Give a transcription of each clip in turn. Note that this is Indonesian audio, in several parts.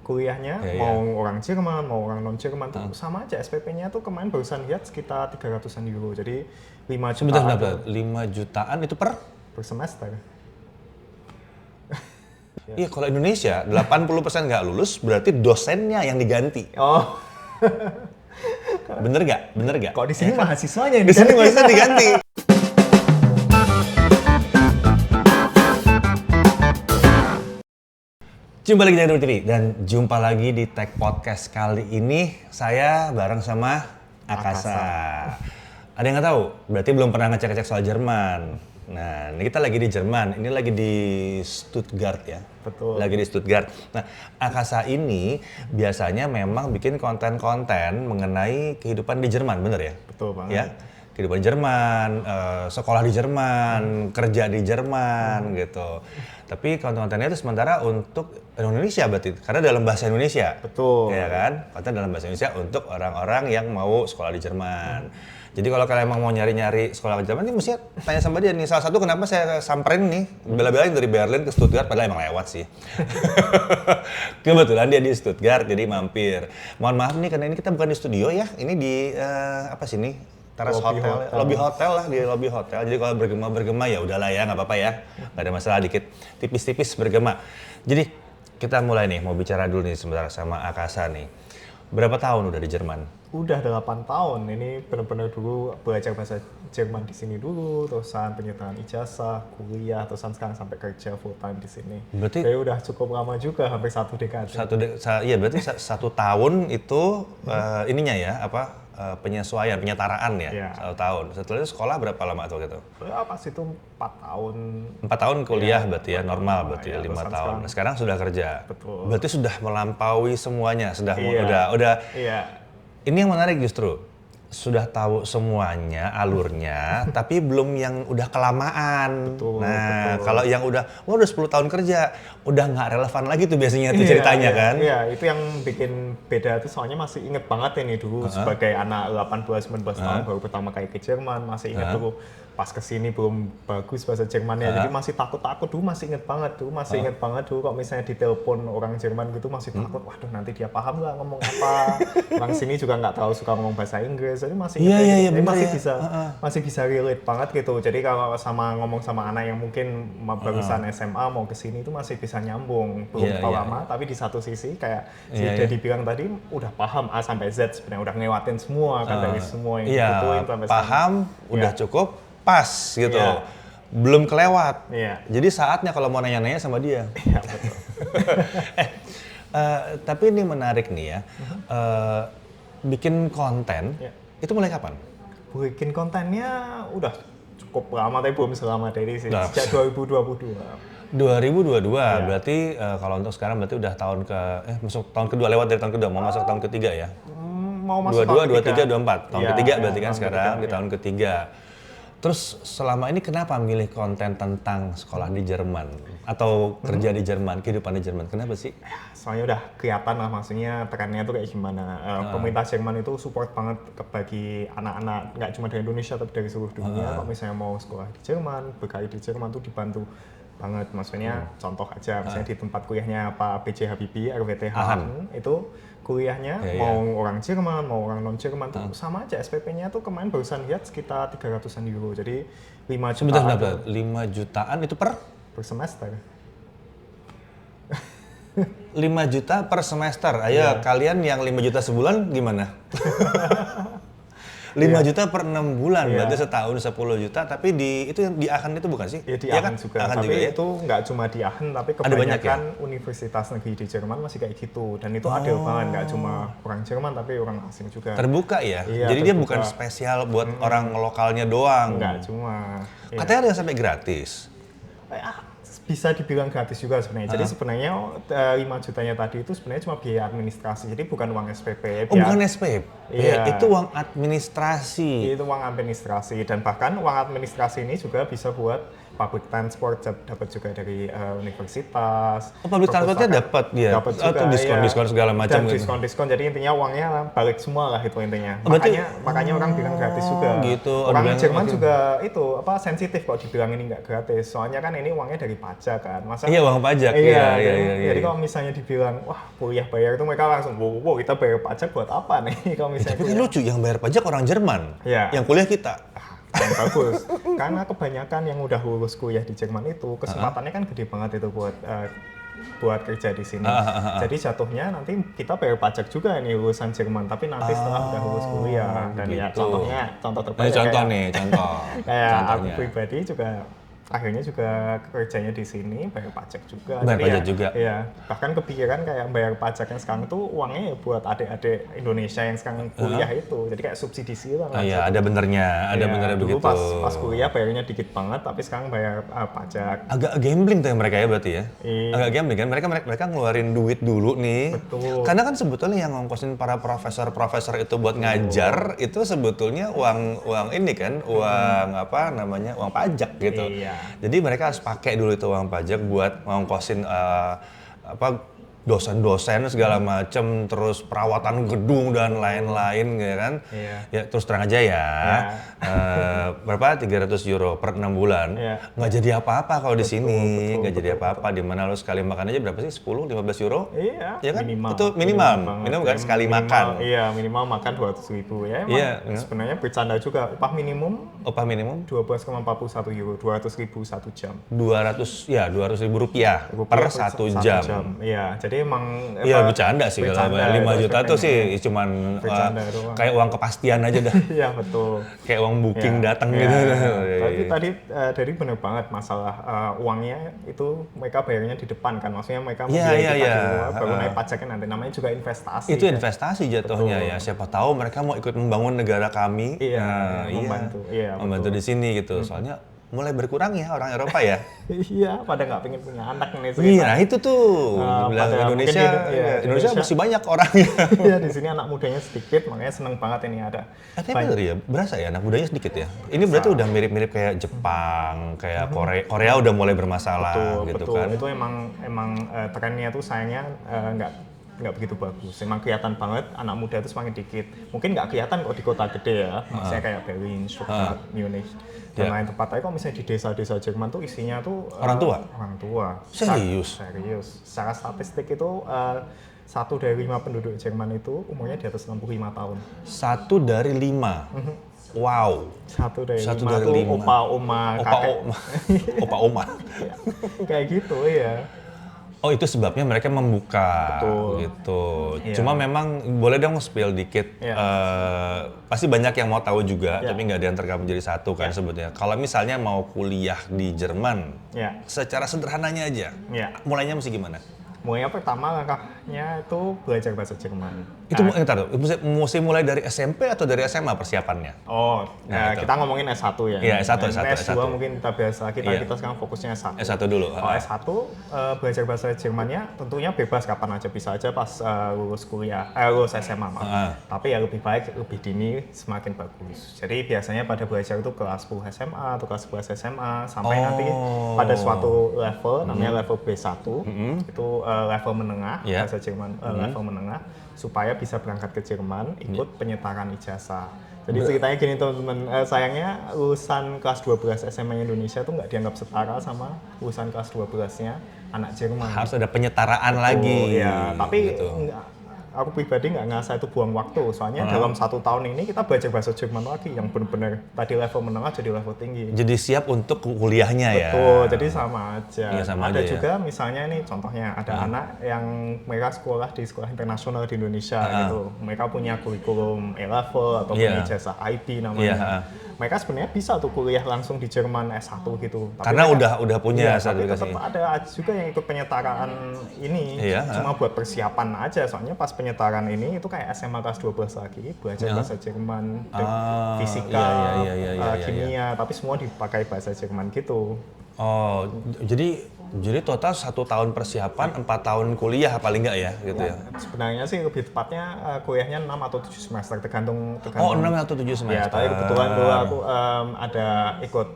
kuliahnya, mau orang Jerman, mau orang non-Jerman tuh sama aja. SPP-nya tuh kemarin barusan lihat sekitar 300-an euro, jadi 5 jutaan. Sebentar, 5 jutaan itu per semester. Iya, kalau Indonesia 80% nggak lulus, berarti dosennya yang diganti. Oh. Bener nggak? Kok di sini mahasiswanya yang Di sini mahasiswa diganti. Jumpa lagi di TV dan jumpa lagi di Tech Podcast kali ini saya bareng sama Akasa. Ada yang nggak tahu? Berarti belum pernah ngecek-ngecek soal Jerman. Nah, ini kita lagi di Jerman. Ini lagi di Stuttgart ya. Betul. Lagi di Stuttgart. Nah, Akasa ini biasanya memang bikin konten-konten mengenai kehidupan di Jerman, bener ya? Betul banget. Ya, kehidupan di Jerman, sekolah di Jerman, kerja di Jerman gitu. Tapi konten-kontennya itu sementara untuk Indonesia berarti, karena dalam bahasa Indonesia. Betul. Ya kan? Konten dalam bahasa Indonesia untuk orang-orang yang mau sekolah di Jerman. Jadi kalau kalian emang mau nyari-nyari sekolah di Jerman, ini mesti tanya sama dia nih. Salah satu kenapa saya samperin nih, bela-belain dari Berlin ke Stuttgart, padahal emang lewat sih. Kebetulan dia di Stuttgart, jadi mampir. Mohon maaf nih, karena ini kita bukan di studio ya. Ini di, apa sih ini? Teras hotel. Lobby hotel lah, di lobby hotel. Jadi kalau bergema ya udahlah ya, nggak apa-apa ya. Nggak ada masalah, dikit tipis-tipis bergema. Jadi kita mulai nih, mau bicara dulu nih sebentar sama Akasa nih. Berapa tahun udah di Jerman? Udah 8 tahun. Ini benar-benar dulu belajar bahasa Jerman di sini dulu, terusan penyertaan ijazah, kuliah, terusan sekarang sampai kerja full time di sini. Berarti jadi udah cukup lama juga, hampir 1 dekade. Iya, berarti 1 tahun itu ininya ya, apa? Penyesuaian, penyetaraan ya, 1 tahun. Setelah itu sekolah berapa lama tuh gitu? Ya, pas itu 4 tahun. 4 tahun kuliah berarti ya, normal berarti ya, 5 tahun. Nah, sekarang sudah kerja. Betul. Berarti sudah melampaui semuanya, udah. Iya. Ini yang menarik justru. Sudah tahu semuanya alurnya, tapi belum yang udah kelamaan. Betul, Kalau yang udah 10 tahun kerja, udah nggak relevan lagi tuh biasanya tuh ceritanya kan? Iya, itu yang bikin beda tuh, soalnya masih inget banget ini dulu sebagai anak 18-19 tahun baru pertama kali ke Jerman, masih inget dulu pas kesini belum bagus bahasa Jermannya, jadi masih takut-takut dulu, masih inget banget dulu kalau misalnya ditelepon orang Jerman gitu masih takut, waduh nanti dia paham nggak ngomong apa, orang sini juga nggak terlalu suka ngomong bahasa Inggris, jadi masih inget, jadi masih bisa relate banget gitu, jadi kalau ngomong sama anak yang mungkin barusan SMA mau kesini itu masih bisa nyambung, belum tahu lama, tapi di satu sisi kayak Dedi bilang tadi udah paham A sampai Z sebenarnya, udah ngelewatin semua kan dari semua yang dibutuhin sampai paham, udah cukup pas gitu, belum kelewat. Jadi saatnya kalau mau nanya-nanya sama dia. Iya, betul. Tapi ini menarik nih ya, bikin konten, itu mulai kapan? Bikin kontennya udah cukup lama, tapi belum selama dari sih, sejak 2022. 2022, berarti kalau untuk sekarang berarti udah masuk tahun kedua, lewat dari tahun kedua, mau masuk tahun ketiga ya? Mau masuk 22, 23, 24, tahun ketiga berarti kan sekarang, di tahun ketiga. Terus selama ini kenapa milih konten tentang sekolah di Jerman atau kerja di Jerman, kehidupan di Jerman? Kenapa sih? Soalnya udah kelihatan lah, maksudnya trennya tuh kayak gimana. Pemerintah Jerman itu support banget bagi anak-anak, nggak cuma dari Indonesia tapi dari seluruh dunia. Kalau misalnya mau sekolah di Jerman, berkarir di Jerman tuh dibantu banget. Maksudnya contoh aja, misalnya di tempat kuliahnya Pak B.J. Habibie, RWTH, itu kuliahnya mau orang Jerman, mau orang non-Jerman tuh sama aja. SPP-nya tuh kemarin barusan lihat sekitar 300-an euro, jadi 5 jutaan. Sebentar, 5 jutaan itu per semester. 5 juta per semester, ayo kalian yang 5 juta sebulan gimana? 5 juta per 6 bulan, berarti setahun 10 juta, tapi itu yang di Aachen itu bukan sih? Iya, di Aachen juga, tapi itu nggak cuma di Aachen, tapi kebanyakan universitas negeri di Jerman masih kayak gitu, dan itu adil banget, nggak cuma orang Jerman, tapi orang asing juga. Terbuka ya? Jadi dia bukan spesial buat orang lokalnya doang? Nggak cuma. Katanya ada yang sampai gratis? Bisa dibilang gratis juga sebenarnya. Jadi sebenarnya 5 jutanya tadi itu sebenarnya cuma biaya administrasi. Jadi bukan uang SPP. Bukan SPP. Itu uang administrasi. Itu uang administrasi, dan bahkan uang administrasi ini juga bisa buat public transport dapat juga dari universitas. Oh, public transportnya dapat ya? Dapat juga, atau diskon segala macam dan gitu? diskon, jadi intinya uangnya balik semua lah itu intinya. Berarti, Makanya orang bilang gratis juga. Gitu. Orang Jerman juga itu sensitif kalau dibilang ini nggak gratis. Soalnya kan ini uangnya dari pajak kan. Masa? Iya, uang pajak. Iya. Jadi kalau misalnya dibilang wah kuliah bayar itu mereka langsung wow kita bayar pajak buat apa nih kalau misalnya. Tapi kan lucu yang bayar pajak orang Jerman. Iya. Yang kuliah kita. Yang bagus. Karena kebanyakan yang udah lulus kuliah di Jerman itu kesempatannya kan gede banget itu buat kerja di sini. Jadi jatuhnya nanti kita bayar pajak juga nih lulusan Jerman, tapi nanti setelah udah lulus kuliah. Dan ya gitu. contoh terbaik. Contoh. Kayak aku Contohnya. pribadi juga akhirnya juga kerjanya di sini bayar pajak juga. Bayar Jadi pajak juga. Iya, bahkan kepikiran kayak bayar pajak yang sekarang tuh uangnya ya buat adik-adik Indonesia yang sekarang kuliah itu. Jadi kayak subsidi silang. Iya, ada benernya, Dulu begitu. pas kuliah bayarnya dikit banget, tapi sekarang bayar pajak. Agak gambling tuh ya mereka ya berarti ya? Iya. Agak gambling kan, mereka ngeluarin duit dulu nih. Betul. Karena kan sebetulnya yang ngongkosin para profesor itu buat ngajar, itu sebetulnya uang ini kan, uang uang pajak gitu. Iya. Jadi mereka harus pakai dulu itu uang pajak buat ngongkosin dosen-dosen segala macem, terus perawatan gedung dan lain-lain gitu kan. Iya. Ya terus terang aja ya, berapa 300 euro per 6 bulan, nggak jadi apa-apa kalau di sini, nggak jadi apa-apa. Di mana lo sekali makan aja berapa sih, 10-15 euro? Iya, Ya kan? minimal. Itu minimum kan sekali makan. Iya, minimal makan 200.000 ya. Emang sebenarnya bercanda juga, upah minimum Upah minimum 12,41 euro, 200.000 1 jam. 200.000 rupiah per 1 jam. Iya, jadi emang Iya bercanda sih kalau 5 juta tuh sih cuman kayak uang kepastian aja dah. Iya betul. Kayak uang booking datang gitu. Tapi tadi bener banget masalah uangnya itu mereka bayarnya di depan kan, maksudnya mereka membiayai kita di luar, baru naik pajaknya nanti, namanya juga investasi. Itu investasi jatuhnya ya. Siapa tahu mereka mau ikut membangun negara kami. Membantu di sini gitu. Soalnya mulai berkurang ya orang Eropa ya. Iya, pada nggak pengen punya anak nih. Iya, itu tuh. Bilang Indonesia masih banyak orangnya. Iya, di sini anak mudanya sedikit, makanya seneng banget ini ada. Tapi bener ya, berasa ya anak mudanya sedikit ya. Ini berarti udah mirip-mirip kayak Jepang, kayak Korea udah mulai bermasalah gitu kan. Itu emang trennya tuh sayangnya nggak begitu bagus. Emang kelihatan banget anak muda itu semakin dikit. Mungkin nggak kelihatan kok di kota gede ya, maksudnya kayak Berlin, Stuttgart, Munich, dan lain tempat. Tapi kok misalnya di desa-desa Jerman tuh isinya tuh orang tua. Serius. Secara statistik itu 1 dari 5 penduduk Jerman itu umurnya di atas 65 tahun. 1 dari 5. Wow. 1 dari 5 tuh opa-oma, kakek. Opa-oma. Kayak gitu ya. Oh itu sebabnya mereka membuka. Betul. Gitu. Iya. Cuma memang boleh dong spill dikit. Pasti banyak yang mau tahu juga, tapi nggak ada yang tergabung jadi satu kan sebetulnya. Kalau misalnya mau kuliah di Jerman, secara sederhananya aja, mulainya mesti gimana? Mulainya pertama langkahnya itu belajar bahasa Jerman. Itu mesti mulai dari SMP atau dari SMA persiapannya? Oh, kita ngomongin S1 ya. Iya, S1. S2 mungkin kita biasa, kita sekarang fokusnya S1. S1 dulu. Kalau S1 belajar bahasa Jermannya tentunya bebas kapan aja, bisa aja pas lulus SMA Tapi ya lebih baik lebih dini semakin bagus. Jadi biasanya pada belajar itu kelas 10 SMA atau kelas 11 SMA sampai nanti pada suatu level namanya level B1 itu level menengah bahasa Jerman level menengah supaya bisa berangkat ke Jerman ikut penyetaran ijazah. Jadi ceritanya gini teman-teman, sayangnya lulusan kelas 12 SMA Indonesia tuh nggak dianggap setara sama lulusan kelas 12-nya anak Jerman. Harus ada penyetaraan lagi. Ya, tapi aku pribadi nggak ngerasa itu buang waktu, soalnya dalam 1 tahun ini kita belajar bahasa Jerman lagi yang benar-benar tadi level menengah jadi level tinggi. Jadi siap untuk kuliahnya ya? Betul, jadi sama aja. Iya, sama ada aja, juga misalnya nih contohnya ada anak yang mereka sekolah di sekolah internasional di Indonesia gitu. Mereka punya kurikulum A-level atau punya ijazah IB namanya. Mereka sebenarnya bisa tuh kuliah langsung di Jerman S1 gitu. Tapi karena udah punya tapi sertifikasi. tetap ada juga yang ikut penyetaraan ini, cuma buat persiapan aja. Soalnya pas penyetaraan ini itu kayak SMA kelas 12 lagi, belajar bahasa Jerman, fisika, kimia, tapi semua dipakai bahasa Jerman gitu. Oh, jadi Jadi total 1 tahun persiapan, 4 tahun kuliah paling nggak ya, gitu ya? Sebenarnya sih lebih tepatnya kuliahnya 6 atau 7 semester, tergantung. Oh, 6 atau 7 semester? Ya, tapi kebetulan dulu aku ada ikut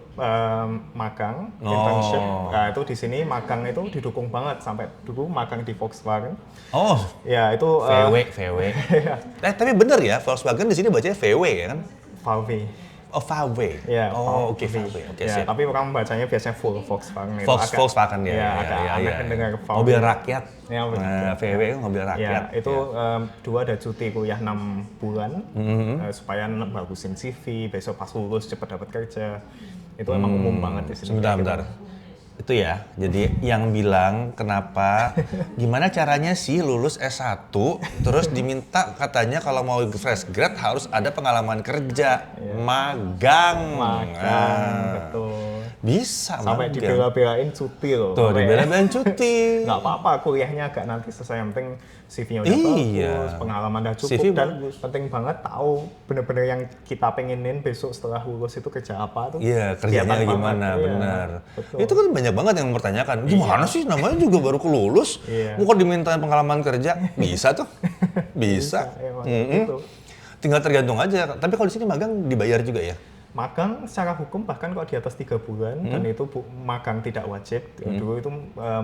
magang, internship. Nah, itu di sini magang itu didukung banget, sampai dulu magang di Volkswagen. Oh, Ya, itu VW. Tapi bener ya, Volkswagen di sini bacanya VW ya kan? VW. Oh, VW. Ya, Oh, oke, VW. Oke, ya, siap. tapi orang bacanya biasanya full Volkswagen. Itu Volkswagen ya. Ya, agak aneh mendengar VW. Mobil rakyat. Ya, betul. Nah, VW itu mobil rakyat. Ya, itu dua ada cuti kuliah 6 bulan supaya bagusin CV, besok pas lulus cepat dapat kerja. Itu emang umum banget di sini. Sebentar. Itu ya, jadi yang bilang kenapa, gimana caranya sih lulus S1, terus diminta katanya kalau mau fresh grad harus ada pengalaman kerja, magang. Betul. Bisa sampai magang. dibela-belain cuti loh. Tuh, dibela-belain cuti. Nggak apa-apa, kuliahnya agak nanti selesai, yang penting CV-nya udah bagus, pengalaman udah cukup, CV dan bagus. penting banget tahu bener-bener yang kita pengenin besok setelah lulus itu kerja apa tuh. Iya, kerjanya gimana, benar. Betul. Itu kan banyak banget yang mempertanyakan, gimana sih namanya juga baru kelulus, mau kok dimintain pengalaman kerja? Bisa tuh, bisa. Emang gitu. Tinggal tergantung aja, tapi kalau di sini magang dibayar juga ya? Magang secara hukum bahkan kalau di atas 3 bulan dan itu magang tidak wajib. Dulu itu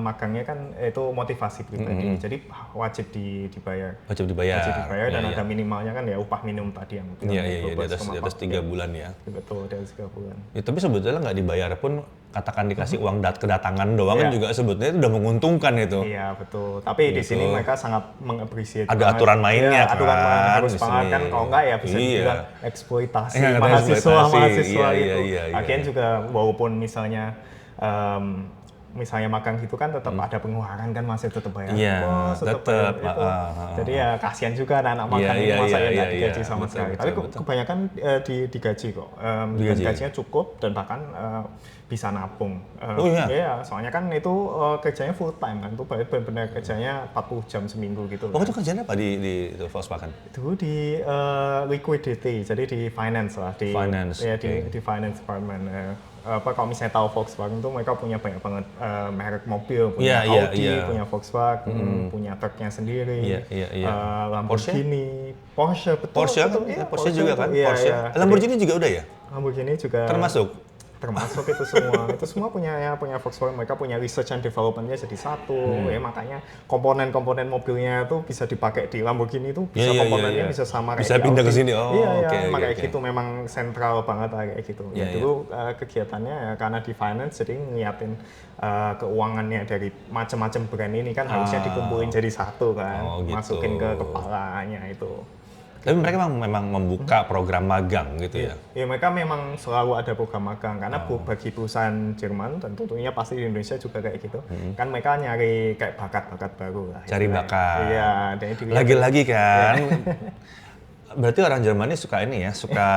magangnya kan itu motivasi pribadi, jadi wajib dibayar. Wajib dibayar. Wajib dibayar dan Iya, ada minimalnya kan ya upah minimum tadi yang Iya, di atas 3 bulan ya. Betul, di atas 3 bulan. Ya, tapi sebetulnya nggak dibayar pun, katakan dikasih uang kedatangan doang kan Iya. juga sebetulnya itu udah menguntungkan itu. Iya betul, tapi di sini mereka sangat mengapresiasi. Ada aturan mainnya ya, aturan kan, main harus di banget sini. kan, kalau enggak ya bisa Iya. dibilang eksploitasi Iya, katanya mahasiswa eksploitasi. itu. Iya. Akhirnya juga walaupun misalnya magang gitu kan tetap ada pengeluaran kan, masih tetap bayar Iya, kos, tetap. bayar itu. Jadi ya kasihan juga anak-anak magang ini masa ya nggak digaji sama sekali. Tapi kebanyakan digaji kok. Dan gajinya cukup dan bahkan bisa nabung. Iya, soalnya kan itu kerjanya full time kan, itu benar-benar kerjanya 40 jam seminggu gitu. Oh, itu kerjanya apa di Volkswagen? Itu di liquidity, jadi di finance lah, di finance, ya di finance department. Kalau misalnya tahu Volkswagen tuh mereka punya banyak banget merek mobil, punya Audi, punya Volkswagen, punya truknya sendiri, Lamborghini, Porsche, betul. Porsche juga kan? Iya, Porsche. iya. Lamborghini juga udah ya? Lamborghini juga termasuk itu semua. Itu semua punya Volkswagen. Mereka punya research and development-nya jadi satu. Ya makanya komponen-komponen mobilnya itu bisa dipakai di Lamborghini itu, bisa komponennya bisa sama kayak bisa pindah ke sini. Oh, iya, kayak gitu, memang sentral banget kayak gitu. Dulu kegiatannya ya, karena di finance jadi ngeliatin keuangannya dari macam-macam brand ini kan harusnya dikumpulin jadi satu kan, masukin ke kepalanya itu. Tapi mereka memang membuka program magang gitu ya? Ya mereka memang selalu ada program magang, karena bagi perusahaan Jerman dan tentunya pasti di Indonesia juga kayak gitu. Kan mereka nyari kayak bakat-bakat baru lah. Cari bakat. Iya. Lagi-lagi kan, berarti orang Jerman ini suka ini ya, suka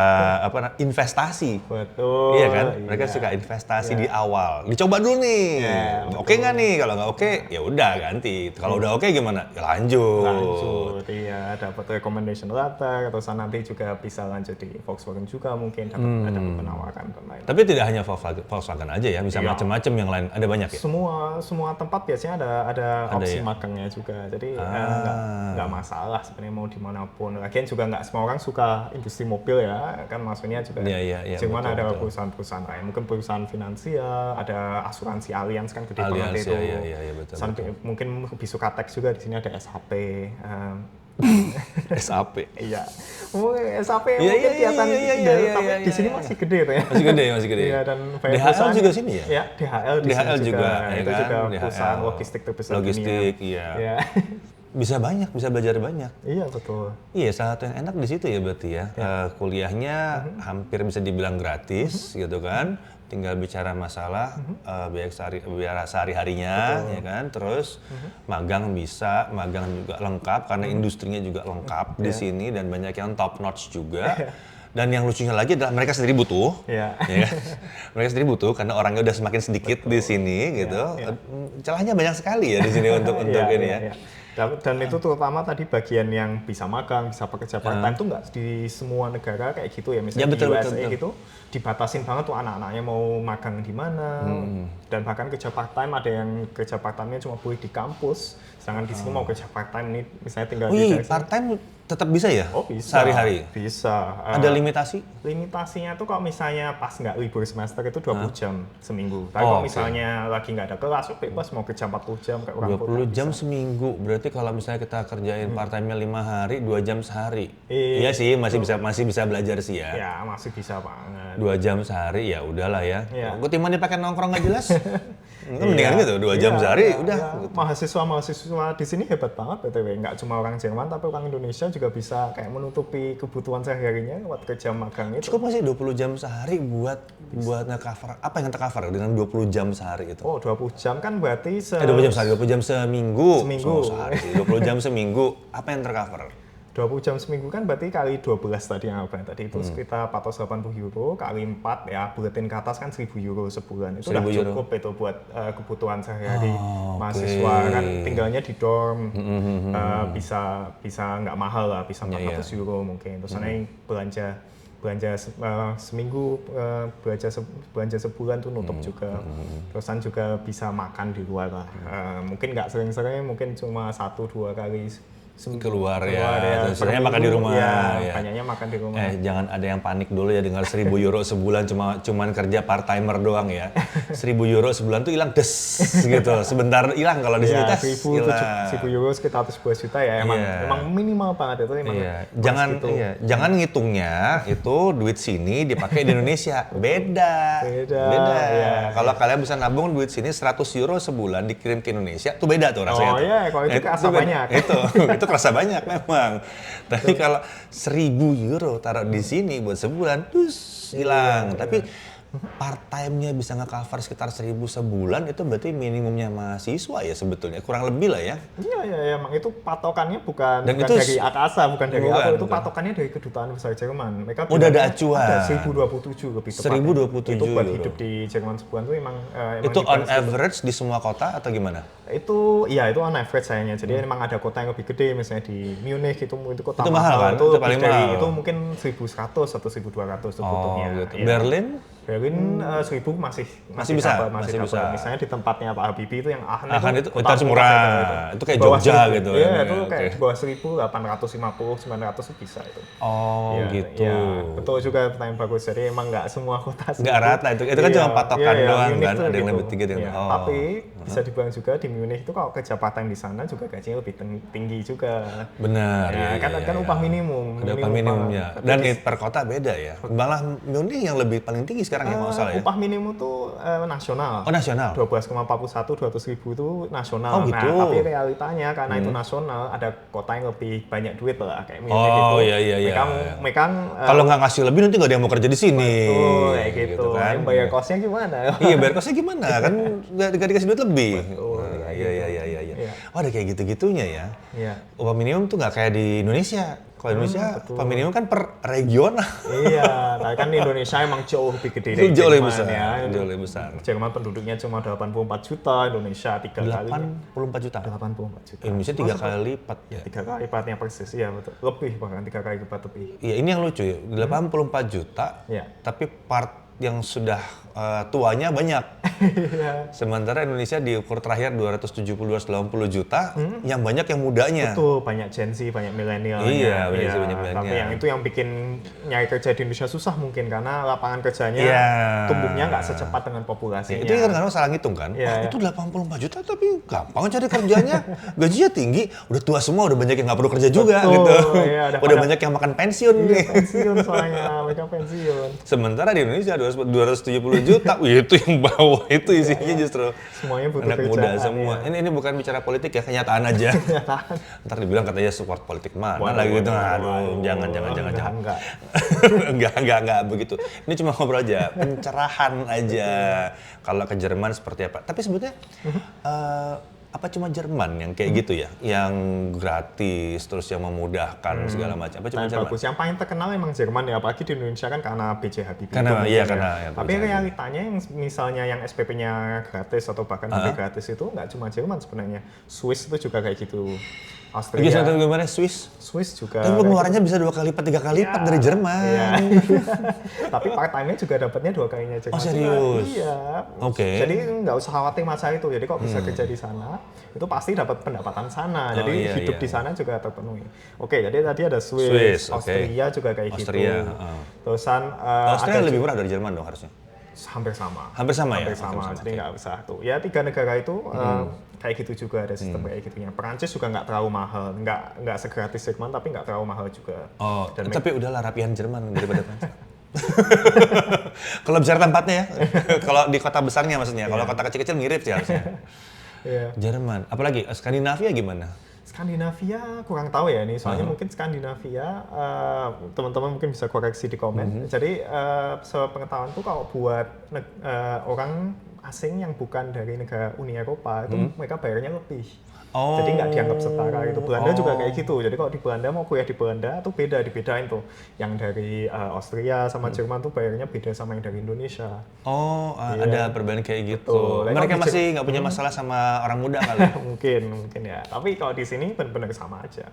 investasi. Betul. Iya kan? Mereka suka investasi di awal. Dicoba dulu nih. Oke nggak nih? Kalau nggak oke, ya udah ganti. Kalau udah oke gimana? Ya lanjut. Iya, dapat recommendation letter, atau nanti juga bisa lanjut di Volkswagen juga mungkin dapat penawaran dan lain. Tapi tidak hanya Volkswagen aja ya, bisa macam-macam yang lain. Ada banyak ya? Semua tempat biasanya ada opsi magangnya juga. Jadi nggak masalah sebenarnya mau dimanapun. Lagian juga nggak semua orang suka industri mobil ya, kan maksudnya juga Jerman ada perusahaan-perusahaan lain, mungkin perusahaan finansial, ada asuransi Allianz kan gede banget itu. Sampai mungkin lebih suka teks juga, di sini ada SAP. SAP. Iya. SAP mungkin kelihatan tapi di sini masih gede tuh ya. Masih gede. Iya, dan DHL juga sini ya? Ya, DHL di sini juga. Itu juga perusahaan logistik terbesar dunia. Logistik, iya. Bisa belajar banyak. Iya, betul. Iya, salah satu yang enak di situ ya berarti ya. Kuliahnya hampir bisa dibilang gratis gitu kan. Tinggal bicara masalah biaya sehari-harinya ya kan. Terus magang juga lengkap karena industrinya juga lengkap di sini dan banyak yang top notch juga. Dan yang lucunya lagi adalah mereka sendiri butuh, ya kan? Mereka sendiri butuh karena orangnya udah semakin sedikit di sini gitu. Celahnya banyak sekali ya di sini untuk ini ya. Dan itu terutama tadi bagian yang bisa magang, bisa pekerja part-time tuh nggak di semua negara kayak gitu ya. Misalnya Ya, betul, di USA betul. gitu, dibatasin banget tuh anak-anaknya mau magang di mana. Dan bahkan kerja part-time, ada yang kerja part-time-nya cuma boleh di kampus. Sedangkan di sini mau kerja part-time nih, misalnya tinggal Oh di iya, daerah part time tetap bisa ya? Oh bisa. Sehari-hari? Bisa. Ada limitasi? Limitasinya tuh kalau misalnya pas nggak libur semester itu 20 jam seminggu. Tapi Oh, kalau oke. misalnya lagi nggak ada kelas, bebas mau kerja 40 jam kayak orang 20 kota. jam seminggu, berarti kalau misalnya kita kerjain part time-nya 5 hari, 2 jam sehari. Iya, Iya sih, masih bisa belajar sih ya. Ya masih bisa banget. 2 jam sehari ya udahlah ya. Iya. Gue timan dipakai nongkrong nggak jelas. Mendingan gitu, 2 jam sehari udah. Iya. Mahasiswa di sini hebat banget BTW. Nggak cuma orang Jerman, tapi orang Indonesia juga bisa kayak menutupi kebutuhan sehari-harinya buat kerja magang itu. Cukup masih 20 jam sehari buat nge-cover. Apa yang tercover dengan 20 jam sehari itu? Oh 20 jam kan berarti 20 jam sehari, 20 jam seminggu. Seminggu. Oh, sehari sih, 20 jam seminggu. Apa yang tercover? 20 jam seminggu kan berarti kali 12 tadi yang apa tadi itu sekitar 480 euro kali 4 ya buletin ke atas kan 1000 euro sebulan itu udah 1000 euro. cukup itu buat kebutuhan sehari-hari Oh, mahasiswa oke. kan tinggalnya di dorm bisa nggak mahal lah bisa 400 euro mungkin terus nanti belanja seminggu belanja sebulan tuh nutup juga terusan juga bisa makan di luar lah mungkin nggak sering-sering mungkin cuma 1-2 kali Keluar ya, terus sisanya makan di rumah ya. Banyaknya makan di rumah. Jangan ada yang panik dulu ya dengar 1000 euro sebulan cuman kerja part timer doang ya. 1000 euro sebulan tuh hilang des gitu. Sebentar hilang kalau di sini tes. 1000 euro sekitar 11 juta ya emang minimal banget itu emang. Jangan ngitungnya itu duit sini dipakai di Indonesia. Beda. Ya. Kalau kalian bisa nabung duit sini 100 euro sebulan dikirim ke Indonesia tuh beda tuh rasanya. Oh iya, kalau itu kerasa banyak. Itu kerasa banyak memang. Tapi kalau 1000 euro taruh di sini buat sebulan, terus hilang. Tapi part time-nya bisa nge-cover sekitar 1000 sebulan, itu berarti minimumnya mahasiswa ya sebetulnya. Kurang lebih lah ya. Iya, emang itu patokannya bukan Dan itu dari AKASA, bukan dari bukan, apa, itu bukan. patokannya dari Kedutaan Besar Jerman. Mereka Udah ada bilangnya acuan. Ada 1027 lebih tepatnya. 1027 Itu buat euro. hidup di Jerman sebulan tuh emang Itu on dibalas average di semua kota atau gimana? itu on average sayangnya. Jadi emang ada kota yang lebih gede, misalnya di Munich itu kota Itu mahal kan? itu Itu lebih paling dari mahal. itu mungkin 1100 atau 1200 tuh butuhnya. Gitu. Iya. Berlin 1000 masih bisa, dapat, masih dapat. bisa. Misalnya di tempatnya Pak Habibie itu yang Aachen itu kota harus murah. Itu kayak Di bawah Jogja 1000. gitu Iya, ya. itu kayak Oke. di bawah 1850, 900 itu bisa itu. Oh Iya, gitu. iya. Betul juga pertanyaan bagus. Jadi emang nggak semua kota Nggak rata itu kan cuma patokan doang Munich kan, tuh ada yang gitu. lebih tinggi ada yang Iya, tapi bisa dibilang juga di Munich itu kalau kerja part time di sana juga gajinya lebih tinggi juga. Benar. Ya, kan upah minimum. Ada upah minimumnya. Dan per kota beda ya. Malah Munich yang lebih paling tinggi sekarang ya kalau nggak salah ya. Upah minimum tuh nasional. Oh nasional. 12,41, 200.000 itu nasional. Oh, gitu. Nah, tapi realitanya karena itu nasional, ada kota yang lebih banyak duit lah kayak Munich Oh, itu. iya. Mereka Kalau nggak ngasih lebih nanti nggak ada yang mau kerja di sini. tuh kayak gitu. kan. Yang bayar kosnya gimana? Iya, bayar kosnya gimana? Kan nggak dikasih duit lebih. Betul, Nah, kayak iya. Iya. Oh, ada kayak gitu-gitunya ya. Iya. Upah minimum tuh nggak kayak di Indonesia. Kalau Indonesia, upah minimum kan per regional. Iya, tapi kan Indonesia emang jauh lebih gede Itu dari jauh lebih Jerman besar. ya. Jauh lebih besar. Jerman penduduknya cuma 84 juta, Indonesia 3 kali. 84 juta. 84 juta. Indonesia 3 kali lipat ya. 3 kali lipatnya persis, iya betul. Lebih bahkan 3 kali lipat lebih. Iya, ini yang lucu ya. 84 juta, Iya. tapi part yang sudah tuanya banyak. Iya. Sementara Indonesia diukur terakhir 270-280 juta, yang banyak yang mudanya. Betul, banyak Gen Z, banyak milenial. Iya, banyak milenial. Tapi yang itu yang bikin nyari kerja di Indonesia susah mungkin karena lapangan kerjanya Iya. tumbuhnya nggak secepat dengan populasinya. Itu kadang-kadang salah ngitung kan. Iya, Itu 84 juta tapi gampang cari kerjanya. Gajinya tinggi, udah tua semua, udah banyak yang nggak perlu kerja juga Betul, gitu. iya, udah banyak yang makan pensiun Iya, nih. pensiun soalnya, mereka pensiun. Sementara di Indonesia 270 juta, wih, itu yang bawah itu isinya justru Semuanya butuh anak kerjaan. muda semua. Ya. Ini bukan bicara politik ya, kenyataan aja. Ntar dibilang katanya support politik mana Waduh, lagi gitu. waduh. Jangan. Enggak. Enggak begitu. Ini cuma ngobrol aja, pencerahan aja. Kalau ke Jerman seperti apa. Tapi sebetulnya Apa cuma Jerman yang kayak gitu ya? Yang gratis, terus yang memudahkan segala macam. Apa cuma Jerman? Bagus. Yang paling terkenal emang Jerman ya, apalagi di Indonesia kan karena B.J. Habibie. Karena itu iya, mungkin karena ya. ya, Tapi B.J. Habibie. realitanya yang misalnya yang SPP-nya gratis atau bahkan lebih gratis itu nggak cuma Jerman sebenarnya. Swiss itu juga kayak gitu. Austria. Biasanya gimana? Swiss juga. tapi pengeluarannya bisa 2 kali lipat, 3 kali lipat dari Jerman. Iya. Tapi part time-nya juga dapatnya 2 kalinya Jerman. Oh serius? Iya. Oke. Jadi nggak usah khawatir masalah itu. Jadi kok bisa kerja di sana, itu pasti dapat pendapatan sana. Jadi iya, hidup iya. di sana juga terpenuhi. Oke, jadi tadi ada Swiss, Swiss, oke. Austria juga kayak Austria, gitu. Terusan Austria ada lebih murah dari Jerman dong harusnya. hampir sama. Hampir sama ya? Hampir sama, Hampir sama, jadi nggak usah tuh. Ya 3 negara itu kayak gitu juga ada sistem kayak gitunya. Perancis juga nggak terlalu mahal, nggak segratis Jerman tapi nggak terlalu mahal juga. Oh, Dan tapi udahlah rapian Jerman daripada Prancis. Kalau bicara tempatnya ya, kalau di kota besarnya maksudnya, kalau kota kecil-kecil mirip sih harusnya. Iya. Jerman, apalagi Skandinavia gimana? Skandinavia kurang tahu ya nih, soalnya mungkin Skandinavia teman-teman mungkin bisa koreksi di komen. Jadi sepengetahuanku kalau buat orang asing yang bukan dari negara Uni Eropa itu mereka bayarnya lebih. Oh. Jadi nggak dianggap setara gitu. Belanda juga kayak gitu. Jadi kalau di Belanda mau kuliah di Belanda tuh dibedain tuh. Yang dari Austria sama Jerman tuh bayarnya beda sama yang dari Indonesia. Oh, ada perbedaan kayak gitu. Betul. Mereka masih nggak punya masalah sama orang muda kali. mungkin ya. Tapi kalau di sini benar-benar sama aja.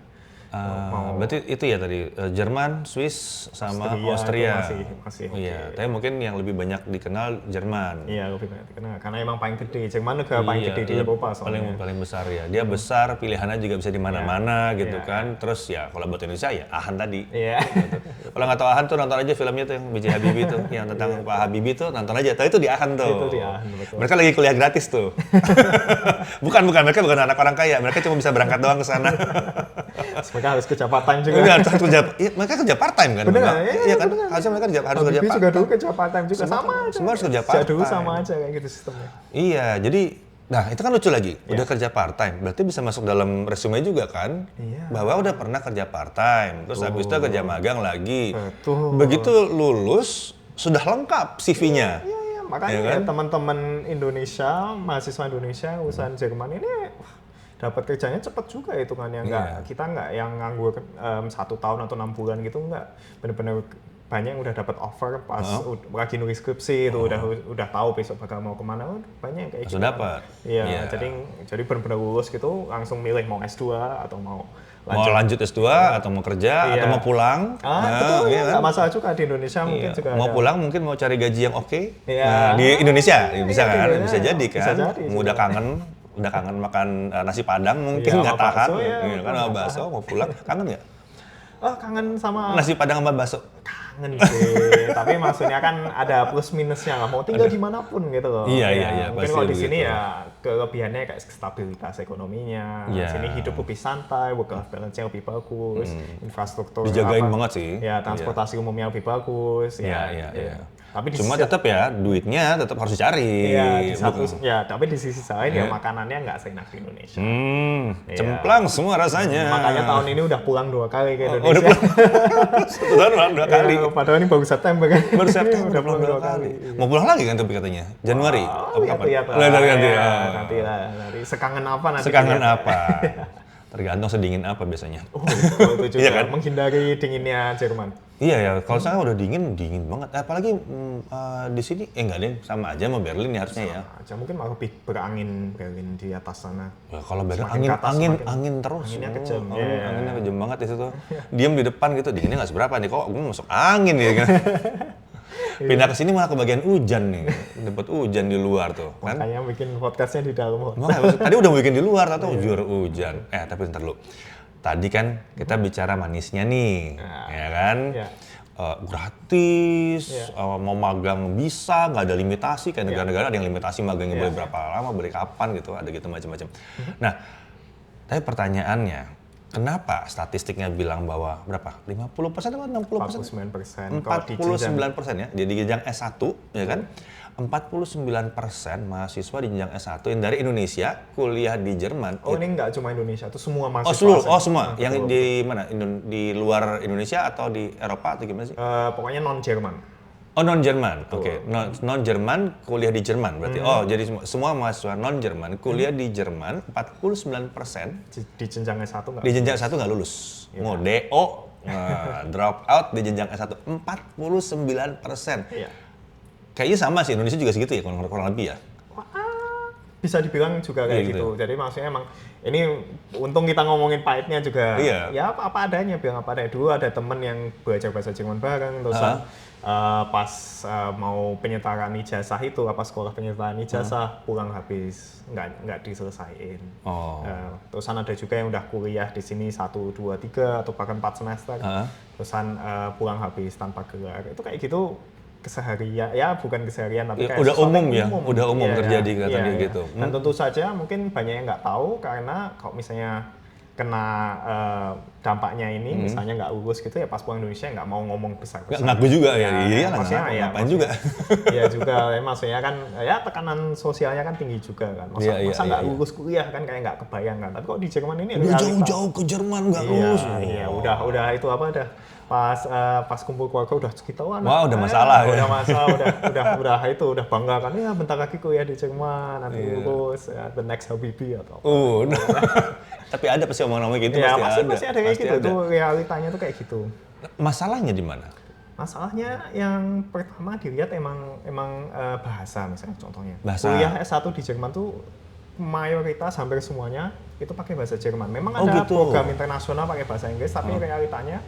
Berarti itu ya tadi Jerman, Swiss, sama Austria Austria. itu masih Iya, tapi mungkin yang lebih banyak dikenal Jerman. Iya, lebih banyak dikenal karena emang paling gede. Jerman negara paling gede di Eropa soalnya. Paling besar ya. Dia besar, pilihannya juga bisa di mana-mana gitu kan. Terus ya kalau buat Indonesia ya Ahan tadi. Iya. Kalau nggak tahu Ahan tuh nonton aja filmnya tuh yang B.J. Habibie tuh, yang tentang Pak Habibie tuh nonton aja. Tahu itu di Ahan tuh. Itu di Ahan, betul. Mereka lagi kuliah gratis tuh. bukan, mereka bukan anak orang kaya. Mereka cuma bisa berangkat doang ke sana. Mereka harus kerja part-time juga. Enggak, mereka kerja part time kan? Bener, iya kan? Harusnya mereka harus kerja part juga time. dulu kerja part-time juga sama aja. Semua harus kerja Sejak part dulu time. sama aja kayak gitu sistemnya. Iya, jadi nah itu kan lucu lagi. Udah kerja part time, berarti bisa masuk dalam resume juga kan? Iya. Bahwa udah pernah kerja part time, terus habis itu kerja magang lagi. Betul. Begitu lulus sudah lengkap CV-nya. Iya, makanya Iya kan? teman-teman Indonesia, mahasiswa Indonesia usaha Jerman ini dapat kerjanya cepet juga itu kan ya kita nggak yang nganggur 1 tahun atau 6 bulan gitu nggak, bener-bener banyak yang udah dapat offer pas lagi nulis skripsi itu udah tahu besok bakal mau kemana, banyak yang kayak gitu. Langsung dapat. Iya, jadi bener-bener lulus gitu langsung milih mau S2 atau mau lanjut S2 atau mau kerja atau mau pulang. Betul, iya nggak masalah juga di Indonesia mungkin juga mau ada. pulang mungkin mau cari gaji yang oke. Iya. Nah, di Indonesia bisa kan? Iya, Bisa jadi bisa kan? jadi Udah kangen makan nasi Padang mungkin Iya, nggak sama tahan. bakso, ya, Iya kan sama bakso mau pulang kangen nggak? Kangen sama Nasi Padang sama bakso. kangen sih, tapi maksudnya kan ada plus minusnya lah, mau tinggal dimanapun gitu loh. Iya, mungkin pasti kalau di sini begitu. ya kelebihannya kayak stabilitas ekonominya, Iya. sini hidup lebih santai, work life balance-nya lebih bagus, infrastruktur Dijagain banget sih. Ya, transportasi umumnya lebih bagus. Iya. Tapi di Cuma sisi, tetap ya duitnya tetap harus dicari. tapi di sisi lain ya makanannya nggak seenak di Indonesia. Cemplang semua rasanya. Makanya tahun ini udah pulang 2 kali ke Indonesia. Udah pulang. Satu tahun pulang 2 kali. Padahal ini baru September kan. Baru September udah pulang 2 kali. Mau pulang lagi kan tapi katanya. Januari. Lihat Nanti. Nanti lah. Sekangen apa nanti? Sekangen apa? Tergantung sedingin apa biasanya. Itu juga Iya kan? menghindari dinginnya Jerman. Iya ya, kalau saya udah dingin banget. Apalagi di sini, enggak deh, sama aja sama Berlin ya harusnya ya. Aja mungkin malah lebih berangin Berlin di atas sana. Ya kalau Berlin Semakin ke atas, angin terus. anginnya kejam. Anginnya kejam banget di situ. Diam di depan gitu, dinginnya nggak seberapa nih. Kok gue masuk angin ya kan? Pindah ke sini malah ke bagian hujan nih, dapat hujan di luar tuh kan. Makanya bikin podcastnya di dalam. Makanya tadi udah mau bikin di luar, atau jujur hujan. Tapi bentar dulu. Tadi kan kita bicara manisnya nih, ya kan? Ya. Gratis, mau magang bisa, nggak ada limitasi. Kayak negara-negara ada yang limitasi magangnya boleh berapa lama, boleh kapan gitu, ada gitu macam-macam. Nah, tapi pertanyaannya, kenapa statistiknya bilang bahwa berapa? 50% atau 60%? 49% ya, di jenjang S1 ya kan? 49% mahasiswa di jenjang S1 yang dari Indonesia kuliah di Jerman. Ini nggak cuma Indonesia, itu semua mahasiswa. Semua. Yang di mana? Di luar Indonesia atau di Eropa atau gimana sih? Pokoknya non Jerman. Oh, non-Jerman. Oke. Non-Jerman kuliah di Jerman berarti. Oh, jadi semua mahasiswa non-Jerman kuliah di Jerman 49%. Di jenjang S1 nggak? Di jenjang S1 nggak lulus. Mau DO, drop out di jenjang S1 49%. Iya. Kayaknya sama sih, Indonesia juga segitu ya, kurang lebih ya. Bisa dibilang juga kayak gitu. Jadi maksudnya emang ini untung kita ngomongin pahitnya juga. Iya. Ya apa adanya, bilang apa adanya. Dulu ada temen yang belajar bahasa Jerman bareng, terus pas mau penyetaraan ijazah itu, apa sekolah penyetaraan ijazah pulang habis nggak diselesaiin. Terusan ada juga yang udah kuliah di sini 1, 2, 3 atau bahkan 4 semester, terusan pulang habis tanpa gelar. Itu kayak gitu keseharian, ya bukan keseharian tapi kayak udah umum ya, udah umum terjadi katanya gitu. Dan tentu saja mungkin banyak yang nggak tahu karena kalau misalnya kena dampaknya ini, misalnya nggak lulus gitu ya pas pulang Indonesia nggak mau ngomong besar. Nggak ngaku juga ya, iya lah ngapain juga. Iya juga, ya maksudnya kan ya tekanan sosialnya kan tinggi juga kan. Masa nggak lulus kuliah kan kayak nggak kebayang kan. Tapi kok di Jerman ini udah jauh-jauh ke Jerman nggak lulus. Iya, udah itu apa dah. Pas kumpul keluarga udah segituan. Wah, udah masalah ya. Udah bangga kan ya bentar lagi kuliah di Jerman, nanti lulus ya, the next Habibie atau apa. Tapi ada pasti omong-omong gitu ya, pasti ada kayak gitu. Itu realitanya tuh kayak gitu. Masalahnya di mana? Masalahnya yang pertama dilihat emang bahasa misalnya contohnya. Bahasa. Kuliah S1 di Jerman tuh mayoritas hampir semuanya itu pakai bahasa Jerman. Memang ada program internasional pakai bahasa Inggris, tapi realitanya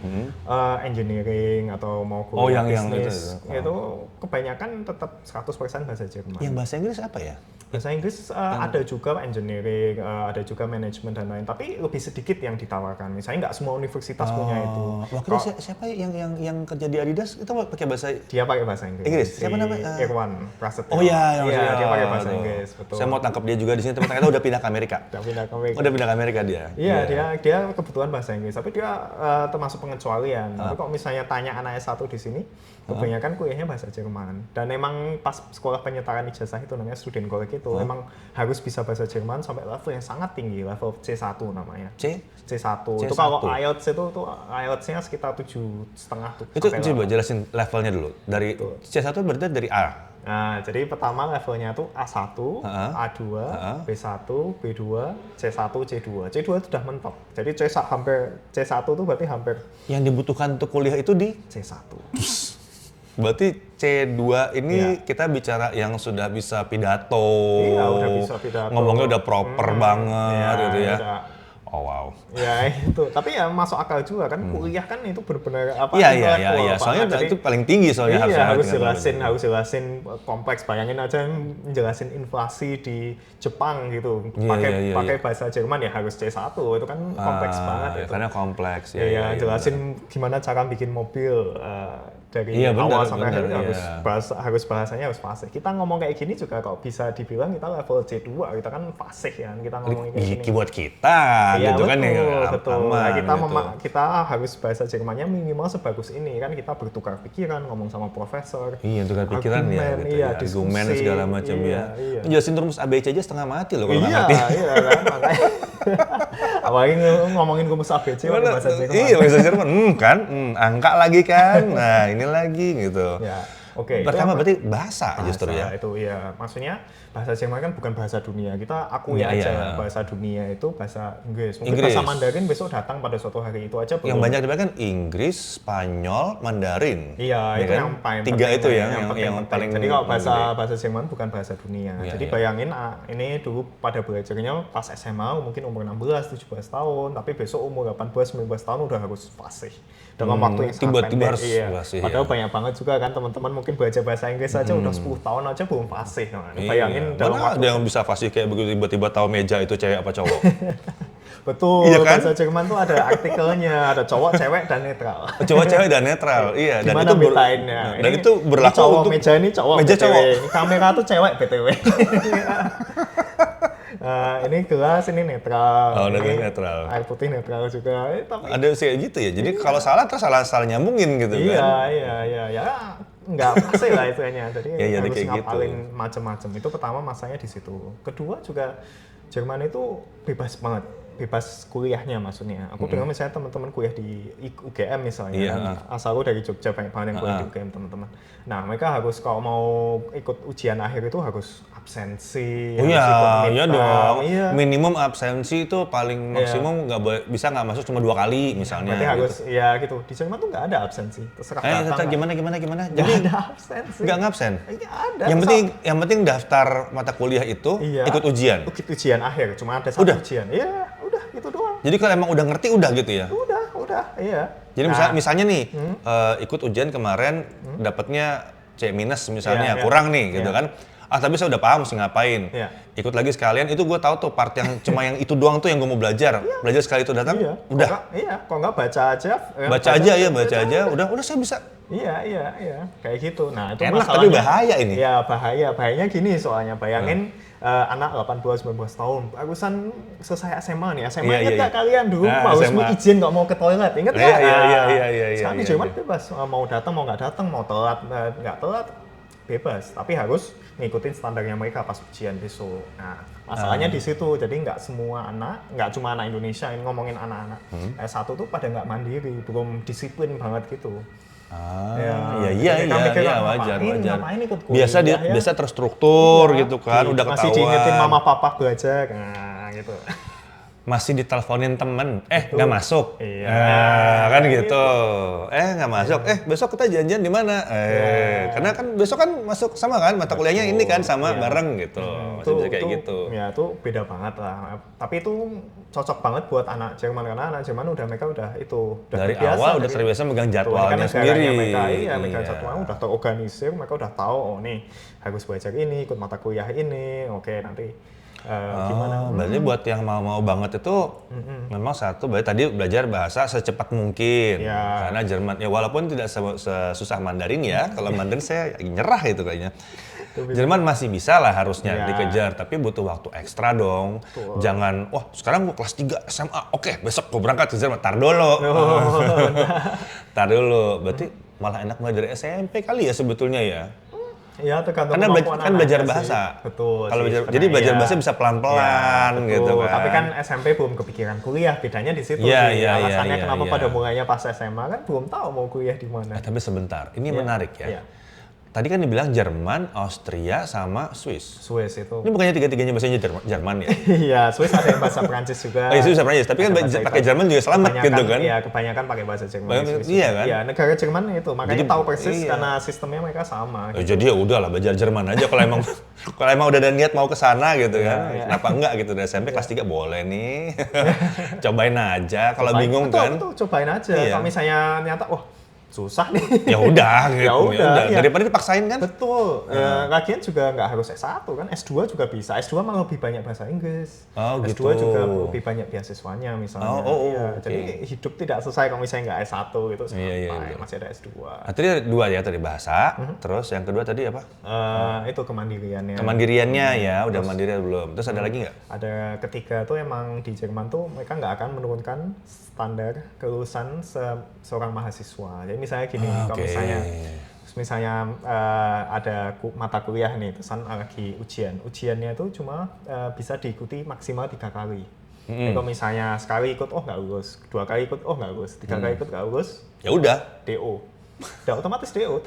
engineering atau mau kuliah bisnis itu kebanyakan tetap 100% bahasa Jerman. Yang bahasa Inggris apa ya? Bahasa Inggris ada juga engineering, ada juga manajemen dan lain, tapi lebih sedikit yang ditawarkan. Misalnya nggak semua universitas punya itu. Waktu siapa yang kerja di Adidas itu pakai bahasa? Dia pakai bahasa Inggris. Siapa namanya? Irwan Prasetyo. Oh iya, dia pakai bahasa Inggris. Betul. Saya mau tangkap dia juga di sini, ternyata udah pindah ke Amerika. Udah pindah ke Amerika dia. Iya, dia kebetulan bahasa Inggris, tapi dia termasuk pengecualian. Tapi kalau misalnya tanya anak S1 di sini, kebanyakan kuliahnya bahasa Jerman. Dan emang pas sekolah penyetaraan ijazah itu namanya student college itu emang harus bisa bahasa Jerman sampai level yang sangat tinggi, level C1 namanya. C1. Itu kalau IELTS itu IELTS-nya sekitar 7,5 tuh. Itu coba jelasin levelnya dulu. Dari C1 berarti dari A. Nah, jadi pertama levelnya tuh A1, A2, B1, B2, C1, C2. C2 itu udah mentok. Jadi C1 tuh berarti hampir yang dibutuhkan untuk kuliah itu di C1. Berarti C2 ini kita bicara yang sudah bisa pidato. Iya, udah bisa pidato. Ngomongnya udah proper banget gitu ya. Oh wow. Ya itu, tapi ya masuk akal juga kan, kuliah kan itu benar-benar apa? Iya. Soalnya itu paling tinggi soalnya harus jelasin kompleks. Bayangin aja jelasin inflasi di Jepang gitu, pakai bahasa Jerman ya harus C1, itu kan kompleks banget itu. Karena kompleks ya. Jelasin gimana cara bikin mobil dari awal sampai akhir harus bahasanya harus fasih. Kita ngomong kayak gini juga kalau bisa dibilang kita level C2, kita kan fasih ya, kita ngomongin kayak gini. Buat kita ya, gitu betul, kan ya. Betul. Kita harus bahasa Jermannya minimal sebagus ini kan, kita bertukar pikiran, ngomong sama profesor. Iya, tukar pikiran argumen segala macam ya. Jelasin rumus ABC aja setengah mati loh kalau nggak ngerti. Iya kan, makanya. Apalagi ngomongin rumus ABC pakai bahasa Jerman. Iya, bahasa Jerman. Angka lagi kan. Nah, ini lagi gitu. Ya. Oke. Pertama berarti bahasa justru ya. Itu ya. Maksudnya bahasa Jerman kan bukan bahasa dunia. Kita akui aja bahasa dunia itu bahasa Inggris. Mungkin bahasa Mandarin besok datang pada suatu hari itu aja. Yang banyak dipakai kan Inggris, Spanyol, Mandarin. Iya, itu kan? Yang paling tiga penting, itu yang paling. Jadi kalau bahasa Jerman bukan bahasa dunia. Jadi bayangin ini dulu pada belajarnya pas SMA mungkin umur 16, 17 tahun, tapi besok umur 18, 19 tahun udah harus fasih. Dalam waktu yang sangat pendek. Padahal banyak banget juga kan teman-teman mungkin belajar bahasa Inggris aja udah 10 tahun aja belum fasih. Bayangin dalam waktu ada yang bisa fasih kayak begitu tiba-tiba tahu meja itu cewek apa cowok. Betul, iya kan? Bahasa Jerman tuh ada artikelnya, ada cowok, cewek, dan netral. Cowok, cewek, dan netral, iya. Dan itu betainnya. Dan itu berlaku cowok, untuk meja ini cowok, meja BTW. cowok. Kamera tuh cewek, BTW. Ini gelas, ini netral. Oh, ini netral. Air putih netral juga. Tapi ada sih gitu ya. Jadi kalau salah terus salah nyambungin gitu kan. Iya. Ya nggak pasti lah itunya. Jadi harus ngapalin macam-macam. Itu pertama masanya di situ. Kedua juga Jerman itu bebas banget. bebas kuliahnya maksudnya. Aku dengar misalnya teman-teman kuliah di UGM misalnya, Iya, kan, asal aku dari Jogja banyak banget yang kuliah di UGM teman-teman. Nah mereka harus kalau mau ikut ujian akhir itu harus absensi, Oh harus ikut iya, iya midterm, dong. iya. Minimum absensi itu paling maksimum bisa nggak masuk cuma 2 kali misalnya. Berarti gitu. harus ya gitu. Di Jerman tuh nggak ada absensi, terserah datang. Tetap lah. gimana? Nggak Jadi ada absensi. nggak ngabsen. Nggak ada. Yang penting daftar mata kuliah itu Iya. ikut ujian. Ikut ujian akhir, cuma ada satu Udah? ujian. Iya, udah itu doang. Jadi kalau emang udah ngerti udah gitu ya. Udah, iya. Jadi misalnya nih ikut ujian kemarin dapatnya C- misalnya Iya, kurang nih gitu iya. kan. Tapi saya udah paham mesti ngapain. Iya. Ikut lagi sekalian itu gue tahu tuh part yang cuma yang itu doang tuh yang gue mau belajar. Belajar sekali itu datang Iya. udah. Kok nggak baca aja. Baca aja. Udah saya bisa. Iya. Kayak gitu. Nah, itu Enak masalahnya. tapi bahaya ini. Iya, bahaya. Bahayanya gini soalnya. Bayangin anak 18-19 tahun, barusan selesai SMA nih. SMA ingat nggak kalian dulu harus SMA. izin nggak mau ke toilet? Ingat nggak? Iya. Sekarang di Jerman bebas. Mau datang, mau nggak datang, mau telat, nggak telat, bebas. Tapi harus ngikutin standarnya mereka pas ujian besok. Nah, masalahnya di situ. Jadi nggak semua anak, nggak cuma anak Indonesia, ini ngomongin anak-anak S1 tuh pada nggak mandiri, belum disiplin banget gitu. Wajar. Ngapain ikut kuliah, Biasa terstruktur gitu kan, udah ketahuan. Masih diingetin mama papa belajar, nah gitu. Masih diteleponin temen, nggak masuk, Iya. Kan gitu, nggak masuk, besok kita janjian di mana, karena kan besok kan masuk sama kan mata kuliahnya ini kan sama bareng gitu, masih bisa kayak gitu. Ya itu beda banget lah, tapi itu cocok banget buat anak Jerman karena anak Jerman mereka udah Dari terbiasa, awal udah terbiasa megang jadwalnya sendiri. Megang jadwal udah terorganisir, mereka udah tahu nih harus belajar ini, ikut mata kuliah ini, oke nanti. Gimana? Berarti buat yang mau banget itu memang berarti tadi belajar bahasa secepat mungkin karena Jerman ya walaupun tidak sesusah Mandarin ya kalau Mandarin saya nyerah itu kayaknya. Jerman masih bisa lah harusnya dikejar tapi butuh waktu ekstra dong. Jangan sekarang gua kelas 3 SMA oke, besok gua berangkat ke Jerman. Tar dulu. Berarti malah enak mulai dari SMP kali ya sebetulnya ya. Ya tergantung karena kan belajar bahasa. Betul. Kalau jadi belajar bahasa bisa pelan-pelan gitu kan. Tapi kan SMP belum kepikiran kuliah, bedanya di situ. Alasannya kenapa pada mulainya pas SMA kan belum tahu mau kuliah di mana. Tapi sebentar, ini menarik ya. Tadi kan dibilang Jerman, Austria, sama Swiss. Swiss itu. Ini bukannya tiga-tiganya bahasanya Jerman ya? Iya, Swiss ada yang bahasa Prancis juga. Swiss bahasa Prancis, tapi kan pakai Jerman juga selamat gitu kan? Iya, kebanyakan pakai bahasa Jerman. Iya kan? Iya, negara Jerman itu, makanya tahu persis karena sistemnya mereka sama. Jadi ya udahlah belajar Jerman aja kalau emang udah ada niat mau ke sana gitu kan. Kenapa enggak gitu dari SMP kelas 3 boleh nih. Cobain aja kalau bingung kan. Betul, cobain aja. Kalau misalnya nyata susah nih. Ya udah gitu. Ya. Daripada dipaksain kan? Betul. Lagian juga nggak harus S1 kan, S2 juga bisa. S2 malah lebih banyak bahasa Inggris. S2 juga lebih banyak beasiswanya misalnya. Jadi hidup tidak selesai kalau misalnya nggak S1 gitu. Masih ada S2. Tadi ada 2 ya, tadi bahasa. Terus yang kedua tadi apa? Itu kemandiriannya. Kemandiriannya ya, udah mandiri belum. Terus ada lagi nggak? Ada ketiga tuh emang di Jerman tuh mereka nggak akan menurunkan standar kelulusan seorang mahasiswa. Jadi misalnya gini, kalau misalnya ada mata kuliah nih, terusan lagi ujiannya itu cuma bisa diikuti maksimal 3 kali. Jadi kalau misalnya sekali ikut nggak lulus, 2 kali ikut nggak lulus, 3 kali ikut nggak lulus, ya udah DO. Udah otomatis DO.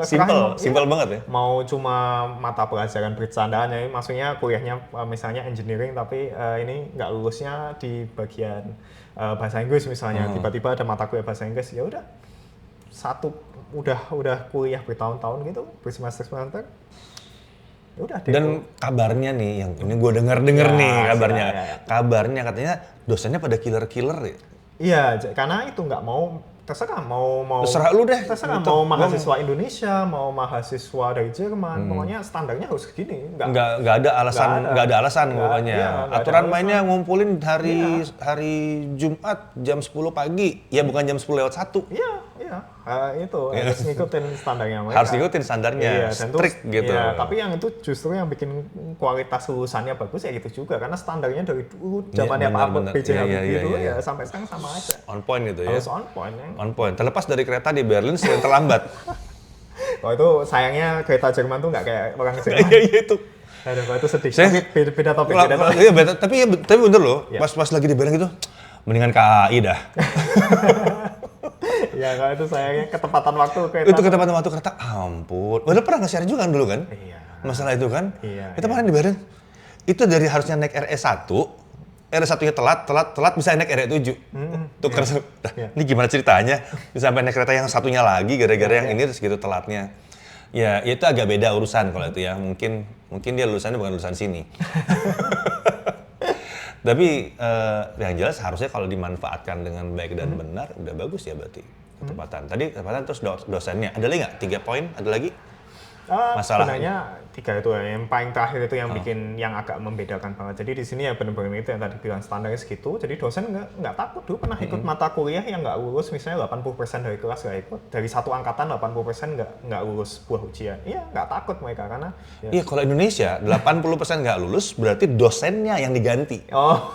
Simpel banget ya. Mau cuma mata pelajaran bercandaan ya, maksudnya kuliahnya misalnya engineering tapi ini nggak lulusnya di bagian bahasa Inggris misalnya, tiba-tiba ada mata kuliah bahasa Inggris, ya udah udah kuliah bertahun-tahun gitu, bersemester-semester, ya udah. Dan kabarnya nih, yang ini gue dengar nih kabarnya, kabarnya katanya dosennya pada killer ya. Iya, karena itu nggak mau. Terserah terserah lu deh. Terserah mau mahasiswa Indonesia, mau mahasiswa dari Jerman, pokoknya standarnya harus segini. Nggak ada alasan pokoknya. Aturan mainnya ngumpulin hari Jumat jam 10 pagi, ya bukan jam 10 lewat 1. Iya. Itu harus ngikutin standarnya mereka. Harus ngikutin standarnya, strict gitu. Iya, tapi yang itu justru yang bikin kualitas lulusannya bagus ya gitu juga, karena standarnya dari dulu zamannya Pak B.J. Habibie dulu ya sampai sekarang sama aja. On point gitu ya. Harus on point ya. On point. Terlepas dari kereta di Berlin sering terlambat. Kalau itu sayangnya kereta Jerman tuh nggak kayak orang Jerman. Iya itu. Aduh, itu sedih. Beda topik. Iya, tapi bener loh. Pas lagi di Berlin gitu, Mendingan KAI dah. Ya kalau itu sayangnya ketepatan waktu kereta. Itu ketepatan waktu kereta, ampun. Udah pernah nge-share juga kan dulu kan? Iya. Masalah itu kan? Iya, Itu kemarin dibayarin. Itu dari harusnya naik RE1, RE1-nya telat bisa naik RE7. Tukar. Ini gimana ceritanya? Bisa sampai naik kereta yang satunya lagi gara-gara yang ini terus gitu telatnya. Ya itu agak beda urusan kalau itu ya. Mungkin dia lulusannya bukan lulusan sini. Tapi yang jelas harusnya kalau dimanfaatkan dengan baik dan benar, udah bagus ya berarti ketepatan. Tadi ketepatan terus dosennya. Ada lagi nggak? 3 poin? Ada lagi? Masalah. Sebenarnya 3 itu ya. Yang paling terakhir itu yang bikin yang agak membedakan banget. Jadi di sini ya benar-benar itu yang tadi bilang standarnya segitu. Jadi dosen nggak takut dulu pernah ikut mata kuliah yang nggak lulus misalnya 80% dari kelas nggak ikut. Dari satu angkatan 80% nggak lulus sebuah ujian. Iya nggak takut mereka karena. Ya. Iya kalau Indonesia 80% nggak lulus berarti dosennya yang diganti. Oh.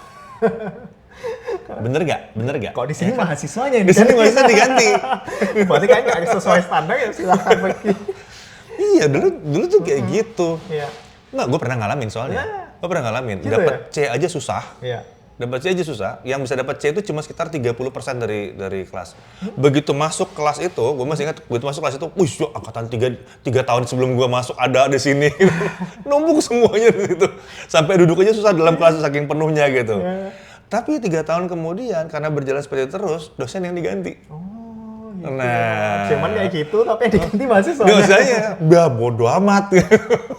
Bener gak? Kok di sini mahasiswanya yang Di sini mahasiswa diganti. Berarti kan nggak sesuai standar ya silahkan pergi. Iya dulu tuh kayak gitu. Iya. Nggak, gue pernah ngalamin soalnya. Gue pernah ngalamin. Gitu Dapat ya? C aja susah. Iya. Dapat C aja susah. Yang bisa dapat C itu cuma sekitar 30% dari kelas. Begitu masuk kelas itu, gue masih ingat begitu masuk kelas itu, wih, angkatan 3 tahun sebelum gue masuk ada di sini. Numpuk semuanya di situ. Sampai duduk aja susah dalam kelas saking penuhnya gitu. Iya. Tapi 3 tahun kemudian karena berjalan seperti itu terus, dosen yang diganti. Gitu. Nah, Cuman kayak gitu, tapi yang diganti mahasiswa. dosanya, ya bodo amat.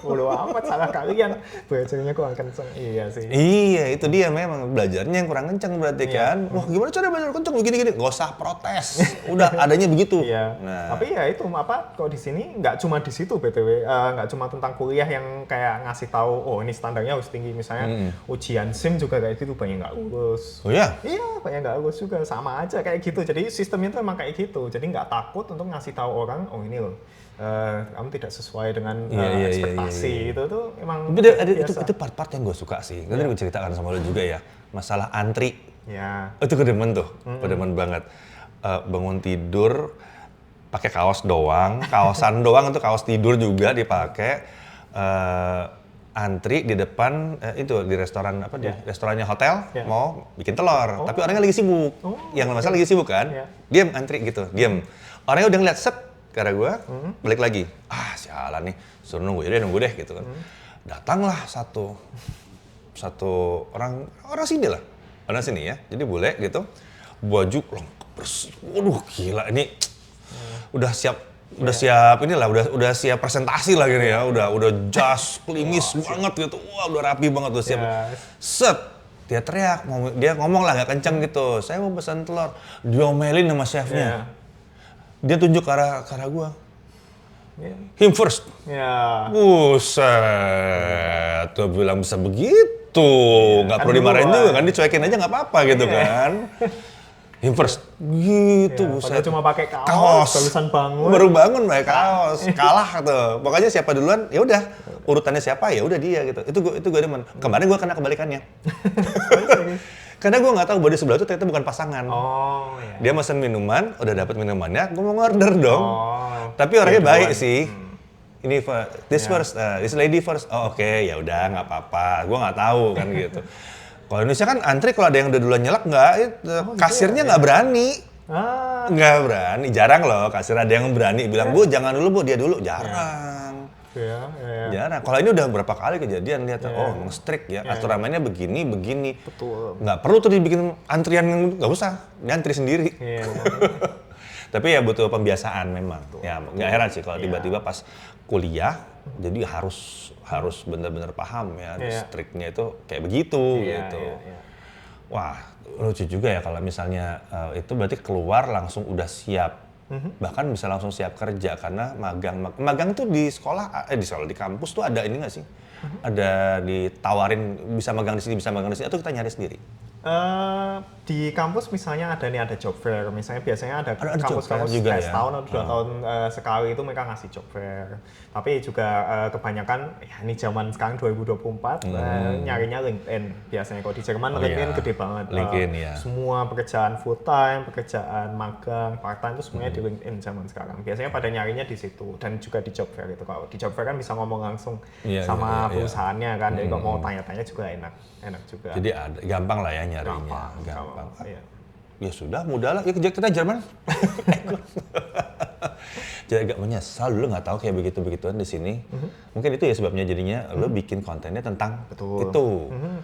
Bodo amat, salah kalian. Belajarnya kurang kenceng. Iya sih. Iya, itu dia memang belajarnya yang kurang kenceng berarti kan. Wah, gimana cara belajar kenceng begini-gini? Gak usah protes. Udah adanya begitu. Iya. Nah. Tapi ya itu kok di sini nggak cuma di situ BTW, nggak cuma tentang kuliah yang kayak ngasih tahu, oh ini standarnya harus tinggi misalnya. Ujian SIM juga kayak gitu banyak nggak lulus. Oh ya? Iya, banyak nggak lulus juga, sama aja kayak gitu. Jadi sistemnya itu emang kayak gitu. Jadi nggak takut untuk ngasih tahu orang, oh ini loh, kamu tidak sesuai dengan ekspektasi. Itu tuh emang. Tapi itu part-part yang gue suka sih. Tadi gue ceritakan sama lo juga ya, masalah antri. Ya. Itu kedemen tuh, kedemen banget. Bangun tidur pakai kaos doang, kaosan doang itu kaos tidur juga dipakai. Antri di depan itu di restoran apa di restorannya hotel mau bikin telur, tapi orangnya lagi sibuk. Yang masalah lagi sibuk kan, diam antri gitu, diam. Orangnya udah ngeliat set ke arah gue, balik lagi. Ah sialan nih, suruh nunggu deh gitu kan. Datanglah satu orang sini lah, orang sini ya. Jadi bule gitu, baju lengkap bersih. Waduh gila ini udah siap inilah udah siap presentasi lah gini ya, udah jas klimis banget gitu, wah udah rapi banget tuh siap. Set dia teriak, dia ngomong lah nggak kenceng gitu, saya mau pesan telur, diomelin sama chefnya, dia tunjuk ke arah gua, him first, buset, tuh bilang bisa begitu, nggak perlu dimarahin juga kan, dicuekin aja nggak apa-apa gitu kan. Him first, gitu, Padahal cuma pakai kaos, barusan bangun. Baru bangun pakai kaos, kalah tuh. Pokoknya siapa duluan, ya udah urutannya siapa ya udah dia gitu. Itu gue demen. Kemarin gue kena kebalikannya. Karena gue nggak tahu bahwa di sebelah itu ternyata bukan pasangan. Oh, iya. Dia mesen minuman, udah dapat minumannya, gue mau order dong. Tapi orangnya baik sih. Ini this lady first. Oh oke, ya udah nggak apa-apa. Gue nggak tahu kan gitu. Kalau Indonesia kan antri kalau ada yang udah duluan nyelak kasirnya nggak berani. Nggak berani, jarang loh kasir ada yang berani bilang, Bu jangan dulu Bu, dia dulu, jarang. Jarang. Kalau ini udah berapa kali kejadian lihat, oh strict ya, aturan mainnya begini. Betul. Nggak perlu tuh dibikin antrian, nggak usah, dia antri sendiri. Tapi ya butuh pembiasaan memang. Ya nggak heran sih kalau tiba-tiba pas kuliah, jadi harus benar-benar paham ya, striknya itu kayak begitu gitu. Wah lucu juga ya kalau misalnya itu berarti keluar langsung udah siap, bahkan bisa langsung siap kerja karena magang tuh di kampus tuh ada ini nggak sih? Ada ditawarin bisa magang di sini atau kita nyari sendiri? Di kampus misalnya ada job fair, misalnya biasanya ada kampus-kampus juga ya? setahun atau 2 tahun sekali itu mereka ngasih job fair. Tapi juga kebanyakan, ya ini zaman sekarang 2024, nyarinya LinkedIn biasanya. Kalau di Jerman LinkedIn gede banget. LinkedIn Semua pekerjaan full time, pekerjaan magang, part time itu semuanya di LinkedIn zaman sekarang. Biasanya pada nyarinya di situ dan juga di job fair itu. Kalau di job fair kan bisa ngomong langsung sama perusahaannya kan, jadi kalau mau tanya-tanya juga enak juga. Jadi gampang lah ya nyarinya, gampang. Iya. Ya sudah, mudah lah. Ya kita Jerman. Jadi agak menyesal dulu nggak tahu kayak begitu-begituan di sini. Mungkin itu ya sebabnya jadinya lo bikin kontennya tentang itu.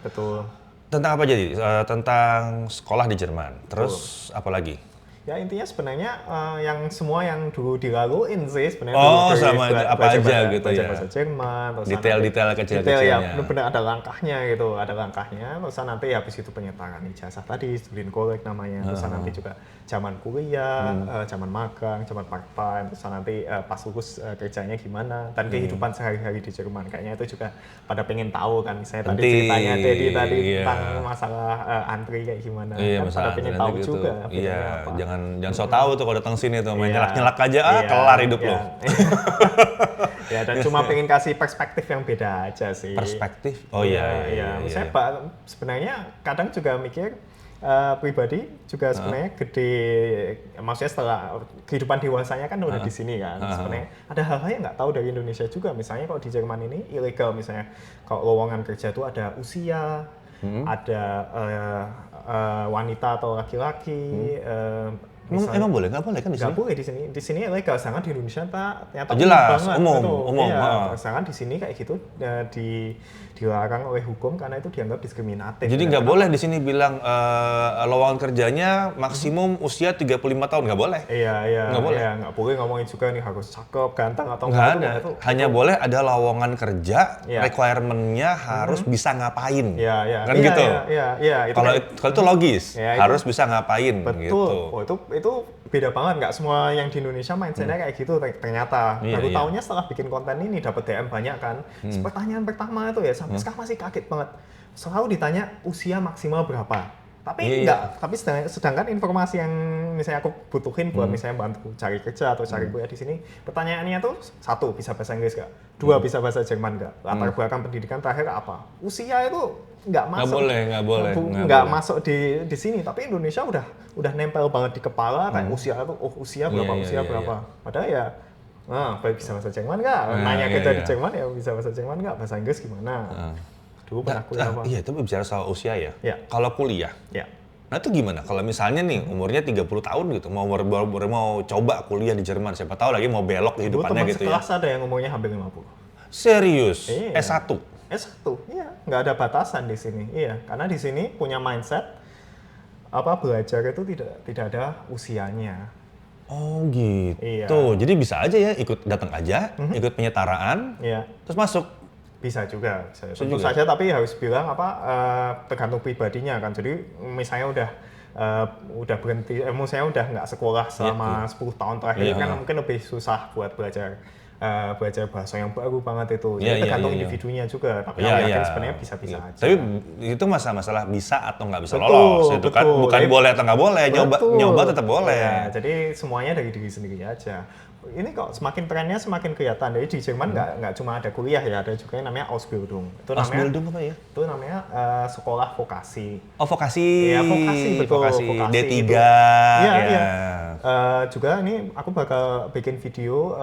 Betul. Tentang apa jadi? Tentang sekolah di Jerman. Terus apa lagi? Ya intinya sebenarnya yang semua yang dulu dilaluin sih sebenarnya. Oh, sama apa aja gitu ya. Bahasa Jerman, detail-detail kecil-kecilnya. Ya, benar-benar ada langkahnya gitu, ada langkahnya. Terus nanti habis itu penyetaran ijazah tadi, student collect namanya. Terus nanti juga zaman kuliah, zaman magang, zaman part time. Terus nanti pas lulus kerjanya gimana dan kehidupan sehari-hari di Jerman. Kayaknya itu juga pada pengen tahu kan. Saya tadi ceritanya Teddy tadi tentang masalah antri kayak gimana. Iya, kan pada pengen tahu gitu. Juga. Iya, jangan so tahu tuh kalau datang sini tuh main nyelak-nyelak aja kelar hidup lo. Ya dan cuma pengen kasih perspektif yang beda aja sih. Perspektif? Oh iya. Saya sebenarnya kadang juga mikir pribadi juga sebenarnya gede, maksudnya setelah kehidupan dewasanya kan udah di sini kan. Sebenarnya ada hal-hal yang nggak tahu dari Indonesia juga. Misalnya kalau di Jerman ini ilegal misalnya kalau lowongan kerja itu ada usia, ada wanita atau laki-laki. Emang boleh? Nggak boleh kan di sini? Nggak boleh di sini. Di sini ilegal. Sangat di Indonesia ternyata jelas, banget, umum. Iya, sangat di sini kayak gitu dilarang oleh hukum karena itu dianggap diskriminatif. Jadi nggak boleh di sini bilang lowongan kerjanya maksimum usia 35 tahun, nggak boleh? Iya. Nggak boleh? Iya, nggak boleh ngomongin juga nih harus cakep, ganteng atau nggak ada. Hanya boleh ada lowongan kerja, requirement-nya harus bisa ngapain. Iya. Kan gitu? Iya. Kalau itu logis, harus bisa ngapain. Betul. Gitu. Oh, itu beda banget, nggak semua yang di Indonesia mindsetnya kayak gitu ternyata. Baru tahunya setelah bikin konten ini dapat DM banyak kan. Pertanyaan pertama itu ya sampai sekarang masih kaget banget. Selalu ditanya usia maksimal berapa. Tapi tapi sedangkan informasi yang misalnya aku butuhin buat misalnya bantu cari kerja atau cari kuliah di sini, pertanyaannya tuh 1 bisa bahasa Inggris nggak, 2 bisa bahasa Jerman nggak, latar belakang pendidikan terakhir apa, usia itu nggak masuk, nggak masuk di sini. Tapi Indonesia udah nempel banget di kepala kayak usia itu, usia berapa. Padahal ya, baik bisa bahasa Jerman nggak, nanya kerja di Jerman ya bisa bahasa Jerman nggak, bahasa Inggris gimana. Dulu pernah kuliah apa? Iya, tapi bicara soal usia ya. Kalau kuliah, nah itu gimana? Kalau misalnya nih umurnya 30 tahun gitu, mau coba kuliah di Jerman, siapa tahu lagi mau belok kehidupannya gitu ya. Sekelas ada yang umurnya hampir 50. Serius? Iya. S1? S1, iya. Nggak ada batasan di sini, iya. Karena di sini punya mindset, belajar itu tidak ada usianya. Oh gitu. Iya. Jadi bisa aja ya datang aja, ikut penyetaraan, terus masuk. Bisa juga. Tentu saja, tapi harus bilang tergantung pribadinya kan. Jadi misalnya udah berhenti, misalnya udah nggak sekolah selama 10 tahun terakhir kan mungkin lebih susah buat belajar bahasa yang baru banget itu. Jadi tergantung individunya juga. Tapi aku yakin sebenarnya bisa-bisa aja. Tapi itu masalah bisa atau nggak bisa lolos. Itu kan bukan boleh atau nggak boleh. Nyoba tetap boleh. Ya, jadi semuanya dari diri sendiri aja. Ini kok semakin trennya semakin kelihatan. Jadi di Jerman nggak cuma ada kuliah ya, ada juga yang namanya Ausbildung. Ausbildung apa ya? Itu namanya sekolah vokasi. Oh, vokasi. Iya, vokasi, betul. Vokasi D3. Iya. Juga ini aku bakal bikin video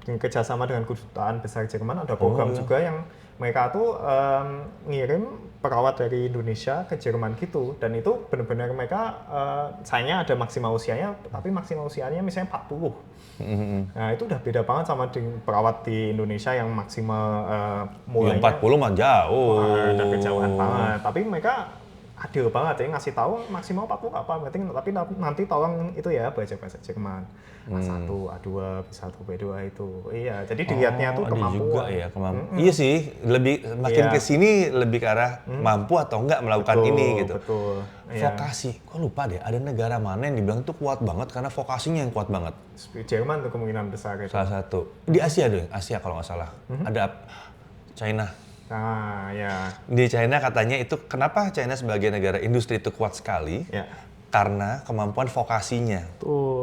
kerjasama dengan Kedutaan Besar Jerman. Ada program juga yang mereka tuh ngirim perawat dari Indonesia ke Jerman gitu, dan itu benar-benar mereka sayangnya ada maksimal usianya, tapi maksimal usianya misalnya 40. Nah itu udah beda banget sama perawat di Indonesia yang maksimal mulainya 40 mah jauh. Udah kejauhan banget, tapi mereka adil banget ya, ngasih tahu maksimal 40 apa, tapi nanti tolong itu ya baca bahasa Jerman. A1, A2, B1, B2 itu. Iya, jadi dilihatnya tuh kemampuan. Juga ya, Iya sih, makin kesini lebih ke arah mampu atau enggak melakukan ini gitu. Betul. Vokasi, kok lupa deh, ada negara mana yang dibilang tuh kuat banget karena vokasinya yang kuat banget. Jerman tuh kemungkinan besar itu. Salah satu. Di Asia deh, Asia kalau nggak salah. Ada China. Nah, ya. Di China katanya itu kenapa China sebagai negara industri itu kuat sekali? Karena kemampuan vokasinya.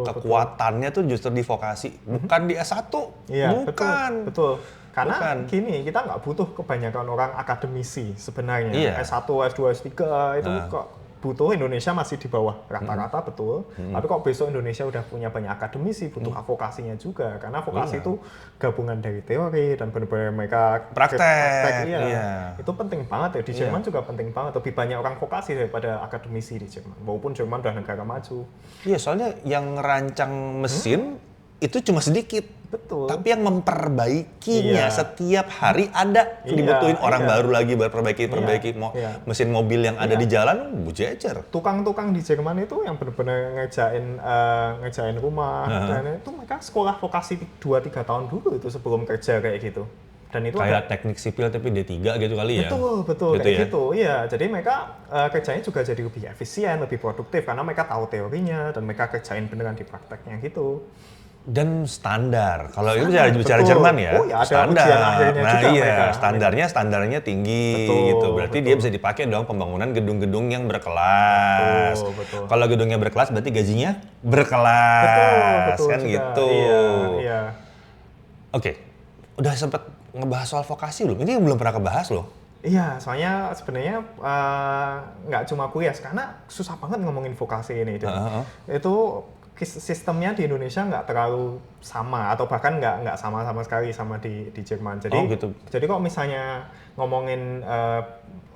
Kekuatannya tuh justru di vokasi, bukan di S1. Iya, bukan. Betul. Karena gini, kita nggak butuh kebanyakan orang akademisi sebenarnya. S1, S2, S3 itu kok butuh Indonesia masih di bawah rata-rata betul. Tapi kok besok Indonesia udah punya banyak akademisi, butuh avokasinya juga. Karena avokasi itu gabungan dari teori dan benar-benar mereka praktek. Itu penting banget ya. Di Jerman juga penting banget. Lebih banyak orang vokasi daripada akademisi di Jerman. Walaupun Jerman udah negara maju. Iya, soalnya yang ngerancang mesin itu cuma sedikit. Betul. Tapi yang memperbaikinya setiap hari ada. Dibutuhin orang baru lagi buat perbaiki mesin mobil yang ada di jalan, bujejer. Tukang-tukang di Jerman itu yang benar-benar ngerjain rumah, dan itu mereka sekolah vokasi 2-3 tahun dulu itu sebelum kerja kayak gitu. Dan itu kayak teknik sipil tapi D3 gitu kali ya? Betul, gitu kayak ya? Gitu. Iya, jadi mereka kerjanya juga jadi lebih efisien, lebih produktif karena mereka tahu teorinya dan mereka kerjain beneran di prakteknya gitu. Dan standar. Kalau itu bicara Jerman ya, standar. Nah standarnya tinggi gitu. Berarti dia bisa dipakai dong pembangunan gedung-gedung yang berkelas. Betul. Kalau gedungnya berkelas berarti gajinya berkelas. Betul kan juga. Gitu. Iya. Oke. Udah sempat ngebahas soal vokasi belum? Ini yang belum pernah kebahas loh. Iya, soalnya sebenarnya nggak cuma kuliah, karena susah banget ngomongin vokasi ini. Itu sistemnya di Indonesia nggak terlalu sama atau bahkan nggak sama sekali sama di Jerman. Jadi gitu. Jadi kalau misalnya ngomongin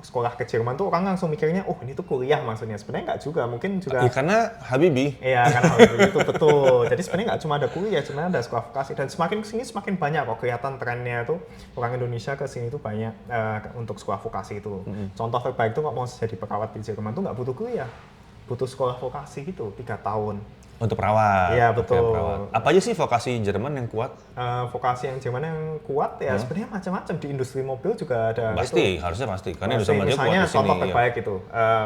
sekolah ke Jerman tuh orang langsung mikirnya, oh ini tuh kuliah maksudnya. Sebenarnya nggak juga, mungkin juga. Karena Habibie. Iya, karena Habibie itu betul. Jadi sebenarnya nggak cuma ada kuliah, sebenarnya ada sekolah vokasi dan semakin kesini semakin banyak kok kelihatan trennya tuh orang Indonesia ke sini tuh banyak untuk sekolah vokasi itu. Contoh terbaik tuh kalau mau jadi perawat di Jerman tuh nggak butuh kuliah, butuh sekolah vokasi gitu 3 tahun. Untuk perawat. Iya betul. Apa aja sih vokasi Jerman yang kuat? Vokasi yang Jerman yang kuat ya sebenarnya macam-macam. Di industri mobil juga ada. Pasti, harusnya pasti. Karena industri mobil kuat di sini. Misalnya contoh terbaik itu,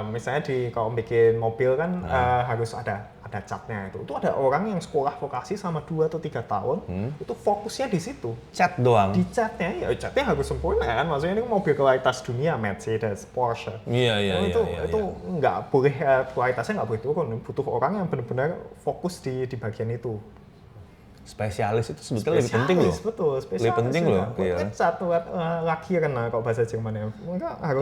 misalnya kalau bikin mobil kan harus ada catnya itu. Itu ada orang yang sekolah vokasi sama 2 atau 3 tahun, itu fokusnya di situ. Cat doang? Di catnya, ya catnya harus sempurna kan. Maksudnya ini mobil kualitas dunia, Mercedes, Porsche. Iya. Itu nggak boleh, kualitasnya nggak boleh turun. Butuh orang yang benar-benar fokus di bagian itu. Spesialis itu sebetulnya lebih penting loh. Betul, spesialis. Lebih penting loh. Ngecat laki karena kalau bahasa Jermannya.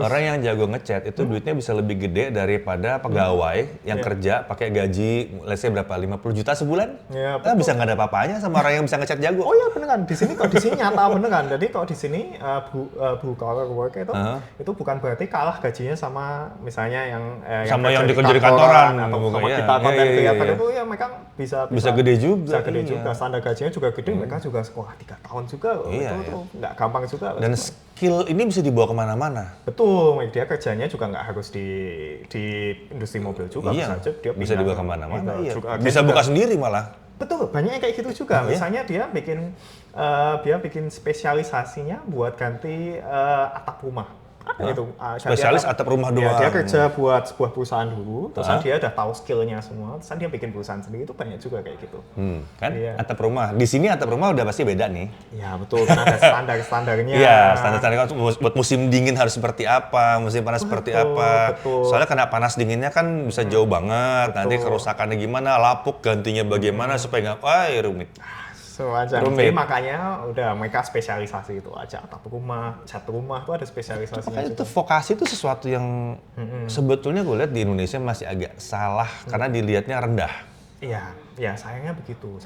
Orang yang jago ngecat itu duitnya bisa lebih gede daripada pegawai yang kerja pakai gaji, let's say berapa, 50 juta sebulan? Ya, bisa nggak ada apa-apanya sama orang yang bisa ngecat jago. Oh iya beneran, di sini nyata beneran. Jadi kalau di sini blue collar work itu bukan berarti kalah gajinya sama misalnya yang sama yang dikerja di kantoran atau sama kita konten kreator itu ya mereka bisa gede juga. Bisa gede juga. Standar gajinya juga gede, mereka juga sekolah 3 tahun juga. Itu nggak gampang juga. Dan skill ini bisa dibawa kemana-mana. Betul, dia kerjanya juga nggak harus di industri mobil juga. Bisa dibawa kemana-mana. Bisa buka sendiri malah. Betul, banyak yang kayak gitu juga. Misalnya dia bikin spesialisasinya buat ganti atap rumah. Itu spesialis atap rumah doang. Dia kerja buat sebuah perusahaan dulu, terus dia udah tahu skillnya semua, terus dia bikin perusahaan sendiri. Itu banyak juga kayak gitu. Kan atap rumah. Di sini atap rumah udah pasti beda nih. Ya betul, kan ada standar-standarnya. Iya, standar-standarnya buat musim dingin harus seperti apa, musim panas seperti apa. Betul. Soalnya kena panas dinginnya kan bisa jauh banget. Nanti kerusakannya gimana, lapuk gantinya bagaimana supaya nggak, rumit. Jadi makanya udah mereka spesialisasi itu aja, atap rumah, cat rumah itu ada spesialisasinya. Makanya itu vokasi itu sesuatu yang sebetulnya gue lihat di Indonesia masih agak salah karena dilihatnya rendah. Iya, sayangnya begitu.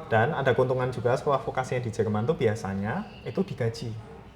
Dan ada keuntungan juga sekolah vokasinya di Jerman tuh biasanya itu digaji.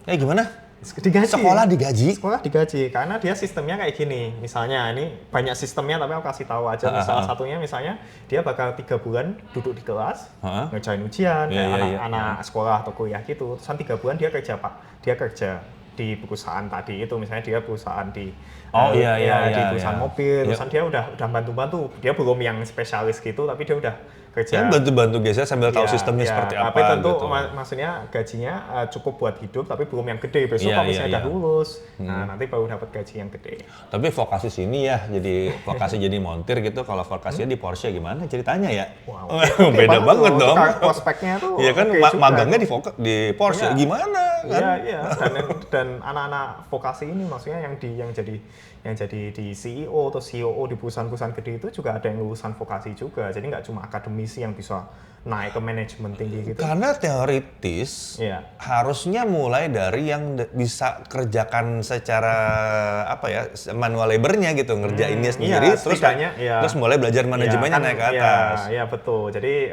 Gimana? Digaji. Sekolah digaji Karena dia sistemnya kayak gini. Misalnya ini banyak sistemnya tapi aku kasih tahu aja. Salah satunya misalnya dia bakal 3 bulan duduk di kelas, ngerjain ujian, anak sekolah atau kuliah gitu. Terus 3 bulan dia kerja di perusahaan tadi itu. Misalnya dia perusahaan di perusahaan mobil. Terus dia udah bantu-bantu. Dia belum yang spesialis gitu tapi dia udah kerja. Bantu-bantu geser sambil tahu sistemnya seperti apa. Tapi tentu gitu. Maksudnya gajinya cukup buat hidup, tapi belum yang gede. Besok kalau misalnya udah lulus, nanti baru dapat gaji yang gede. Tapi vokasi sini ya, jadi vokasi jadi montir gitu. Kalau vokasinya di Porsche gimana ceritanya ya? Wow. Beda banget dong. Prospeknya tuh. Iya kan magangnya di Porsche. Gimana? kan? Iya. Dan anak-anak vokasi ini maksudnya yang jadi di CEO atau COO di perusahaan-perusahaan gede itu juga ada yang lulusan vokasi juga. Jadi nggak cuma akademisi yang bisa naik ke manajemen tinggi gitu. Karena teoritis harusnya mulai dari yang bisa kerjakan secara manual labornya gitu, ngerjainnya sendiri, terus mulai belajar manajemennya naik ke atas. Iya betul. Jadi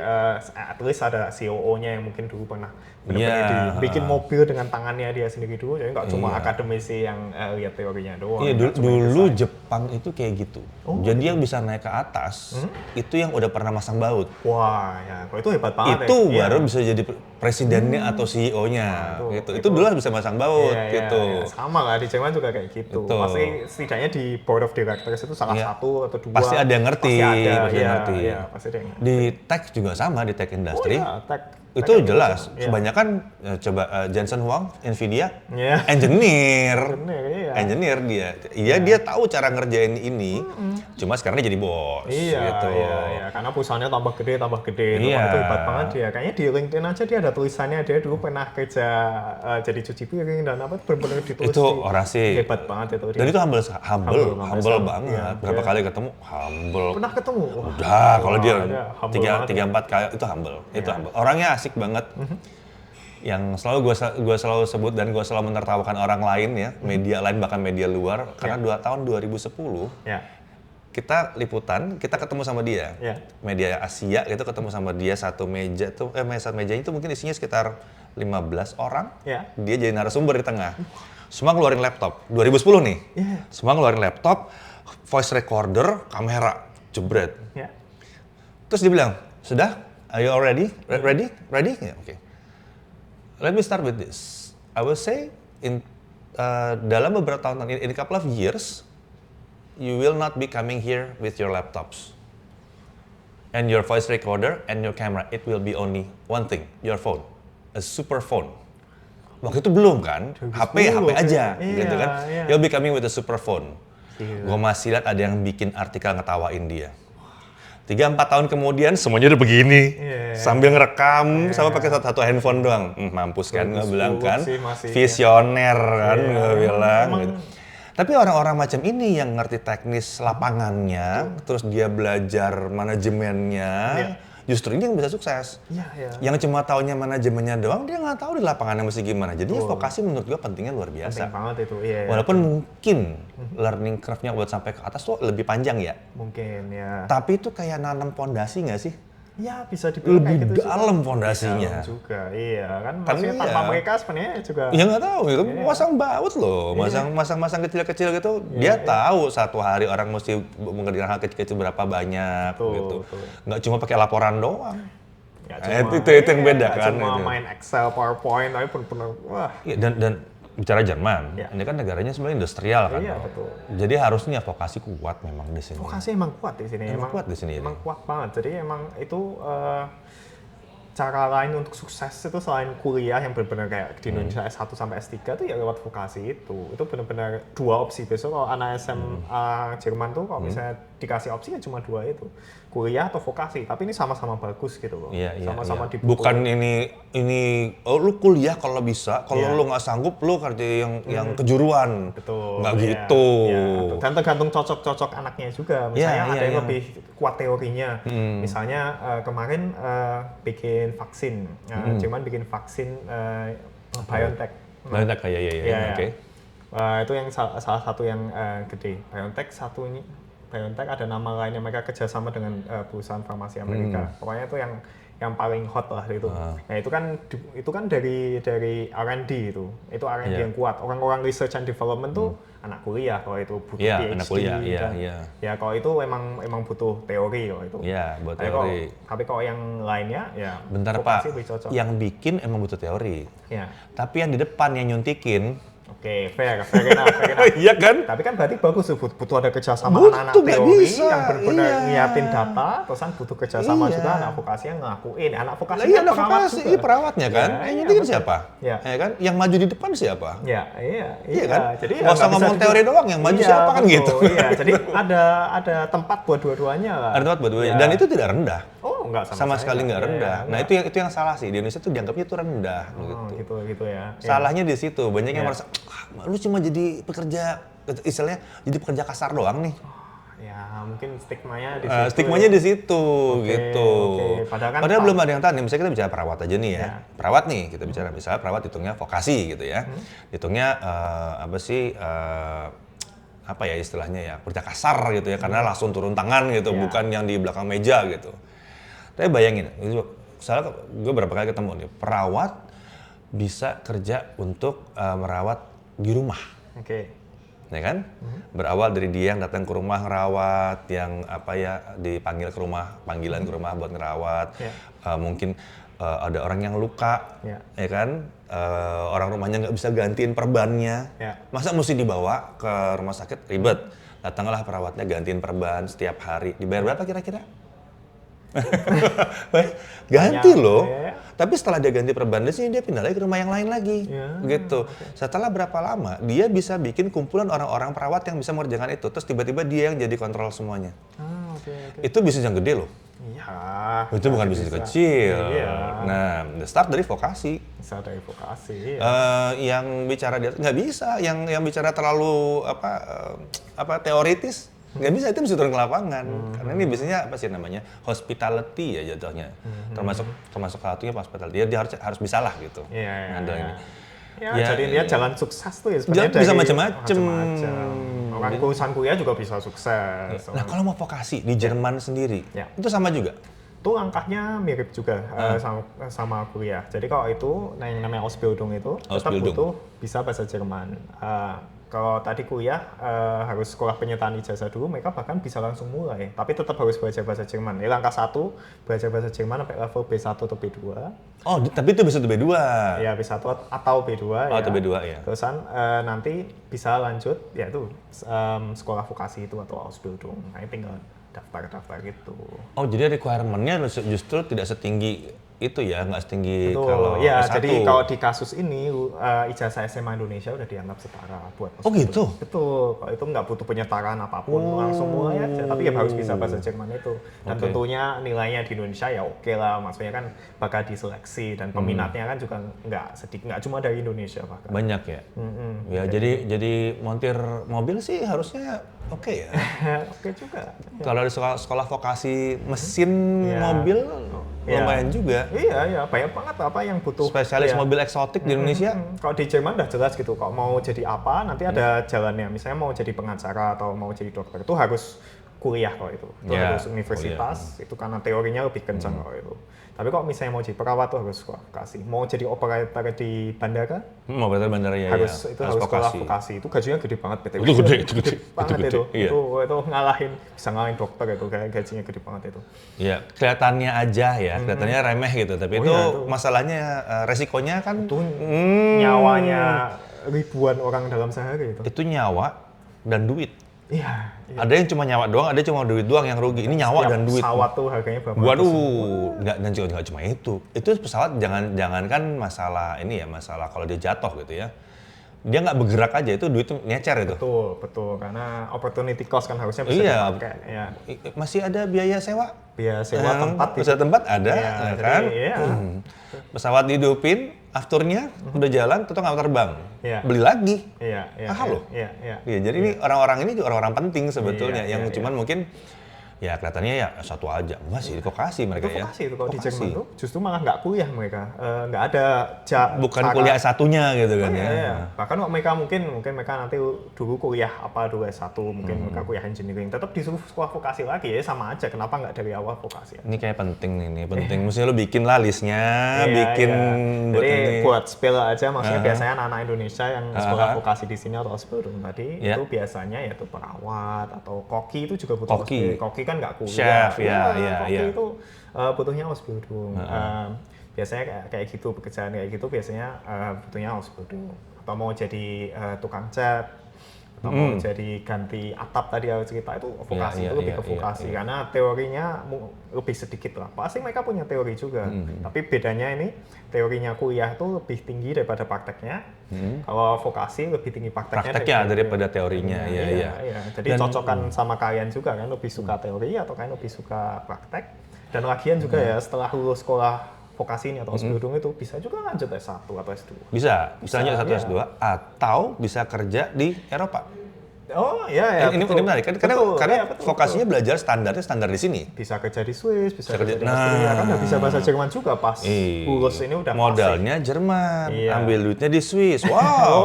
at least ada COO-nya yang mungkin dulu pernah benar-benar bikin mobil dengan tangannya dia sendiri dulu. Jadi nggak cuma akademisi yang lihat teorinya doang. Iya dulu Jepang itu kayak gitu. Jadi yang bisa naik ke atas itu yang udah pernah masang baut. Wah ya. Itu hebat banget itu baru bisa jadi presidennya atau CEO-nya gitu. Itu dulu bisa masang baut gitu. Sama lah di Jerman juga kayak gitu. Pasti setidaknya di board of directors itu salah satu atau dua. Pasti ada yang ngerti. Pasti ada yang ngerti. Di tech juga sama, di tech industry. Tech itu jelas. Kebanyakan coba Jensen Huang, Nvidia, engineer dia. Dia tahu cara ngerjain ini. Cuma sekarang dia jadi bos. Iya. Karena perusahaannya tambah gede. Itu hebat banget dia. Kayaknya di LinkedIn aja dia ada tulisannya, dia dulu pernah kerja jadi cuci piring dan benar-benar ditulis. Itu orang sih hebat banget itu dia. Dan itu humble banget. Berapa kali ketemu humble. Pernah ketemu? Udah, kalau dia 3-4 kali itu humble. Itu humble. Orangnya asik banget. Yang selalu gue selalu sebut dan gue selalu menertawakan orang lain ya, media lain bahkan media luar, karena tahun 2010 kita liputan, kita ketemu sama dia, media Asia itu ketemu sama dia satu meja tuh, satu mejanya itu mungkin isinya sekitar 15 orang, dia jadi narasumber di tengah, semua ngeluarin laptop, 2010 nih, semua ngeluarin laptop, voice recorder, kamera, jebret, terus dia bilang, sudah, are you all ready? Ready? Ya, oke. Let me start with this. I will say dalam beberapa tahun in a couple of years, you will not be coming here with your laptops and your voice recorder and your camera. It will be only one thing, your phone, a super phone. Waktu itu belum kan, HP aja, gitu kan. You'll be coming with a super phone. Gue masih lihat ada yang bikin artikel ngetawain dia. 3-4 tahun kemudian semuanya udah begini, sambil ngerekam sama pakai satu handphone doang. Mampus kan, gue bilang kan, visioner kan, gue bilang. Gitu. Tapi orang-orang macam ini yang ngerti teknis lapangannya, terus dia belajar manajemennya, justru ini yang bisa sukses. Yang cuma taunya manajemennya doang, dia nggak tahu di lapangannya mesti gimana. Jadi vokasi menurut gue pentingnya luar biasa. Penting banget itu, Walaupun mungkin learning curve-nya buat sampai ke atas tuh lebih panjang ya. Mungkin ya. Tapi itu kayak nanam fondasi nggak sih? Ya bisa dibilang lebih kayak gitu dalam fondasinya. Dalam juga, kan maksudnya tanpa mereka sebenarnya juga. Ya nggak tahu, itu masang baut loh, masang kecil-kecil gitu. Dia tahu satu hari orang mesti mengerjakan hal kecil-kecil berapa banyak gitu. Nggak cuma pakai laporan doang. Itu yang beda kan. Cuma main Excel, PowerPoint, tapi benar-benar wah. Dan bicara Jerman, ini kan negaranya sebenarnya industrial kan. Betul. Jadi harusnya vokasi kuat memang di sini. Vokasi emang kuat di sini. Emang kuat di sini. Emang kuat banget. Jadi emang itu cara lain untuk sukses itu selain kuliah yang benar-benar kayak di Indonesia S1 sampai S3 itu ya lewat vokasi itu. Itu benar-benar dua opsi. Besok kalau anak SMA Jerman tuh kalau misalnya dikasih opsi ya cuma dua itu. Kuliah atau vokasi, tapi ini sama-sama bagus gitu loh. Sama-sama dipukul. Bukan ini lu kuliah kalau bisa, kalau lu nggak sanggup lu kerja yang kejuruan. Betul. Nggak gitu. Dan tergantung cocok-cocok anaknya juga. Misalnya ada yang lebih kuat teorinya. Misalnya kemarin bikin vaksin. Cuman bikin vaksin BioNTech. BioNTech oke. Itu yang salah satu yang gede. BioNTech ada nama lainnya, mereka kerjasama dengan perusahaan farmasi Amerika. Pokoknya itu yang paling hot lah itu. Nah itu kan dari R&D itu R&D yang kuat. Orang-orang research and development tuh anak kuliah kalau itu butuh PhD. Anak kuliah, Ya kalau itu emang butuh teori kalau itu. Iya, buat teori. Tapi kalau yang lainnya ya. Bentar Pak, yang bikin emang butuh teori. Tapi yang di depan yang nyuntikin. Oke, fair enough. Iya kan? Tapi kan berarti bagus butuh ada kerjasama anak-anak teori yang benar-benar nyiapin data, terus kan butuh kerjasama juga anak vokasi yang ngelakuin. Anak vokasi kan perawat juga. Perawatnya kan? Yang kan siapa? Ya kan? Yang maju di depan siapa? Iya kan? Jadi nggak usah ngomong teori doang, yang maju siapa kan gitu. Iya, jadi ada tempat buat dua-duanya lah. Ada tempat buat dua-duanya, dan itu tidak rendah. Oh, enggak sama sekali nggak rendah. Ya, Nah itu yang salah sih, di Indonesia tuh dianggapnya itu rendah gitu ya. Salahnya di situ, banyak yang merasa lu cuma jadi pekerja, istilahnya jadi pekerja kasar doang nih. Ya mungkin stigmanya di situ. Stigmanya di situ gitu. Padahal belum ada yang tahu nih, misalnya kita bicara perawat aja nih ya. Perawat nih, kita bicara misalnya perawat hitungnya vokasi gitu ya. Hitungnya apa ya istilahnya ya, kerja kasar gitu ya, karena langsung turun tangan gitu, bukan yang di belakang meja gitu. Tapi bayangin, soalnya gue berapa kali ketemu nih, perawat bisa kerja untuk merawat di rumah. Ya kan? Berawal dari dia yang datang ke rumah ngerawat, yang dipanggil ke rumah, panggilan ke rumah buat ngerawat. Mungkin ada orang yang luka, ya kan? Orang rumahnya nggak bisa gantiin perbannya. Masa mesti dibawa ke rumah sakit? Ribet. Datanglah perawatnya gantiin perban setiap hari. Dibayar berapa kira-kira? Ganti loh. Tapi setelah dia ganti perban di sini, dia pindah lagi ke rumah yang lain lagi. Gitu. Setelah berapa lama, dia bisa bikin kumpulan orang-orang perawat yang bisa mengerjakan itu. Terus tiba-tiba dia yang jadi kontrol semuanya. Itu bisnis yang gede loh. Itu bukan bisnis kecil. Nah, start dari vokasi. Yang bicara dia nggak bisa, yang bicara terlalu teoritis. Nggak bisa, itu mesti turun ke lapangan. Karena ini biasanya apa sih namanya, hospitality ya jatuhnya. Termasuk satunya hospitality. Dia harus bisa lah gitu. Ini. Jadi dia jalan sukses tuh ya sebenarnya. Bisa macam-macam. Orang lulusan kuliah juga bisa sukses. Nah kalau mau vokasi di Jerman sendiri, itu sama juga? Itu langkahnya mirip juga sama kuliah. Jadi kalau itu yang namanya Ausbildung itu tetap butuh bisa bahasa Jerman. Kalau tadi kuliah harus sekolah penyertaan ijazah dulu, mereka bahkan bisa langsung mulai. Tapi tetap harus belajar bahasa Jerman. Ini langkah 1, belajar bahasa Jerman sampai level B1 atau B2. Oh, tapi itu B1 B2? Ya, B1 atau B2 ya. Atau B2 ya. Terusan nanti bisa lanjut, yaitu sekolah vokasi itu atau Ausbildung. Nah, ini tinggal daftar gitu. Oh, jadi requirement-nya justru tidak setinggi itu ya, nggak setinggi kalau S1. Jadi kalau di kasus ini ijazah SMA Indonesia udah dianggap setara buat Oh gitu? Betul, kalau itu nggak butuh penyetaraan apapun, langsung mulai aja, tapi ya harus bisa bahasa Jerman itu. Dan tentunya nilainya di Indonesia ya oke lah, maksudnya kan bakal diseleksi dan peminatnya kan juga nggak sedikit, nggak cuma dari Indonesia bahkan. Banyak ya? Ya jadi montir mobil sih harusnya oke ya? Oke juga. Kalau di sekolah vokasi mesin mobil lumayan juga. Iya, banyak banget apa yang butuh. Spesialis mobil eksotik di Indonesia. Kalau di Jerman udah jelas gitu, kalau mau jadi apa nanti ada jalannya. Misalnya mau jadi pengacara atau mau jadi dokter itu harus kuliah kalau itu. Itu harus universitas, itu karena teorinya lebih kencang kalau itu. Tapi kalau misalnya mau jadi perawat tuh harus sekolah vokasi. Mau jadi operator di bandara? Operator bandara ya. Harus sekolah vokasi. Itu gajinya gede banget BTW. Itu gede banget itu. Iya. Itu bisa ngalahin dokter itu, kayak gajinya gede banget itu. Iya, kelihatannya aja ya, kelihatannya remeh gitu. Tapi itu masalahnya resikonya kan nyawanya ribuan orang dalam sehari itu. Itu nyawa dan duit. Iya. Ada yang cuma nyawa doang, ada cuma duit doang yang rugi. Ini nyawa dan duit. Pesawat tuh harganya berapa? Waduh, dan juga nggak cuma itu. Itu pesawat jangankan masalah ini ya, masalah kalau dia jatuh gitu ya. Dia nggak bergerak aja, itu duit nyecer itu. Betul. Karena opportunity cost kan harusnya bisa dipakai. Iya. Masih ada biaya sewa? Biaya sewa tempat. Bisa tempat ada, kan? Pesawat dihidupin, afternya udah jalan, tetap nggak terbang. Beli lagi. Halo. Iya. Jadi ini orang-orang ini juga orang-orang penting sebetulnya, yang cuman mungkin ya kelihatannya ya satu aja. Enggak sih, vokasi mereka ya. Vokasi itu kalau di Jerman tuh justru malah nggak kuliah mereka. Nggak ada bukan kuliah S1-nya gitu kan ya. Bahkan mereka mungkin mereka nanti dulu kuliah dulu S1, mungkin mereka kuliah engineering. Tetap disuruh sekolah vokasi lagi ya, sama aja. Kenapa nggak dari awal vokasi? Ini kayak penting nih, penting. Mestinya lo bikin lah listnya, bikin buat jadi ini. buat spill aja, maksudnya biasanya anak-anak Indonesia yang sekolah vokasi di sini atau Ausbildung tadi, itu biasanya yaitu perawat atau koki itu juga butuh koki kan nggak kuliah. Chef, koki itu butuhnya Ausbildung. Biasanya kayak gitu, pekerjaan kayak gitu biasanya butuhnya Ausbildung. Atau mau jadi tukang cat, atau mau jadi ganti atap tadi aku cerita, itu vokasi, itu lebih ke vokasi. Karena teorinya lebih sedikit lah. Pasti mereka punya teori juga. Tapi bedanya ini, teorinya kuliah tuh lebih tinggi daripada prakteknya. Kalau vokasi lebih tinggi prakteknya daripada teorinya. Iya. Jadi cocokan sama kalian juga kan, lebih suka teori atau kalian lebih suka praktek. Dan lagian juga ya setelah lulus sekolah vokasi ini atau Osbildung itu bisa juga lanjut S1 atau S2. Bisa lanjut S1 iya. S2 atau bisa kerja di Eropa. Oh iya ya. Ini menarik kan karena betul, vokasinya belajar standar di sini. Bisa kerja di Swiss, bisa kerja di Nah. Austria, kan udah bisa bahasa Jerman juga pas lulus ini udah modalnya Jerman, Iya. ambil duitnya di Swiss. Wow.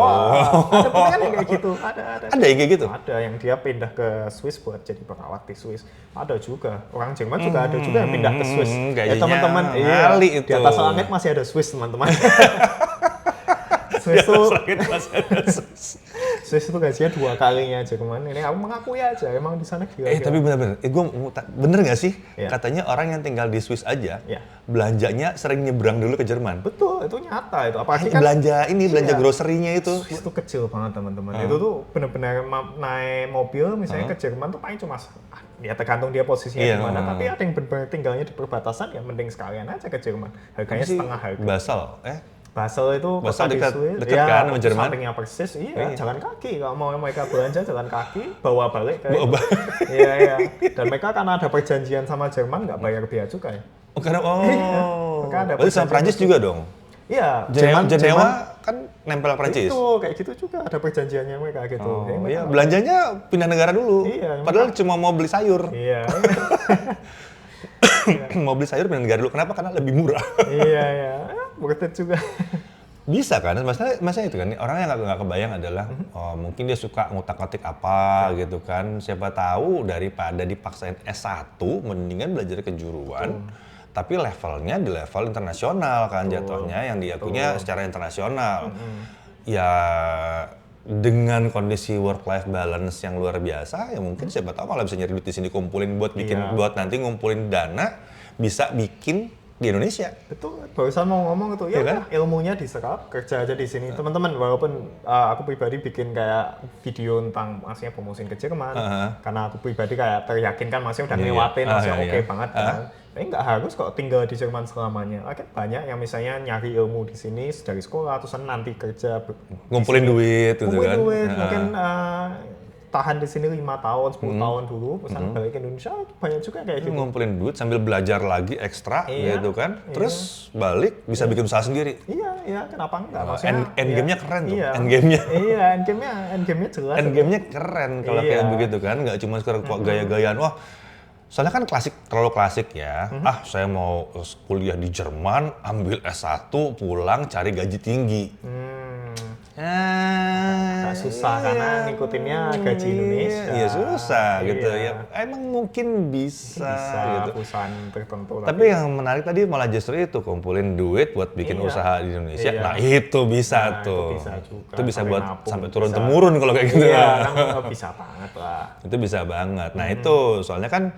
Ada pun kan yang kayak gitu, ada. Ada yang kayak gitu. Ada yang dia pindah ke Swiss buat jadi perawat di Swiss. Ada juga. Orang Jerman juga ada juga yang pindah ke Swiss. Gajinya Teman-teman, ngali di itu. atas langit masih ada Swiss, teman-teman. Swiss tuh Swiss itu gajinya 2 kalinya Jerman. Ini aku mengakui aja, emang di sana gila. Tapi bener-bener, bener nggak sih? Iya. Katanya orang yang tinggal di Swiss aja, Iya. belanjanya sering nyebrang dulu ke Jerman. Betul, itu nyata itu. Apalagi kan Belanja iya. groserinya itu. Swiss itu kecil banget teman-teman. Itu tuh benar-benar naik mobil misalnya ke Jerman tuh paling cuma ya tergantung dia posisinya Iya. di mana. Tapi ada yang benar-benar tinggalnya di perbatasan ya mending sekalian aja ke Jerman. Harganya setengah harga. Basel itu kota di dekat Swiss. kan sama Jerman. Sampingnya persis. Iya, jalan kaki. Kalau mau mereka belanja jalan kaki, bawa balik ke. Iya. Dan mereka karena ada perjanjian sama Jerman nggak bayar bea cukai. Mereka ada Berarti sama Prancis juga dong. Iya, Jenewa kan nempel Prancis. Itu kayak gitu juga ada perjanjiannya mereka gitu. Iya, belanjanya pindah negara dulu. Iya, Padahal cuma mau beli sayur. Iya. Mau beli sayur pindah negara dulu. Kenapa? Karena lebih murah. Iya. Worth it juga. Bisa kan? Masalah itu kan, orang yang nggak kebayang adalah mungkin dia suka ngutak-ngatik apa gitu kan. Siapa tahu daripada dipaksain S1, mendingan belajar kejuruan. Tapi levelnya di level internasional kan jatuhnya, yang diakunya secara internasional. Ya dengan kondisi work-life balance yang luar biasa, ya mungkin siapa tahu malah bisa nyari duit di sini, kumpulin buat buat nanti ngumpulin dana, bisa bikin di Indonesia. Betul, barusan mau ngomong itu, ya kan? Ilmunya diserap, kerja aja di sini. Teman-teman, walaupun aku pribadi bikin kayak video tentang maksudnya promosin ke Jerman, karena aku pribadi kayak teryakinkan maksudnya udah ngelewatin, maksudnya oke banget kan. Tapi nggak harus kok tinggal di Jerman selamanya. Kan banyak yang misalnya nyari ilmu di sini dari sekolah, terus nanti kerja. Ngumpulin duit gitu kan. Mungkin tahan di sini 5 tahun, 10 tahun dulu, pesan balik ke Indonesia, banyak juga kayak gitu. Ngumpulin duit sambil belajar lagi ekstra gitu kan, terus balik bisa bikin usaha sendiri. Iya, kenapa enggak? Maksudnya endgame-nya keren tuh, iya. endgame-nya. Iya, endgame-nya jelas. Endgame-nya keren kalau kayak begitu kan, nggak cuma sekarang gaya-gayaan, wah soalnya kan terlalu klasik ya, saya mau kuliah di Jerman, ambil S1, pulang cari gaji tinggi. Agak susah karena ngikutinnya gaji Indonesia. Iya susah gitu ya. Emang mungkin bisa gitu. Perusahaan tertentu. Tapi yang menarik tadi malah justru itu, kumpulin duit buat bikin usaha di Indonesia. Nah itu bisa tuh. Itu bisa buat sampai turun temurun kalau kayak gitu. Iya, bisa banget lah. Itu bisa banget. Nah itu soalnya kan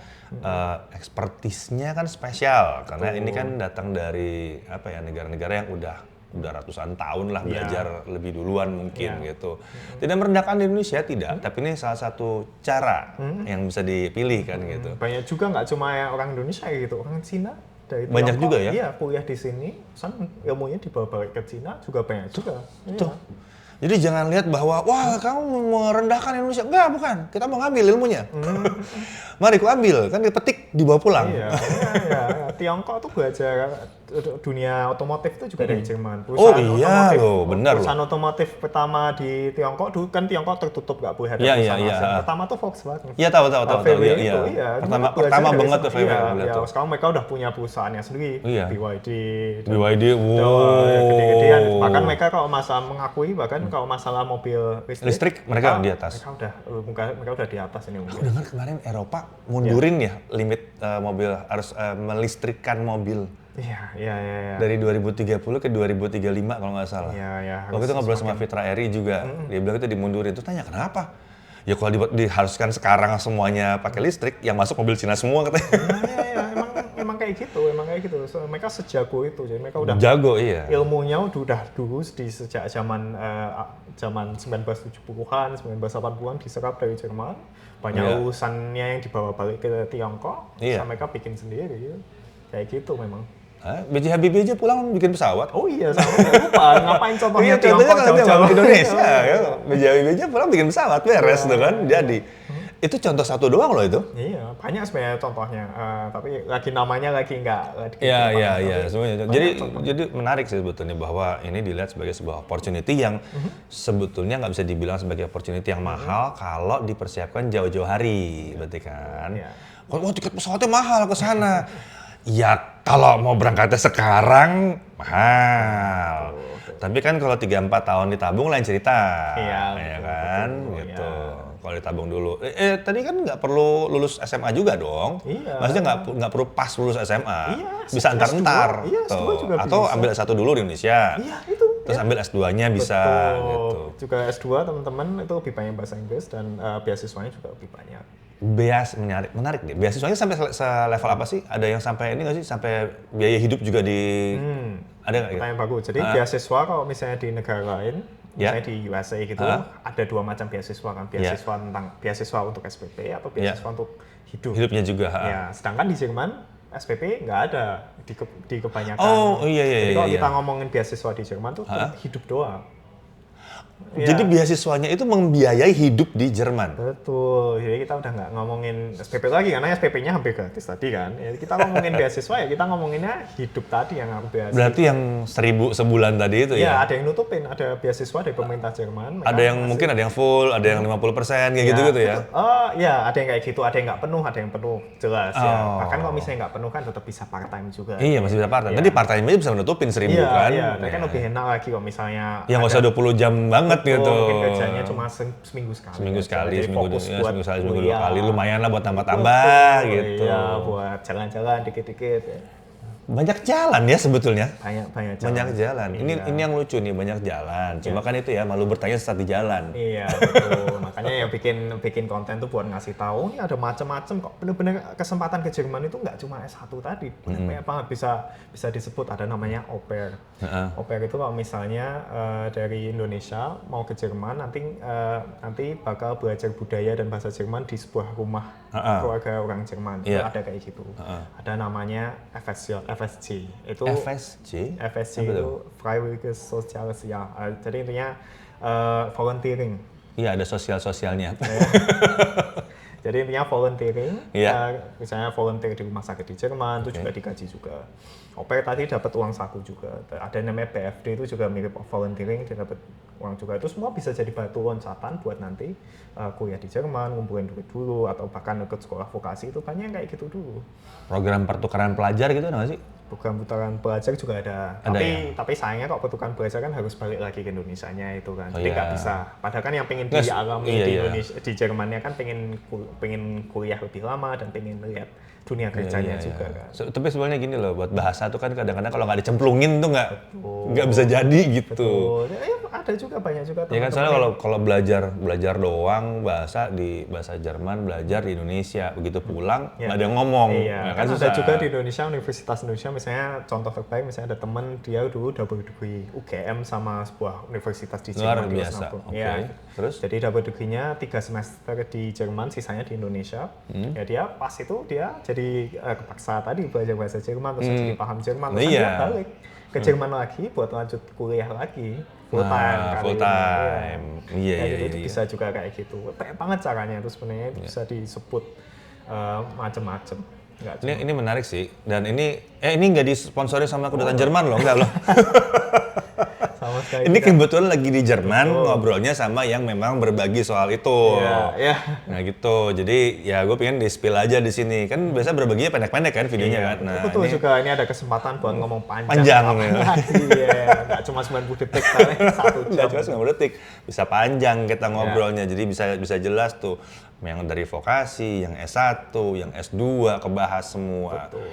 ekspertisnya kan spesial karena ini kan datang dari negara-negara yang udah ratusan tahun lah belajar lebih duluan mungkin gitu. Tidak merendahkan Indonesia, tidak. Tapi ini salah satu cara yang bisa dipilih kan gitu. Banyak juga nggak cuma yang orang Indonesia gitu, orang Cina dari banyak juga ya? Iya, kuliah di sini, ilmunya dibawa balik ke Cina juga banyak juga. Tuh. Jadi jangan lihat bahwa, wah kamu merendahkan Indonesia. Enggak, bukan. Kita mau ngambil ilmunya. Mari ku ambil, kan dipetik, dibawa pulang. Iya. Tiongkok tuh belajar dunia otomotif itu juga dari Jerman. Benar. Perusahaan otomotif pertama di Tiongkok, dulu kan Tiongkok tertutup, nggak boleh ada perusahaan asing. Pertama tuh Volkswagen. Iya, tahu. Iya. Pertama banget tuh VW. Iya, sekarang mereka udah punya perusahaannya sendiri. BYD, gede-gedean. Bahkan mereka kalau masalah mengakui, kalau masalah mobil listrik mereka di atas. Mereka udah di atas ini. Aku dengar kemarin Eropa mundurin ya limit mobil, harus melistrikkan mobil. Iya. Dari 2030 ke 2035 kalau nggak salah. Iya. Waktu itu ngobrol sama Fitra Eri juga, dia bilang itu dimundurin. Terus tanya kenapa? Ya kalau diharuskan sekarang semuanya pakai listrik, yang masuk mobil Cina semua katanya. Iya. Emang kayak gitu. So, mereka sejago itu, jadi mereka udah jago, iya. Ilmunya udah dulu sejak zaman 1970-an, 1980-an diserap dari Jerman. Banyak urusannya yang dibawa balik ke Tiongkok, sama mereka bikin sendiri. Kayak gitu memang. B.J. Habibie aja pulang bikin pesawat. Oh iya, sama lupa. Ngapain contohnya Tiongkok jauh-jauh Indonesia. B.J. Habibie aja pulang bikin pesawat, beres tuh kan, jadi. Itu contoh satu doang loh itu. Iya, banyak sebenarnya contohnya. Tapi lagi namanya lagi nggak Iya, semuanya. Jadi menarik sih sebetulnya bahwa ini dilihat sebagai sebuah opportunity yang sebetulnya nggak bisa dibilang sebagai opportunity yang mahal kalau dipersiapkan jauh-jauh hari, berarti kan. Kalau tiket pesawatnya mahal ke sana. Ya kalau mau berangkatnya sekarang mahal. Tapi kan kalau 3-4 tahun ditabung lain cerita. Ya kan, gitu. Kalau ditabung dulu. Tadi kan nggak perlu lulus SMA juga dong. Iya. Maksudnya nggak perlu pas lulus SMA. Iya, Bisa antar-antar. Iya, S2 juga Atau bisa. ambil S1 dulu di Indonesia. Iya, itu. Terus ambil S2-nya bisa Betul. gitu. Juga S2 teman-teman itu lebih banyak bahasa Inggris dan beasiswanya juga lebih banyak. Menarik deh. Beasiswanya sampai selevel apa sih? Ada yang sampai ini nggak sih? Sampai biaya hidup juga di ada nggak? Pertanyaan bagus. Jadi beasiswa kalau misalnya di negara lain, misalnya di USA gitu, ada 2 macam beasiswa kan. Beasiswa tentang beasiswa untuk SPP atau beasiswa untuk hidup. Hidupnya juga. Ya, sedangkan di Jerman SPP nggak ada di kebanyakan. Oh iya. Jadi kalau kita ngomongin beasiswa di Jerman tuh hidup doang. Jadi beasiswanya itu membiayai hidup di Jerman. Betul, jadi kita udah nggak ngomongin SPP lagi karena SPP-nya hampir gratis tadi kan. Ya, kita ngomongin beasiswa ya kita ngomonginnya hidup tadi yang aku beasiswa. Berarti yang 1.000 sebulan tadi itu ya? Ya, ada yang nutupin, ada beasiswa dari pemerintah Jerman. Ada yang mungkin ada yang full, ada yang 50% kayak gitu-gitu ya? Oh ya, ada yang kayak gitu, ada yang nggak penuh, ada yang penuh, jelas ya. Bahkan kalau misalnya nggak penuh kan tetap bisa part time juga. Iya, masih bisa part time. Tadi part time aja bisa menutupin 1.000 kan? Iya, tapi kan lebih enak lagi kalau misalnya ya nggak usah 20 jam banget gitu. Mungkin kerjanya cuma seminggu sekali. Seminggu sekali, seminggu sekali, seminggu 2 kali. kuliah. Lumayan lah buat tambah-tambah gitu. Iya, buat jalan-jalan dikit-dikit ya. Banyak jalan ya sebetulnya. Banyak jalan. Banyak jalan. Ini yang lucu nih, banyak jalan. Cuma kan itu ya malu bertanya saat di jalan. Iya, betul. Makanya ya bikin konten tuh buat ngasih tahu ini ada macam-macam kok. Bener-bener kesempatan ke Jerman itu nggak cuma S1 tadi. Banyak banget bisa disebut ada namanya au pair. Au pair itu kalau misalnya dari Indonesia mau ke Jerman nanti bakal belajar budaya dan bahasa Jerman di sebuah rumah keluarga orang Jerman. Itu ada kayak gitu. Ada namanya FSG. Itu FSG itu Freiwilliges Soziales Jahr. Jadi intinya volunteering. Iya, ada sosial-sosialnya. Jadi intinya volunteering, misalnya volunteer di rumah sakit di Jerman, itu juga digaji juga. Au pair tadi dapat uang saku juga. Ada namanya BFD itu juga mirip volunteering, dia dapat uang juga. Itu semua bisa jadi batu loncatan buat nanti kuliah di Jerman, ngumpulin duit dulu, atau bahkan ikut sekolah vokasi, itu banyak kayak gitu dulu. Program pertukaran pelajar gitu ada nggak sih? Program pertukaran pelajar juga ada. Tapi sayangnya kok pertukaran pelajar kan harus balik lagi ke Indonesianya itu kan. Jadi nggak bisa. Padahal kan yang pengen dialami di Indonesia, di Jermannya kan pengen kuliah lebih lama dan pengen lihat dunia kerjanya juga kan. Tapi sebenarnya gini loh, buat bahasa tuh kan kadang-kadang kalau nggak dicemplungin tuh nggak bisa jadi gitu. Betul. Ya, ada juga banyak juga teman-teman. Ya kan soalnya kalau belajar doang bahasa Jerman, belajar di Indonesia, begitu pulang nggak ada yang ngomong. Iya. Ya kan ada juga di Indonesia, Universitas Indonesia misalnya contoh terbaik misalnya ada teman dia dulu double degree UGM sama sebuah universitas di Jerman. Luar biasa. Ya. Terus? Jadi double degree-nya 3 semester di Jerman, sisanya di Indonesia. Ya dia pas itu dia jadi kepaksa tadi belajar bahasa Jerman terus jadi paham Jerman terus dia balik ke Jerman lagi buat lanjut kuliah lagi full time. Iya. Itu bisa juga kayak gitu. Banyak banget caranya itu sebenarnya bisa disebut macam-macam. Ini menarik sih, dan ini nggak disponsori sama kedutaan Jerman loh, enggak loh. Sama sekali. Ini kebetulan lagi di Jerman ngobrolnya sama yang memang berbagi soal itu. Iya. Nah gitu, jadi ya gue pengen di-spill aja di sini. Kan biasa berbaginya pendek-pendek kan videonya kan. Nah, betul juga ini ada kesempatan buat ngomong panjang. Iya, nggak cuma 90 detik kali, 1 jam. Nggak cuma 90 detik, bisa panjang kita ngobrolnya. Jadi bisa jelas tuh. Yang dari vokasi, yang S1, yang S2, kebahas semua. Betul.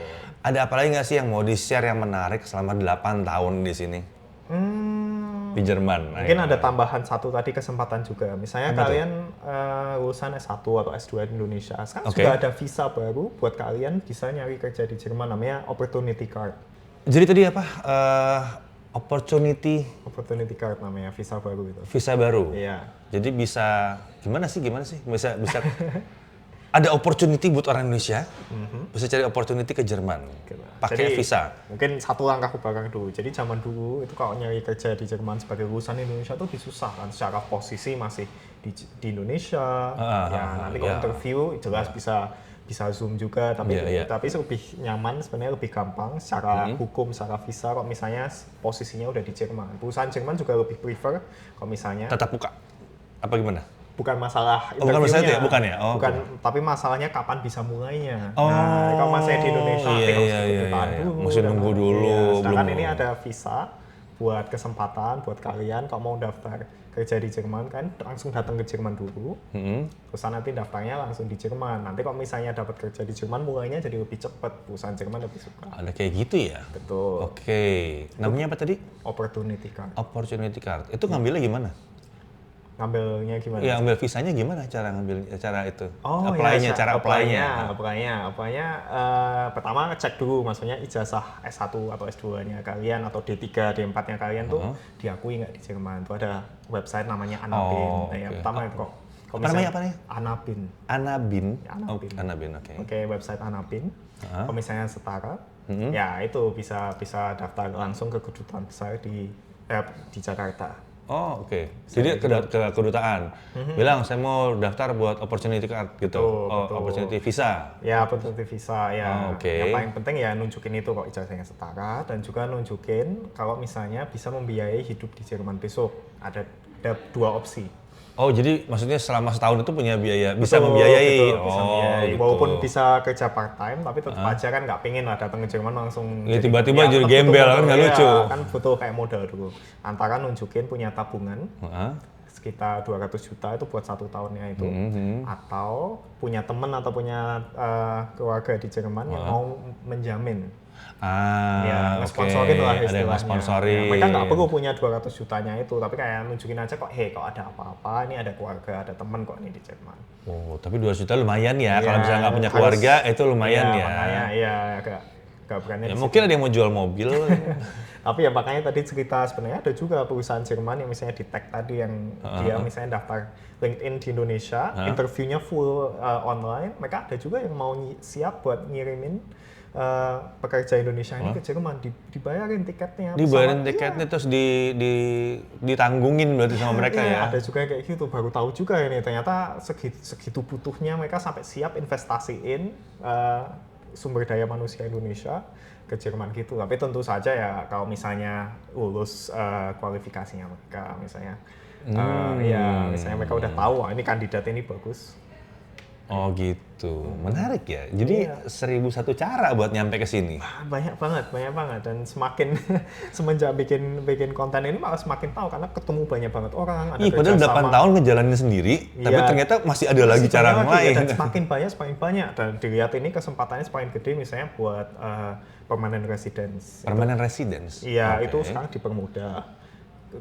Ada apa lagi nggak sih yang mau di-share yang menarik selama 8 tahun di sini? Di Jerman. Mungkin ada tambahan satu tadi kesempatan juga. Misalnya kalian lulusan S1 atau S2 di Indonesia. Sekarang sudah ada visa baru buat kalian bisa nyari kerja di Jerman namanya Opportunity Card. Jadi tadi apa? Opportunity Card namanya, visa baru itu. Visa baru? Iya. Jadi bisa, gimana sih? Bisa ada opportunity buat orang Indonesia, bisa cari opportunity ke Jerman, pakai Jadi, visa. Mungkin satu langkah ke belakang dulu. Jadi zaman dulu itu kalau nyari kerja di Jerman sebagai lulusan Indonesia tuh disusahkan. Secara posisi masih di Indonesia. Nanti kalau interview jelas bisa Zoom juga, tapi lebih nyaman sebenarnya, lebih gampang secara hukum, secara visa. Kalau misalnya posisinya udah di Jerman, perusahaan Jerman juga lebih prefer kalau misalnya Tetap buka, apa gimana? bukan masalah interviewnya, bukan masalah itu ya? Bukan ya? Oh, bukan, tapi masalahnya kapan bisa mulainya. Oh, Nah, kalau masih di Indonesia, harus dulu. Mesti nunggu dulu. Sedangkan ini ada visa buat kesempatan, buat kalian kalau mau daftar kerja di Jerman kan langsung datang ke Jerman dulu. Terus nanti daftarnya langsung di Jerman. Nanti kalau misalnya dapat kerja di Jerman mulainya jadi lebih cepat, perusahaan Jerman lebih suka. Ada kayak gitu ya? Betul. Oke. Namanya apa tadi? Opportunity card. Opportunity card. Itu ngambilnya gimana? Ngambilnya gimana? Ya, ambil visanya gimana cara itu? Oh, apply-nya, ya, cara apply-nya. Apply-nya pertama ngecek dulu maksudnya ijazah S1 atau S2-nya kalian atau D3, D4-nya kalian tuh diakui nggak di Jerman. Tuh ada website namanya Anabin. Yang pertama kok. Namanya apa nih? Anabin. Anabin. Anabin. Anabin, oke. Oke, website Anabin. Kalau misalnya setara, ya itu bisa daftar langsung ke kedutaan besar di Jakarta. Oh, oke. Jadi ke kedutaan. Bilang saya mau daftar buat opportunity card gitu. Betul. Opportunity visa. Ya, opportunity visa ya. Oke. Yang paling penting ya nunjukin itu kok ijazahnya setara dan juga nunjukin kalau misalnya bisa membiayai hidup di Jerman besok. Ada dua opsi. Oh, jadi maksudnya selama setahun itu punya biaya, bisa membiayai. Bisa membiayai. Gitu. Walaupun bisa kerja part time, tapi tetap aja kan nggak pengen lah datang ke Jerman langsung. Ya, tiba-tiba jadi gembel kan nggak lucu. Kan butuh kayak modal dulu. Antara nunjukin punya tabungan sekitar 200 juta itu buat 1 tahunnya itu, atau punya teman atau punya keluarga di Jerman yang mau menjamin. Nge-sponsorin lah istilahnya. Ada yang nge-sponsorin. Mereka nggak perlu punya 200 jutanya itu, tapi kayak nunjukin aja kok, kalau ada apa-apa, ini ada keluarga, ada teman kok ini di Jerman. Oh, tapi 200 juta lumayan ya. Kalau misalnya nggak punya keluarga, itu lumayan ya. Makanya, agak berani. Ya, mungkin ada yang mau jual mobil. Tapi ya makanya tadi cerita sebenarnya ada juga perusahaan Jerman yang misalnya di tag tadi yang dia misalnya daftar LinkedIn di Indonesia, interviewnya full online, mereka ada juga yang mau siap buat ngirimin pekerja Indonesia ini ke Jerman, dibayarin tiketnya. Dibayarin tiketnya terus ditanggungin berarti sama mereka ya? Ada juga kayak gitu, baru tahu juga ini ternyata segitu butuhnya mereka sampai siap investasiin sumber daya manusia Indonesia ke Jerman gitu. Tapi tentu saja ya kalau misalnya lulus kualifikasinya mereka misalnya, misalnya mereka udah tahu ini kandidat ini bagus. Oh gitu, menarik ya. Jadi 1001 cara buat nyampe ke sini. Banyak banget dan semakin semenjak bikin konten ini malah semakin tahu karena ketemu banyak banget orang. Iya, padahal 8 tahun ngejalanin sendiri, tapi ternyata masih ada lagi cara lain. Dan semakin banyak dan dilihat ini kesempatannya semakin gede misalnya buat permanent residence. Permanent residence. Iya, itu sekarang dipermudah.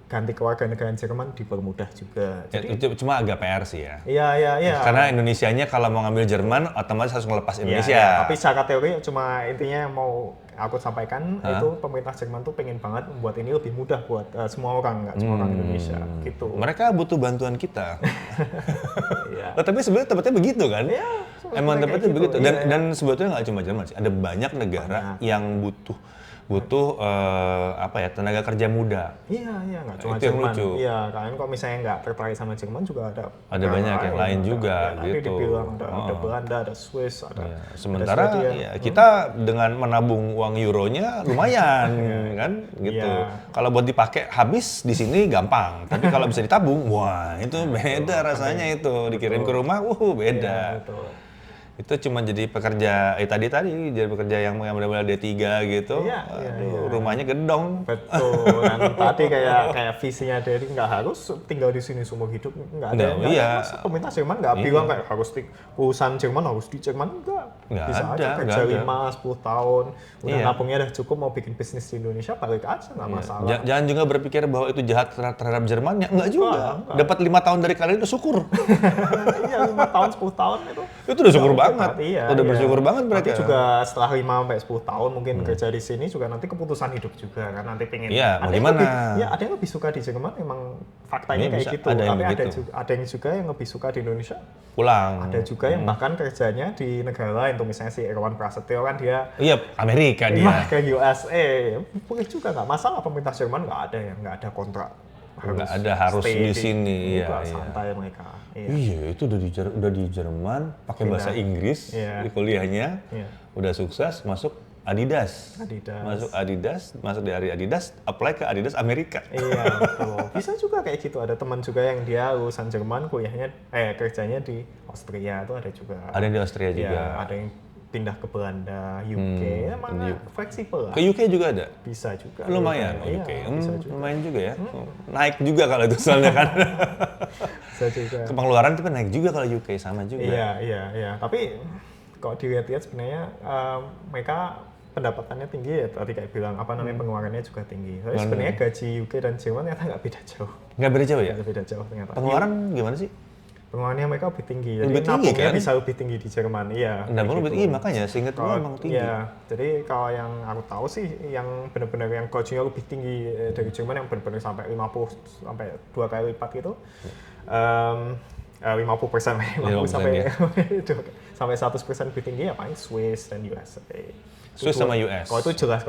Ganti kewarganegaraan Jerman dipermudah juga. Jadi, itu cuma agak PR sih ya. Iya. Karena Indonesianya kalau mau ngambil Jerman otomatis harus ngelepas Indonesia. Iya. Tapi secara teori cuma intinya yang mau aku sampaikan itu pemerintah Jerman tuh pengen banget membuat ini lebih mudah buat semua orang, nggak cuma orang Indonesia gitu. Mereka butuh bantuan kita. Tapi sebenarnya tempatnya begitu kan? Iya. Emang tempatnya begitu. Dan sebetulnya nggak cuma Jerman sih. Ada banyak negara yang butuh tenaga kerja muda. Iya, nggak cuma itu Jerman. Lucu. Iya, kalian kalau misalnya nggak tertarik sama Jerman juga ada banyak yang lain juga gitu. gitu. Dibilang ada Belanda, ada Swiss, ada sementara kita dengan menabung uang euronya lumayan kan gitu. Kalau buat dipakai habis di sini gampang, tapi kalau bisa ditabung, wah itu beda rasanya itu. Dikirim ke rumah, beda. Itu cuma jadi pekerja tadi jadi pekerja yang benar-benar D3 gitu. Rumahnya gedong. Betul. Dan tadi kayak visinya dari nggak harus tinggal di sini seumur hidup, nggak ada. Pemerintah Jerman nggak bilang kayak harus perusahaan Jerman harus di Jerman, enggak. Bisa aja kerja 5-10 tahun, udah nabungnya udah cukup mau bikin bisnis di Indonesia, balik aja nggak masalah. Jangan juga berpikir bahwa itu jahat terhadap Jerman, ya enggak juga. Dapat 5 tahun dari kalian itu syukur. Iya, 5 tahun, 10 tahun itu. Itu udah syukur banget. banget. Iya, Udah bersyukur banget nanti mereka. juga setelah 5-10 tahun mungkin kerja di sini juga nanti keputusan hidup juga kan nanti pengen. Iya, mau Ada yang gimana? ada yang lebih suka di Jerman emang faktanya Iya, kayak bisa. gitu. Ada yang Tapi begitu. ada yang juga yang lebih suka di Indonesia. Pulang. Ada juga yang bahkan kerjanya di negara lain tuh misalnya si Irwan Prasetyo kan dia Iya, Amerika dia. ke USA. Boleh juga nggak masalah pemerintah Jerman nggak ada kontrak. Nggak ada, harus stay di sini. Iya, Enggak, iya. santai mereka. Iya. Iya, itu udah di Jerman, pakai Pindah. bahasa Inggris Iya. di kuliahnya, Iya. udah sukses masuk Adidas. Masuk dari Adidas, apply ke Adidas Amerika. Iya, betul. Bisa juga kayak gitu. Ada teman juga yang dia lulusan Jerman, kerjanya di Austria itu ada juga. Ada yang di Austria Iya, juga. ada yang pindah ke Belanda, UK, emang fleksibel lah. Ke UK juga ada. Bisa juga. Lumayan Iya, UK. bisa juga. Lumayan juga ya. Naik juga kalau itu soalnya kan. Bisa juga. Ke pengeluaran tapi naik juga kalau UK sama juga. Iya. Tapi kalau dilihat-lihat sebenarnya mereka pendapatannya tinggi ya. Tadi kayak bilang pengeluarannya juga tinggi. Tapi sebenarnya gaji UK dan Jerman ternyata nggak beda jauh. Nggak beda jauh ya? Nggak beda jauh ternyata. Pengeluaran gimana sih? Pengeluarannya mereka lebih tinggi. Jadi Lebih tinggi, nabungnya kan? bisa lebih tinggi di Jerman. Iya. Nabung lebih gitu. tinggi makanya seingat gue emang tinggi. Iya, jadi kalau yang aku tahu sih yang benar-benar yang gajinya lebih tinggi dari Jerman yang benar-benar sampai 50 sampai 2 kali lipat gitu. 50% 50 sampai ya. sampai 100% lebih tinggi ya paling Swiss dan USA. Swiss sama US. Kalau itu jelas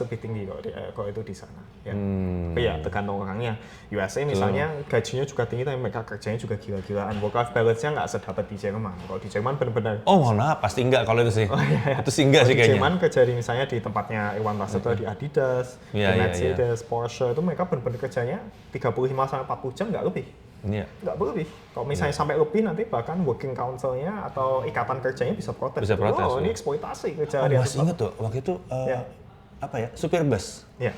lebih tinggi kalau itu di sana. Ya. Tapi ya tergantung orangnya. USA misalnya gajinya juga tinggi tapi mereka kerjanya juga gila-gilaan. Work-life balance-nya nggak sedapat di Jerman. Kalau di Jerman benar-benar Oh mohon maaf, pasti enggak kalau itu sih. Itu sih enggak sih di kayaknya. Jerman kerja di misalnya di tempatnya Irwan Prasetyo di Adidas, Iya, di iya, Mercedes, Porsche itu mereka benar-benar kerjanya 35-40 jam nggak lebih. Iya. Nggak lebih. Kalau misalnya sampai lebih nanti bahkan working council-nya atau ikatan kerjanya bisa protes. Bisa protes, Oh, ya. ini eksploitasi kerja Oh, di masih ingat tuh waktu itu apa ya? Supir bus. Ya.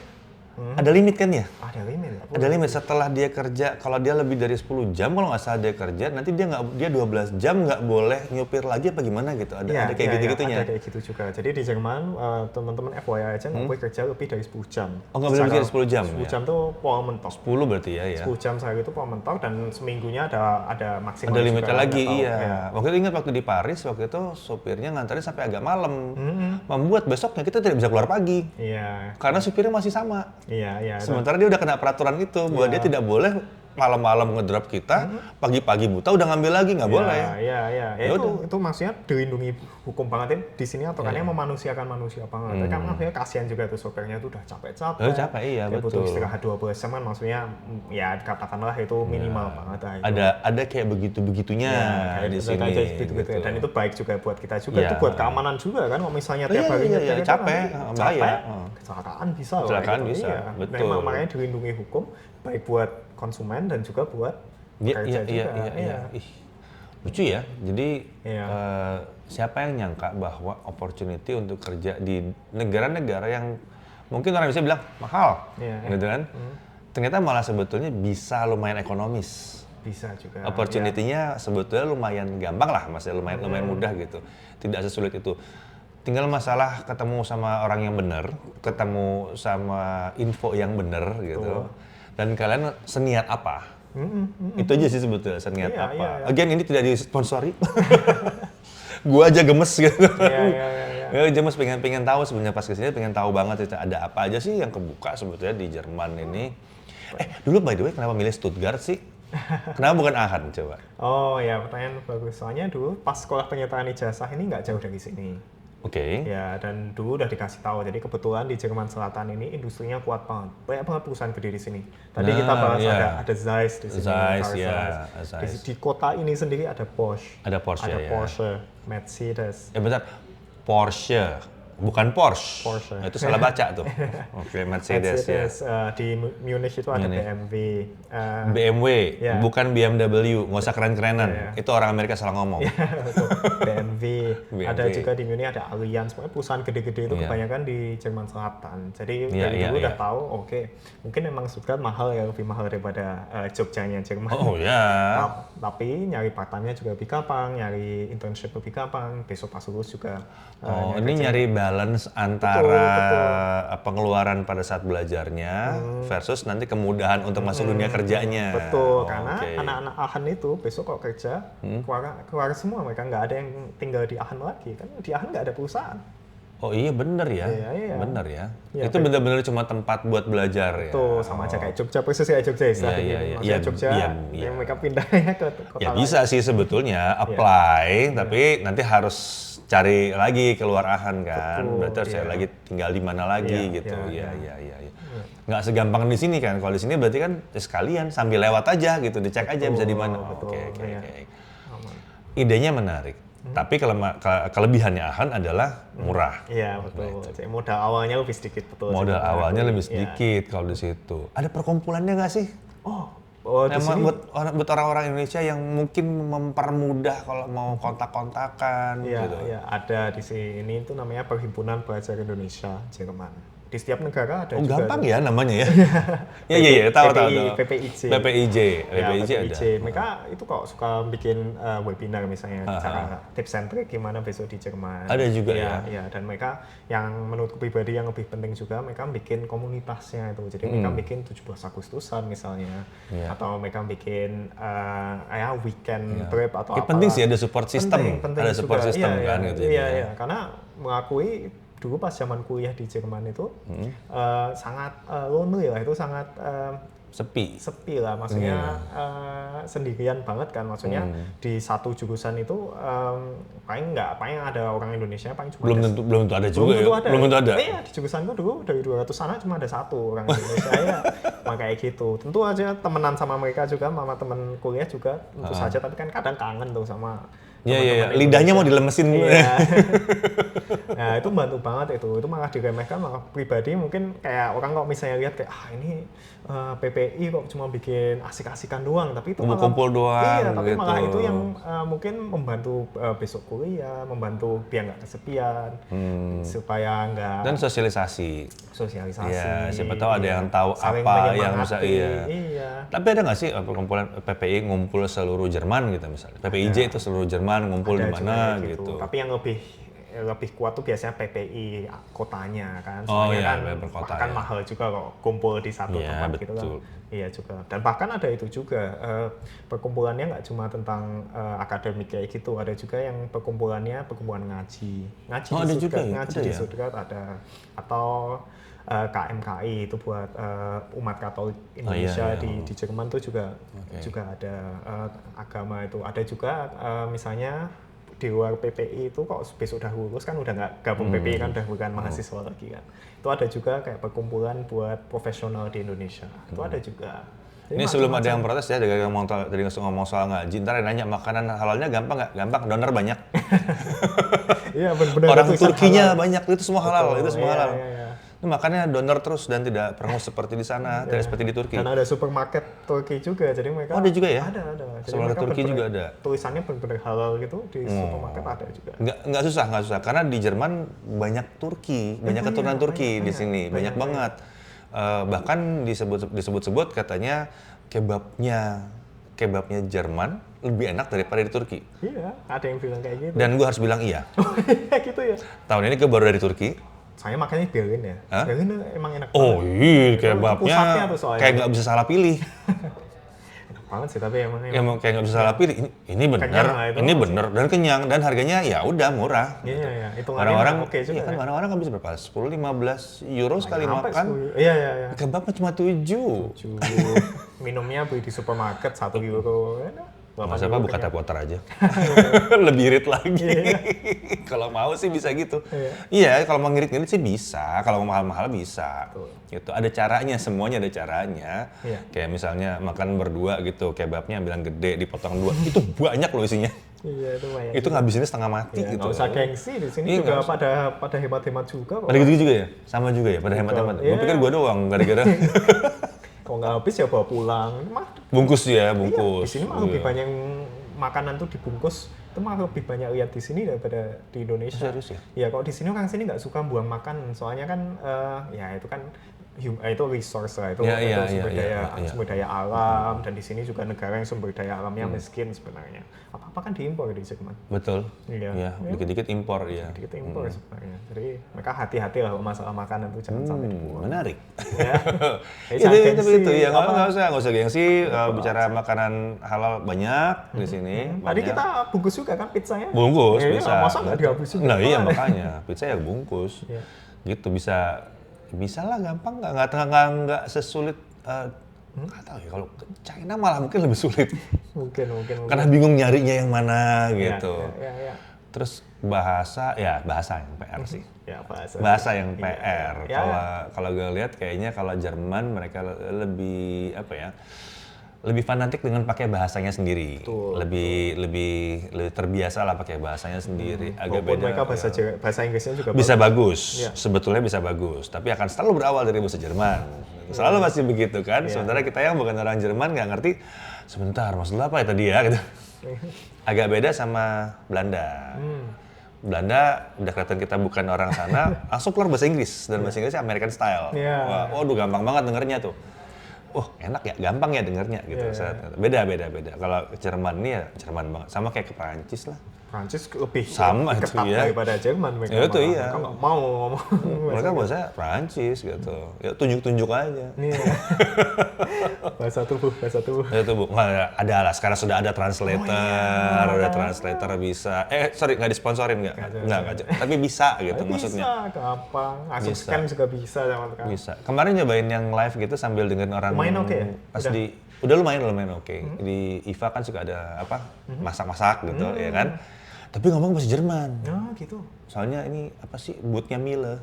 Ada limit kan ya? Ada limit ya. Ada limit setelah dia kerja, kalau dia lebih dari 10 jam kalau nggak salah dia kerja, nanti dia 12 jam nggak boleh nyupir lagi apa gimana gitu. Ada kayak gitu-gitunya. Ada kayak gitu juga. Jadi di Jerman teman-teman FYI aja nggak boleh kerja lebih dari 10 jam. Oh nggak boleh lebih dari 10 jam 10 ya? jam tuh pola mentok. 10 berarti ya. 10 jam sehari itu pola mentok dan seminggunya ada maksimal Ada limitnya juga, lagi, nggak tahu. iya. Ya. Waktu itu ingat waktu di Paris, waktu itu sopirnya nganterin sampai agak malam. Membuat besoknya kita tidak bisa keluar pagi. Iya. Karena supirnya masih sama. Iya. Sementara dia udah kena peraturan itu, bahwa dia tidak boleh malam-malam ngedrop kita, pagi-pagi buta udah ngambil lagi, nggak boleh. Iya. Ya Itu maksudnya dilindungi hukum banget ya. Di sini aturannya memanusiakan manusia banget. Tapi kan maksudnya kasihan juga tuh sopirnya tuh udah capek-capek. Capek, iya, Dia butuh betul. istirahat 12 jam kan maksudnya ya katakanlah itu minimal banget lah. Itu. Ada kayak begitu-begitunya Kayak di gitu, sini. kayak gitu. Dan itu baik juga buat kita juga. Iya. Itu buat keamanan juga kan. Kalau misalnya tiap Iya, hari iya, nyetir iya, itu capek, nanti bahaya. Kecelakaan bisa loh. Kecelakaan kayak gitu. bisa, Iya. betul. Memang makanya dilindungi hukum baik buat konsumen dan juga buat pekerja juga. Iya. Ih, lucu ya. Jadi Iya. siapa yang nyangka bahwa opportunity untuk kerja di negara-negara yang mungkin orang bisa bilang mahal, Iya. gitu kan? Ternyata malah sebetulnya bisa lumayan ekonomis. Bisa juga. Opportunity-nya sebetulnya lumayan gampang lah, masih lumayan mudah gitu. Tidak sesulit itu. Tinggal masalah ketemu sama orang yang benar, ketemu sama info yang benar gitu. Dan kalian seniat apa? Itu aja sih sebetulnya seniat Iya, apa. iya. Again ini tidak disponsori. Gua aja gemes gitu. Iya. Ya, gemes pengen tahu sebenarnya pas kesini pengen tahu banget itu ada apa aja sih yang kebuka sebetulnya di Jerman ini. Dulu by the way kenapa milih Stuttgart sih? Kenapa bukan Aachen coba? Oh ya, pertanyaan bagus. Soalnya dulu pas sekolah penyertaan ijazah ini nggak jauh dari sini. Oke. Ya, dan dulu udah dikasih tahu. Jadi kebetulan di Jerman Selatan ini industrinya kuat banget. Banyak banget perusahaan gede di sini. Tadi kita bahas ada Zeiss di sini. Zeiss, Carl ya, Zeiss. Di kota ini sendiri ada Bosch. Ada Porsche Ada ya. Porsche, Mercedes. Bentar. Porsche, bukan Porsche. Porsche. Itu salah baca tuh. Oke, Mercedes ya. Di Munich itu ada BMW. BMW, Ya. bukan BMW, nggak usah keren-kerenan. Iya. Itu orang Amerika salah ngomong. Betul. BMW. BMW. Ada juga di Munich ada Allianz. Pokoknya perusahaan gede-gede itu Iya. kebanyakan di Jerman Selatan. Jadi Iya, dari iya, dulu iya. udah tahu, oke, mungkin memang Stuttgart mahal ya, lebih mahal daripada Jogjanya Jerman. Oh ya. Tapi nyari part-time-nya juga lebih gampang, nyari internship lebih gampang, besok pas lulus juga. Ini nyari balance antara pengeluaran pada saat belajarnya versus nanti kemudahan untuk masuk dunia kerjanya. Betul, karena anak-anak AHAN itu besok kalau kerja keluar semua, mereka nggak ada yang tinggal di AHAN lagi, kan di AHAN nggak ada perusahaan. Oh iya bener ya, Iya. bener ya. Itu benar-benar cuma tempat buat belajar ya. Tuh sama aja kayak Jogja, persis kayak Jogja Iya. Jogja, yang mereka pindahnya ke kota Ya lain. bisa sih sebetulnya apply, tapi nanti harus cari lagi keluar AHAN kan. Berarti harus cari lagi tinggal di mana lagi gitu. Iya. Nggak segampang di sini kan. Kalau di sini berarti kan sekalian sambil lewat aja gitu, dicek aja bisa di mana. Oke. Idenya menarik. Tapi kelebihannya AHAN adalah murah. Iya betul. Jadi modal awalnya lebih sedikit betul. Modal awalnya lebih sedikit kalau di situ. Ada perkumpulannya nggak sih? Di sini Buat orang-orang Indonesia yang mungkin mempermudah kalau mau kontak-kontakan gitu. Iya, ada di sini itu namanya Perhimpunan Pelajar Indonesia Jerman. Di setiap negara ada juga. Gampang ya namanya ya. Iya, tahu. PPIJ. PPIJ ada. Mereka itu kok suka bikin webinar misalnya cara tips and trick gimana besok di Jerman. Ada juga ya. Iya, dan mereka yang menurut pribadi yang lebih penting juga mereka bikin komunitasnya itu. Jadi mereka bikin 17 Agustusan misalnya, atau mereka bikin weekend trip atau apa. Penting sih ada support system. Ada support system kan gitu. Iya, karena mengakui dulu pas zaman kuliah di Jerman itu sangat lonely lah, itu sangat sepi lah, maksudnya sendirian banget kan, maksudnya di satu jurusan itu paling ada orang Indonesia paling cuma belum tentu ada juga belum tentu ada. Iya, di jurusanku dulu dari 200 anak cuma ada satu orang Indonesia ya. Kayak gitu. Tentu aja temenan sama mereka juga, sama temen kuliah juga tentu saja, tapi kan kadang kangen tuh sama Iya. Lidahnya mau dilemesin. Iya. Nah, itu membantu banget itu malah diremehkan, malah pribadi mungkin kayak orang kok misalnya lihat kayak ini PPI kok cuma bikin asik-asikan doang, tapi itu kumpul doang. Iya, tapi gitu. malah itu yang mungkin membantu besok kuliah, membantu biar nggak kesepian, supaya nggak. Dan sosialisasi. Iya, siapa tahu ada yang tahu apa yang bisa. Iya. Tapi ada nggak sih perkumpulan PPI ngumpul seluruh Jerman gitu misalnya? PPIJ itu seluruh Jerman ngumpul di mana gitu. Tapi yang lebih kuat tuh biasanya PPI kotanya kan, bahkan mahal juga kok kumpul di satu tempat gitu kan. Iya juga. Dan bahkan ada itu juga perkumpulannya nggak cuma tentang akademik kayak gitu, ada juga yang perkumpulan ngaji di Stuttgart, di Stuttgart ada, atau KMKI itu buat umat Katolik Indonesia di Jerman tuh juga ada agama itu. Ada juga misalnya di luar PPI itu kok besok udah lulus kan udah nggak gabung PPI kan, udah bukan mahasiswa lagi kan. Itu ada juga kayak perkumpulan buat profesional di Indonesia. Itu ada juga. Jadi ini sebelum ada yang protes ya, dari ngomong soal ngaji, ntar nanya makanan halalnya gampang nggak? Gampang, donor banyak. Iya benar. Orang Turkinya banyak, itu semua halal, itu semua halal. Iya. Makanya donor terus dan tidak pernah seperti di sana, tidak seperti di Turki. Dan ada supermarket Turki juga, jadi mereka ada juga ya? Ada. Jadi supermarket Turki juga ada. Tulisannya benar-benar halal gitu di supermarket ada juga. Nggak susah, karena di Jerman banyak Turki, banyak keturunan Turki di sini, banyak banget. Bahkan disebut-sebut katanya kebabnya Jerman lebih enak daripada di Turki. Iya, ada yang bilang kayak gitu. Dan gue harus bilang iya. Gitu ya. Tahun ini gue baru dari Turki. Saya makanya Berlin ya. Berlin emang enak banget. Oh iya, kebabnya kayak nggak bisa salah pilih. Enak banget sih, tapi emang kayak nggak bisa salah pilih. Ini bener dan kenyang, dan harganya ya udah murah. Iya. Orang-orang oke juga. Kan orang-orang kan bisa berapa? 10-15 euro sekali makan. Iya. Kebabnya cuma 7. Minumnya beli di supermarket 1 euro. Masa apa buka tap water aja? Lebih irit lagi. Kalau mau sih bisa gitu. Iya, kalau mau ngirit-ngirit sih bisa. Kalau mau mahal-mahal bisa. Gitu. Ada caranya, semuanya ada caranya. Kayak misalnya makan berdua gitu, kebabnya ambilan gede, dipotong 2. Itu banyak loh isinya. Iya, itu banyak. Itu ngabisinnya setengah mati gitu. Nggak usah gengsi, di sini juga pada hemat-hemat juga kok. Pada gitu juga ya? Sama juga ya, pada hemat-hemat. Gue pikir gue doang, gara-gara. Kalau nggak habis ya bawa pulang. Bungkus. Iya, di sini mah lebih banyak makanan tuh dibungkus. Itu mah lebih banyak lihat di sini daripada di Indonesia. Serius ya? Iya, kalau di sini orang sini nggak suka buang makan. Soalnya kan ya itu kan itu resource lah, itu sumber daya alam, dan di sini juga negara yang sumber daya alamnya miskin sebenarnya. Apa-apa kan diimpor di Jerman. Betul. Iya. Ya, dikit-dikit impor ya. Dikit-dikit impor sebenarnya. Jadi mereka hati-hati lah masalah makanan itu jangan sampai dibuang. Menarik. Ya. Itu ya nggak usah gengsi. Bicara makanan halal banyak di sini. Tadi kita bungkus juga kan pizzanya. Bungkus bisa. Masa nggak dihabisin? Nah iya makanya pizza ya bungkus. Gitu bisa lah gampang, nggak sesulit. Nggak tahu ya, kalau ke China malah mungkin lebih sulit. mungkin. Karena bingung nyarinya yang mana gitu. Ya. Terus bahasa yang PR sih. Ya, bahasa yang PR. Kalau gue lihat kayaknya kalau Jerman mereka lebih lebih fanatik dengan pakai bahasanya sendiri. Betul, lebih terbiasa lah pakai bahasanya sendiri. Agak beda. Mereka bahasa Inggrisnya juga bisa bagus. Sebetulnya bisa bagus, tapi akan selalu berawal dari bahasa Jerman. Selalu pasti begitu kan. Sementara kita yang bukan orang Jerman nggak ngerti. Sebentar, maksud apa ya tadi ya? Gitu. Agak beda sama Belanda. Belanda udah kelihatan kita bukan orang sana, langsung keluar bahasa Inggris, dan bahasa Inggrisnya American style. Waduh gampang banget dengernya tuh. Enak ya, gampang ya dengernya gitu. Beda. Kalau Jerman ini ya Jerman banget, sama kayak ke Prancis lah. Prancis lebih sama ketat daripada Jerman mereka. Itu iya. Mereka nggak mau ngomong. Mereka bahasa Prancis gitu. Ya tunjuk-tunjuk aja. Bahasa tubuh. Ada lah. Sekarang sudah ada translator, translator bisa. Nggak disponsorin nggak. Tapi bisa gitu maksudnya. Bisa, gampang. Langsung scan juga bisa sama sekali. Bisa. Kemarin nyobain yang live gitu sambil dengan orang. Lumayan oke ya? Udah lumayan oke. Di IFA kan suka ada masak-masak gitu ya kan. Tapi ngomong bahasa Jerman. Gitu. Soalnya ini apa sih, bootnya Miele.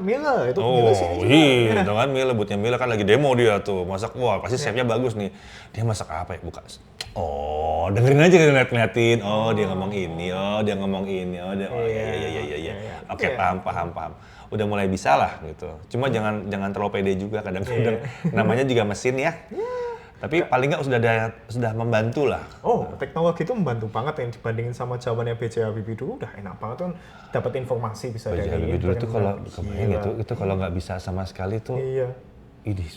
Miele itu Miele sini juga. Iya, itu kan Miele, bootnya Miele kan lagi demo dia tuh. Masak, pasti chefnya bagus nih. Dia masak apa ya? Buka. Dengerin aja ngeliatin. Dia ngomong ini. Iya. Oke, paham. Udah mulai bisa lah gitu. Cuma jangan terlalu pede juga kadang-kadang. Namanya juga mesin ya. Tapi paling nggak sudah membantu lah. Teknologi itu membantu banget yang dibandingin sama zamannya B.J. Habibie dulu, udah enak banget kan, dapat informasi bisa dari B.J. Habibie dulu tuh kalau kebayang itu kalau nggak bisa sama sekali tuh. Iya.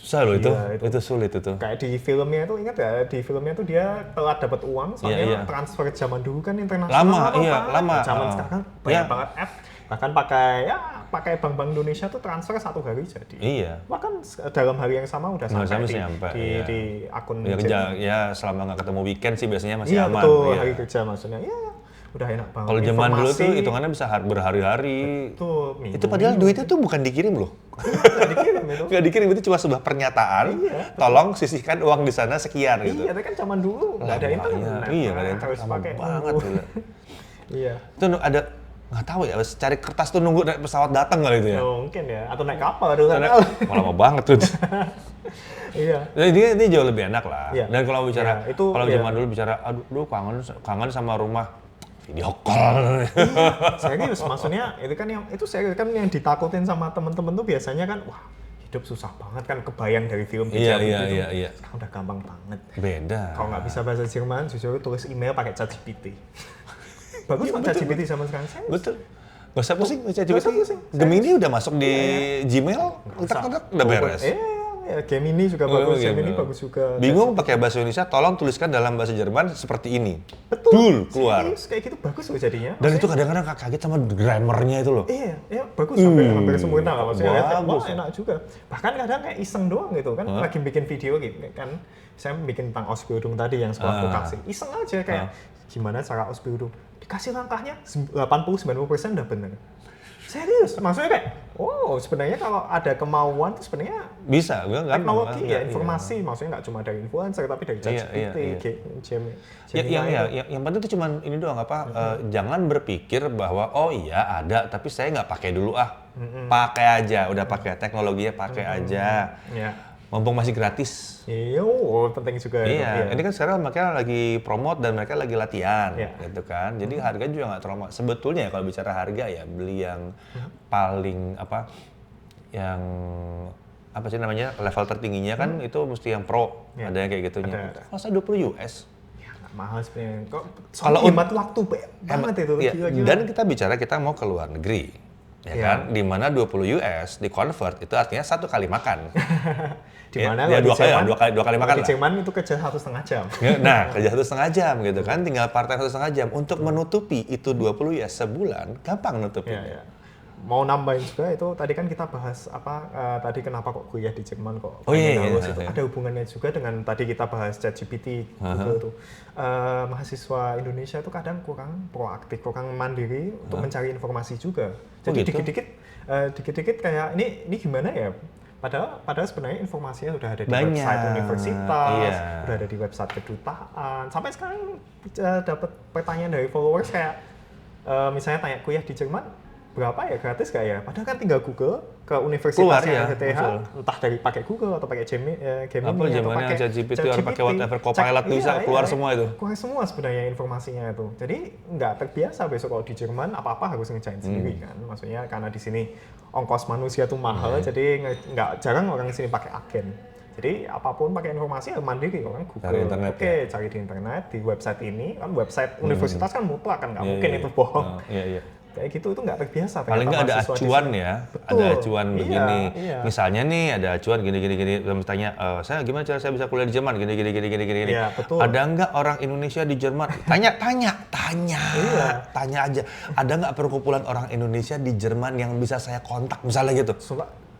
Susah loh itu sulit itu. Kayak di filmnya tuh, ingat ya, di filmnya tuh dia telat dapat uang soalnya transfer zaman dulu kan internasional. Lama. Zaman sekarang banyak banget app. Bahkan pakai bank-bank Indonesia tuh transfer 1 hari jadi. Iya. Bahkan dalam hari yang sama udah sampai di akun. Selama nggak ketemu weekend sih biasanya masih aman. Iya betul, hari kerja maksudnya. Udah enak banget. Kalau zaman dulu tuh hitungannya bisa berhari-hari. Itu padahal duitnya tuh bukan dikirim loh. Nggak dikirim, itu cuma sebuah pernyataan. Tolong sisihkan uang di sana sekian gitu. Iya, tapi kan zaman dulu nggak ada internet. Iya, nggak ada internet. Harus pakai banget gitu. Iya. Itu ada, nggak tahu ya, cari kertas tuh nunggu naik pesawat datang kali itu ya. Mungkin ya, atau naik kapal dulu kan. Lama banget tuh. Iya. Ini jauh lebih enak lah. Iya. Dan kalau bicara, kalau zaman dulu bicara, aduh kangen sama rumah, video call. Serius, maksudnya itu kan yang ditakutin sama temen-temen tuh biasanya kan, wah hidup susah banget kan, kebayang dari film Iya. Sekarang udah gampang banget. Beda. Kalau nggak bisa bahasa Jerman, jujur tulis email pakai ChatGPT. Bagus kan ChatGPT sama sekarang. Betul. Gak usah pusing ChatGPT. Gemini udah masuk di Gmail, entak udah beres. Gemini juga bagus, Gemini bagus juga. Bingung pakai bahasa Indonesia, tolong tuliskan dalam bahasa Jerman seperti ini. Betul. Keluar. Kayak gitu bagus loh jadinya. Dan itu kadang-kadang kaget sama grammarnya itu loh. Iya, bagus hampir sempurna lah maksudnya. Wah, enak juga. Bahkan kadang kayak iseng doang gitu kan, lagi bikin video gitu kan. Saya bikin tentang Ausbildung tadi yang sekolah vokasi. Iseng aja kayak gimana cara Ausbildung. Dikasih langkahnya 80-90% udah bener. Serius, maksudnya kayak, sebenarnya kalau ada kemauan tuh sebenarnya bisa, teknologi informasi, maksudnya nggak cuma dari influencer tapi dari ChatGPT, yang penting tuh cuma ini doang jangan berpikir bahwa ada tapi saya nggak pakai dulu pakai aja, udah pakai teknologinya pakai aja. Mumpung masih gratis. Iya, penting juga. Iya, ini kan sekarang mereka lagi promote dan mereka lagi latihan, gitu kan. Jadi harga juga nggak terlalu. Sebetulnya kalau bicara harga ya beli yang paling yang apa sih namanya level tertingginya kan itu mesti yang pro, ada yang kayak gitunya. Masa 20 US? Ya nggak mahal sebenarnya. Kalau hemat waktu banget itu. Dan kita bicara kita mau ke luar negeri. Ya kan? Di mana 20 US di convert itu artinya 1 kali makan. Di mana ya, dua kali makan di Jerman itu kerja 1,5 jam. Nah, kerja 1,5 jam gitu kan, tinggal part-time 1,5 jam. Untuk menutupi itu 20 US sebulan, gampang nutupin. Ya. Mau nambahin juga itu tadi kan kita bahas tadi kenapa kok kuliah di Jerman kok itu ada hubungannya juga dengan tadi kita bahas ChatGPT Google tuh. Mahasiswa Indonesia itu kadang kurang proaktif, kurang mandiri untuk mencari informasi juga. Jadi dikit-dikit kayak ini gimana ya? Padahal sebenarnya informasinya sudah ada di website universitas, sudah ada di website kedutaan. Sampai sekarang dapat pertanyaan dari followers kayak misalnya tanya kuliah di Jerman berapa ya, gratis gak ya? Padahal kan tinggal Google ke universitasnya RTH, entah dari pakai Google atau pakai Gemini atau pakai ChatGPT atau pakai whatever Copilot bisa keluar semua itu. Keluar semua sebenarnya informasinya itu. Jadi nggak terbiasa besok kalau di Jerman apa-apa harus ngerjain sendiri kan. Maksudnya karena di sini ongkos manusia tuh mahal, jadi jarang orang di sini pakai agen. Jadi apapun pakai informasi harus mandiri, orang Google, cari di internet, di website ini, kan website universitas kan mutlak kan, nggak mungkin itu bohong. Kayak gitu itu nggak terbiasa. Paling nggak ada acuan ya, ada acuan begini. Misalnya nih ada acuan gini. Tanya, saya gimana cara saya bisa kuliah di Jerman? Gini. Iya, betul. Ada nggak orang Indonesia di Jerman? Tanya aja. Ada nggak perkumpulan orang Indonesia di Jerman yang bisa saya kontak misalnya gitu?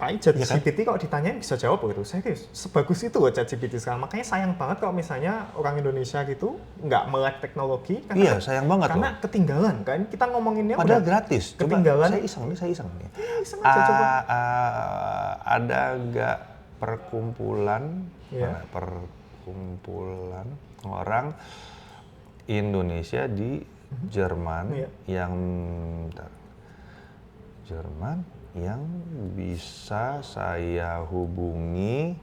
ChatGPT kalau ditanyain bisa jawab gitu, serius, sebagus itu loh ChatGPT sekarang. Makanya sayang banget kalau misalnya orang Indonesia gitu nggak melek teknologi. Iya, sayang banget karena loh. Ketinggalan kan, kita ngomonginnya padahal gratis. Ketinggalan. Coba, saya iseng nih. Iseng aja coba. Ada nggak perkumpulan orang Indonesia di Jerman yang bisa saya hubungi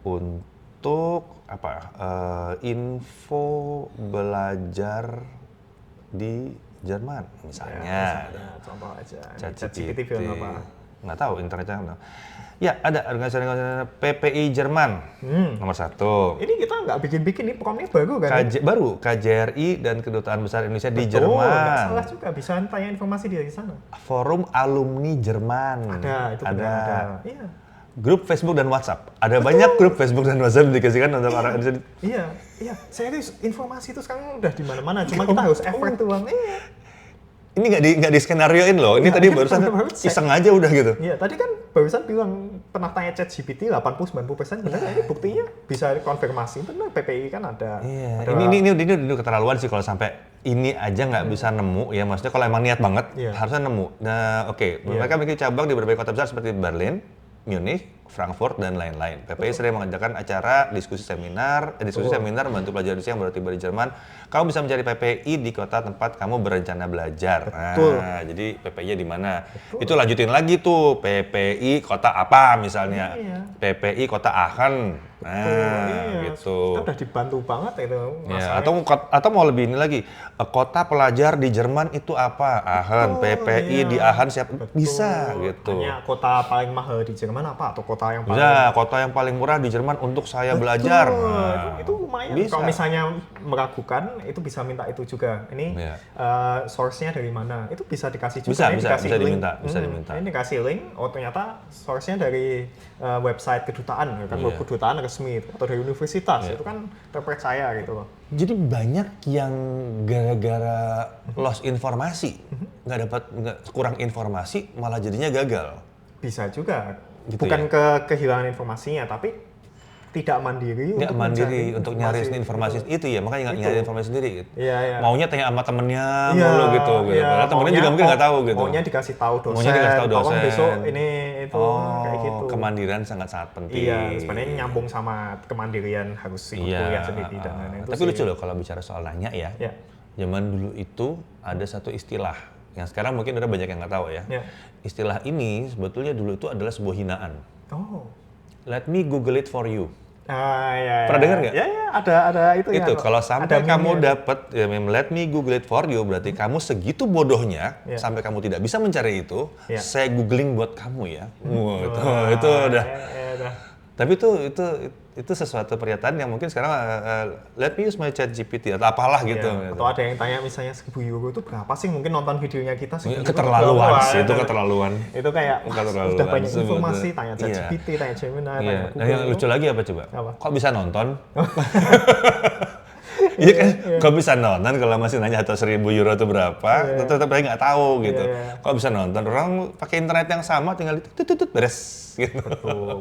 untuk info belajar di Jerman misalnya. Contoh aja. ChatGPT film apa? Nggak tahu, internetnya. Ya, ada organisasi PPI Jerman nomor 1. Ini kita nggak bikin-bikin, ini promptnya baru kan? Baru, KJRI dan Kedutaan Besar Indonesia di Jerman. Nggak salah juga, bisa tanya informasi dari sana. Forum Alumni Jerman. Itu ada. Iya. Grup Facebook dan WhatsApp. Ada banyak grup Facebook dan WhatsApp dikasihkan untuk orang Indonesia. Iya. Serius, informasi itu sekarang udah di mana-mana. Cuma kita harus effort doang. Ini nggak di skenarioin loh. Ini tadi barusan iseng aja udah gitu. Iya, tadi kan barusan bilang pernah tanya ChatGPT 80-90% benar. Ini buktinya bisa konfirmasi benar. PPI kan ada. Iya. Ini udah keterlaluan sih kalau sampai ini aja nggak bisa nemu ya. Maksudnya kalau emang niat banget harusnya nemu. Nah, mereka memiliki cabang di berbagai kota besar seperti Berlin, Munich, Frankfurt dan lain-lain. PPI sering mengadakan acara diskusi seminar membantu pelajar Indonesia yang baru tiba di Jerman. Kamu bisa mencari PPI di kota tempat kamu berencana belajar. Nah, jadi PPI-nya di mana? Itu lanjutin lagi tuh, PPI kota apa misalnya. PPI kota Aachen. Gitu. Kita udah dibantu banget itu. Ya, atau mau lebih ini lagi, kota pelajar di Jerman itu apa? Aachen, PPI di Aachen bisa gitu. Hanya kota paling mahal di Jerman apa atau kota yang paling kota yang paling murah di Jerman untuk saya belajar. Itu lumayan. Kalau misalnya meragukan, itu bisa minta itu juga. Ini source-nya dari mana? Itu bisa dikasih juga. Bisa diminta. Ini dikasih link. Oh ternyata source-nya dari website kedutaan, kan kedutaan resmi atau dari universitas. Itu kan terpercaya gitu loh. Jadi banyak yang gara-gara lost informasi, kurang informasi, malah jadinya gagal. Bisa juga. Gitu bukan kehilangan informasinya, tapi tidak mandiri untuk nyari informasi itu ya, makanya nggak nyari informasi sendiri gitu. Iya. Maunya tanya sama temennya mulu gitu. Karena temennya juga mungkin nggak tahu gitu. Maunya dikasih tahu dosen. Tolong besok ini itu kayak gitu. Kemandirian sangat penting. Iya, sebenarnya nyambung sama kemandirian harus kuliah sendiri dan lain-lain. Tapi lucu loh kalau bicara soal nanya ya. Zaman dulu itu ada satu istilah yang sekarang mungkin udah banyak yang nggak tahu ya. Istilah ini sebetulnya dulu itu adalah sebuah hinaan. Let me Google it for you. Pernah dengar nggak? Ya, ada itu ya. Itu kalau sampai kamu dapat let me Google it for you, berarti kamu segitu bodohnya sampai kamu tidak bisa mencari itu. Saya googling buat kamu ya. Itu udah Tapi itu sesuatu pernyataan yang mungkin sekarang let me use my chat GPT atau apalah gitu. Atau ada yang tanya misalnya 1.000 euro itu berapa sih? Mungkin nonton videonya kita 1.000 keterlaluan sih, itu keterlaluan. Itu kayak udah banyak informasi, tanya chat GPT, tanya Gemini, tanya Google. Nah, yang lucu lagi apa coba? Apa? Kok bisa nonton? Iya kan, kok bisa nonton kalau masih nanya atau 1.000 euro itu berapa, tetap aja nggak tahu gitu. Kok bisa nonton? Orang pakai internet yang sama, tinggal tutut beres. Gitu.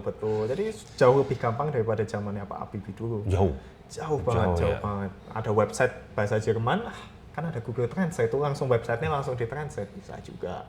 Betul. Jadi jauh lebih gampang daripada zamannya Pak Habibie dulu. Jauh banget. Ada website bahasa Jerman, kan ada Google Translate itu langsung websitenya langsung ditranslate bisa juga.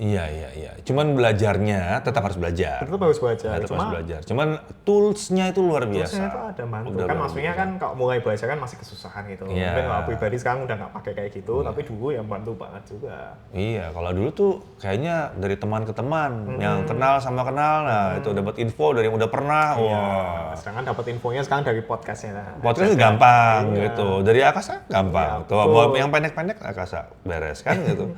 Iya. Cuman belajarnya tetap harus belajar. Tetap harus belajar. Cuman toolsnya itu luar biasa. Toolsnya itu ada bantu. Kan maksudnya kan kalau mulai belajar kan masih kesusahan gitu. Mungkin kalau pribadi sekarang udah nggak pakai kayak gitu, tapi dulu yang bantu banget juga. Iya, kalau dulu tuh kayaknya dari teman ke teman, yang kenal sama kenal, nah itu dapat info dari yang udah pernah. Wah. Sedangkan dapat infonya sekarang dari podcastnya. Podcast gampang gitu. Dari Akasa gampang. Tuh mau yang pendek-pendek Akasa beres kan gitu.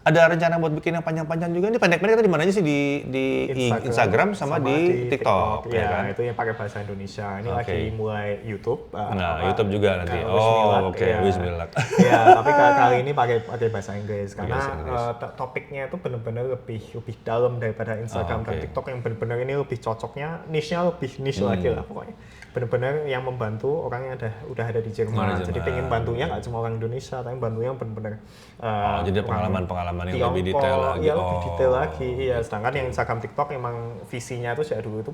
Ada rencana buat bikin yang panjang-panjang juga nih, pendek-pendek tadi mana aja sih di Instagram sama di TikTok ya kan? Itu yang pakai bahasa Indonesia. Ini lagi mulai YouTube. YouTube juga nanti. Wismilak. Ya, tapi kali ini pakai bahasa Inggris karena topiknya itu benar-benar lebih dalam daripada Instagram dan TikTok yang benar-benar ini lebih cocoknya niche-nya lebih niche lagi lah pokoknya. Benar-benar yang membantu orang yang udah ada di Jerman. Jadi pengen bantunya nggak cuma orang Indonesia, tapi bantunya benar-benar jadi pengalaman yang lebih detail lagi. Iya, lebih detail lagi. Iya, sedangkan yang Instagram TikTok emang visinya itu sejak dulu itu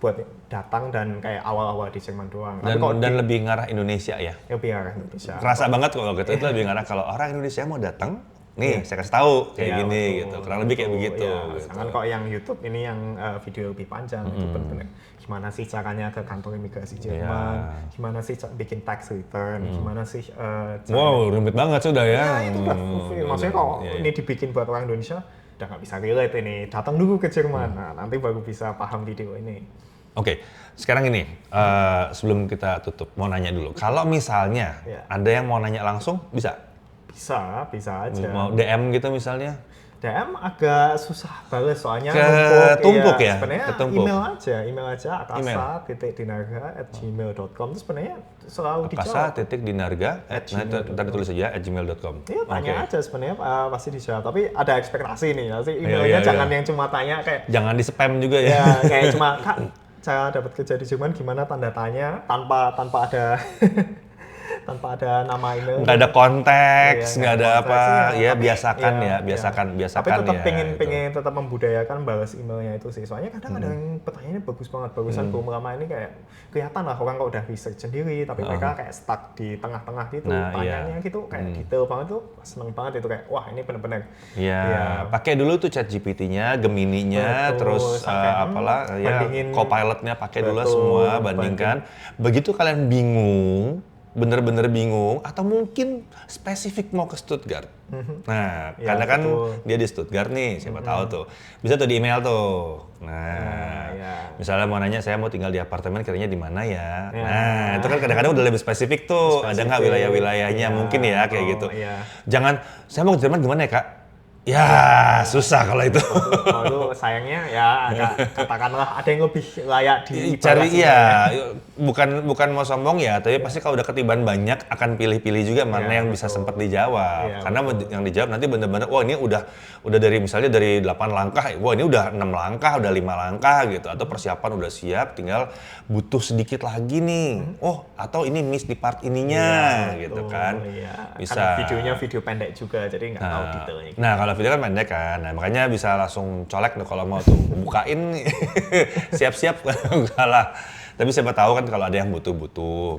buat datang dan kayak awal-awal di Jerman doang. Dan lebih ngarah Indonesia ya. Lebih ngarah Indonesia. Kerasa banget kalau gitu itu lebih ngarah kalau orang Indonesia mau datang, nih saya kasih tahu kayak gini gitu. Kurang lebih kayak begitu. Gitu. Sedangkan kok yang YouTube ini yang video lebih panjang itu benar-benar gimana sih caranya ke kantor imigrasi Jerman, gimana sih bikin tax return, gimana sih wow, rumit banget sudah ya. Itu kan maksudnya kalau ini dibikin buat orang Indonesia udah nggak bisa relate ini, datang dulu ke Jerman, nah nanti baru bisa paham video ini. Oke, sekarang ini sebelum kita tutup mau nanya dulu, kalau misalnya ada yang mau nanya langsung bisa aja. Mau DM gitu misalnya? DM agak susah banget soalnya ketumpuk ya. Sebenarnya email aja akasa.dinarga@gmail.com itu sebenarnya selalu dijawab. akasa.dinarga@gmail.com. Tulis saja @gmail.com. Iya, tanya aja sebenarnya pasti dijawab. Tapi ada ekspektasi nih, nanti emailnya jangan yang cuma tanya kayak jangan di spam juga ya. Ya, kayak cuma Kak, saya dapat kerja di Jerman gimana tanda tanya tanpa ada tanpa ada nama email, nggak ada konteks, nggak ada apa, ya biasakan. Tapi tetap pengen tetap membudayakan balas emailnya itu sih. Soalnya kadang ada yang pertanyaannya bagus banget, bagusan belum lama ini kayak kelihatan lah orang kok udah research sendiri, tapi mereka kayak stuck di tengah-tengah gitu, tanyanya gitu kayak detail banget tuh, seneng banget itu kayak wah ini benar-benar. Iya, pakai dulu tuh chat GPT-nya, Gemini-nya, terus apalah, ya Copilot-nya pakai dulu semua, bandingkan. Begitu kalian bingung, bener-bener bingung atau mungkin spesifik mau ke Stuttgart. Nah, karena kan dia di Stuttgart nih, siapa tahu tuh. Bisa tuh di email tuh. Nah, misalnya mau nanya saya mau tinggal di apartemen kiranya di mana ya. Nah, itu kan kadang-kadang udah lebih spesifik tuh. Ada nggak wilayah-wilayahnya mungkin ya kayak gitu. Jangan saya mau ke Jerman gimana ya, Kak? Ya, susah kalau itu. Kalau sayangnya ya katakanlah ada yang lebih layak cari bukan mau sombong ya, tapi pasti kalau udah ketiban banyak akan pilih-pilih juga mana yang bisa sempat dijawab. Karena yang dijawab nanti benar-benar wah ini udah dari misalnya dari 8 langkah, wah ini udah 6 langkah, udah 5 langkah gitu atau persiapan udah siap tinggal butuh sedikit lagi nih. Oh, atau ini miss di part ininya gitu kan. Bisa. Karena videonya video pendek juga jadi nggak tahu detailnya. Nah, kalau video kan pendek kan, nah, makanya bisa langsung colek tuh kalau mau tuh bukain siap-siap enggak lah. Tapi siapa tahu kan kalau ada yang butuh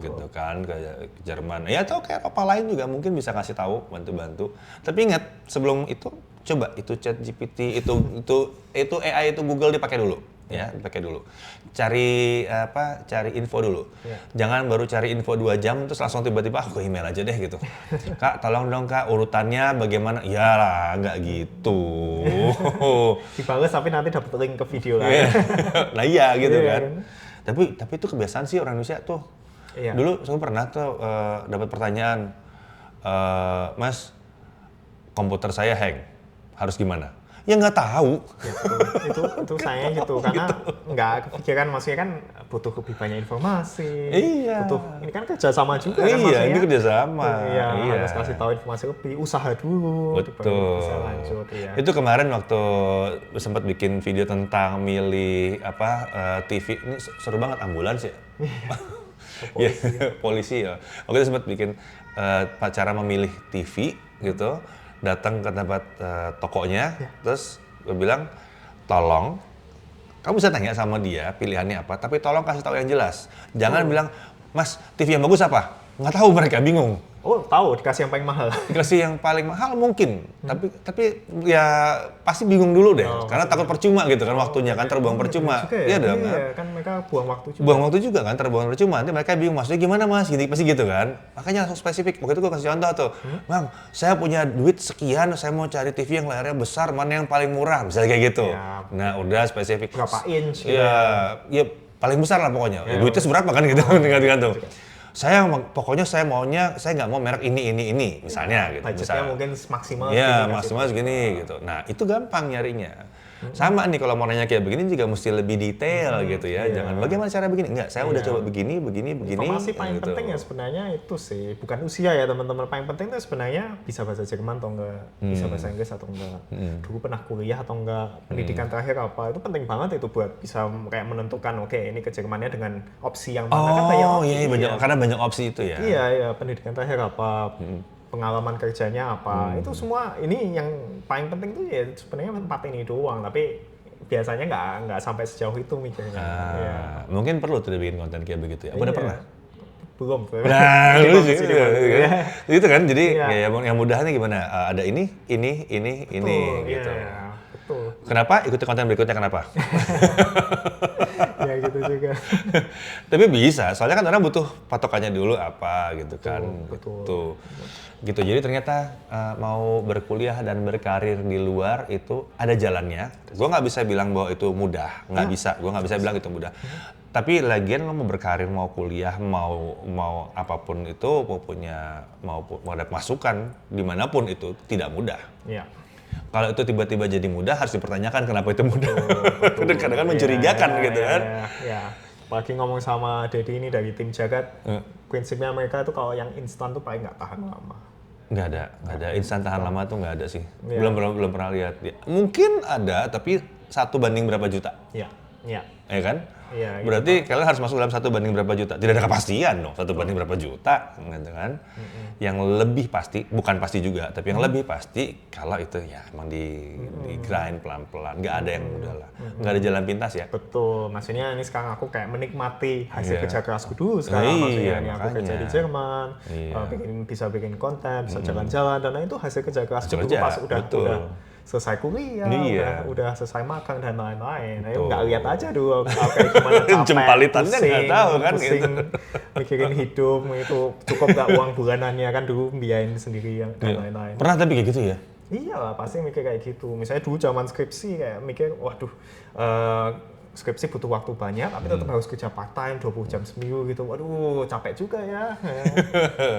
gitu kan ke Jerman. Ya atau kayak Eropa lain juga mungkin bisa kasih tahu, bantu-bantu. Tapi ingat sebelum itu coba itu chat GPT itu AI itu Google dipakai dulu. Ya, dipakai dulu. Cari info dulu. Jangan baru cari info 2 jam terus langsung tiba-tiba aku email aja deh gitu. Kak, tolong dong Kak urutannya bagaimana? Ya lah, nggak gitu. Dibalas tapi nanti dapat link ke video lah. Nah iya gitu kan. Tapi itu kebiasaan sih orang Indonesia tuh. Dulu saya pernah tuh dapat pertanyaan, Mas, komputer saya hang, harus gimana? Ya nggak tahu. Itu saya gitu karena nggak kepikiran, maksudnya kan butuh lebih banyak informasi. Iya. Ini kan kerjasama juga kan Iya, maksudnya. ini kerjasama. Iya, Iya. harus kasih tahu informasi lebih, usaha dulu, baru bisa lanjut ya. Itu kemarin waktu sempat bikin video tentang milih TV, ini seru banget, ambulans ya. Polisi ya. Waktu itu sempat bikin cara memilih TV gitu. Datang ke tempat tokonya, terus gue bilang, tolong, kamu bisa tanya sama dia pilihannya apa, tapi tolong kasih tahu yang jelas. Jangan bilang, Mas, TV yang bagus apa? Nggak tahu, mereka bingung. Oh, tahu, dikasih yang paling mahal. Dikasih yang paling mahal mungkin, tapi ya pasti bingung dulu deh, karena takut percuma gitu kan, waktunya kan terbuang percuma. Iya dong. Iya, kan mereka buang waktu juga. Buang waktu juga kan, terbuang percuma. Nanti mereka bingung, maksudnya gimana Mas? Gini pasti gitu kan. Makanya langsung spesifik. Waktu itu gue kasih contoh tuh, Bang, saya punya duit sekian, saya mau cari TV yang layarnya besar, mana yang paling murah, misalnya kayak gitu. Ya. Nah, udah spesifik. Berapa inch? Iya, ya paling besar lah pokoknya. Ya. Duitnya seberapa kan gitu, tinggal-tinggal tuh. Pokoknya saya nggak mau merek ini, misalnya gitu. Budgetnya mungkin maksimal. Iya, maksimal segini gitu. Nah, itu gampang nyarinya. Sama nih kalau mau nanya kayak begini juga mesti lebih detail gitu ya. Jangan bagaimana cara begini. Enggak, saya udah coba begini. Informasi paling gitu. penting ya sebenarnya itu sih, bukan usia ya teman-teman. Paling penting itu sebenarnya bisa bahasa Jerman atau enggak, bisa bahasa Inggris atau enggak, dulu pernah kuliah atau enggak, pendidikan terakhir apa, itu penting banget itu buat bisa kayak menentukan, oke, ini ke Jermannya dengan opsi yang mana, kan banyak opsi. Iya, karena banyak opsi itu ya. Iya, pendidikan terakhir apa, pengalaman kerjanya apa, itu semua ini yang paling penting tuh ya sebenarnya 4 ini doang, tapi biasanya nggak sampai sejauh itu mikirnya. Ya. Mungkin perlu tuh bikin konten kayak begitu ya. Udah pernah? Belum. Nah, lu sih. Itu kan, jadi ya, yang mudahnya gimana? Ada ini gitu. Iya, betul. Kenapa? Ikuti konten berikutnya kenapa? Ya gitu juga. Tapi bisa, soalnya kan orang butuh patokannya dulu apa gitu kan. Betul. Gitu. Jadi ternyata mau berkuliah dan berkarir di luar itu ada jalannya. Gue nggak bisa bilang bahwa itu mudah, nggak bisa. Gue nggak bisa bilang itu mudah. Tapi lagian lo mau berkarir, mau kuliah, mau apapun itu, mau ada masukan dimanapun itu tidak mudah. Iya. Kalau itu tiba-tiba jadi mudah, harus dipertanyakan kenapa itu mudah. Kadang-kadang mencurigakan gitu kan. Iya. Apalagi ngomong sama Dedi ini dari tim Jagat, prinsipnya mereka tuh kalau yang instan tuh paling nggak tahan lama. Nggak ada. Instan tahan lama tuh nggak ada sih. Belum pernah lihat. Mungkin ada, tapi 1 banding berapa juta. Iya. Ya kan? Iya. Berarti kalian harus masuk dalam 1 banding berapa juta. Tidak ada kepastian dong, 1 banding berapa juta, gitu kan? Yang lebih pasti, bukan pasti juga, tapi yang lebih pasti kalau itu ya emang di grind pelan-pelan. Nggak ada yang mudah lah. Nggak ada jalan pintas ya. Betul. Maksudnya ini sekarang aku kayak menikmati hasil kerja kerasku dulu sekarang. Maksudnya ini aku kerja di Jerman, bisa bikin konten, bisa jalan-jalan, dan itu hasil kerja kerasku dulu pas udah selesai kuliah, udah selesai magang dan lain-lain. Ayo nggak lihat aja dulu kayak gimana capek, Jempalitannya nggak tahu kan pusing, gitu. mikirin hidup, itu cukup nggak uang bulanannya kan dulu biayain sendiri dan lain-lain. Pernah tapi kayak gitu ya? Iyalah, pasti mikir kayak gitu. Misalnya dulu zaman skripsi kayak mikir, waduh, skripsi butuh waktu banyak, tapi tetap harus kerja part time 20 jam seminggu gitu. Waduh, capek juga ya.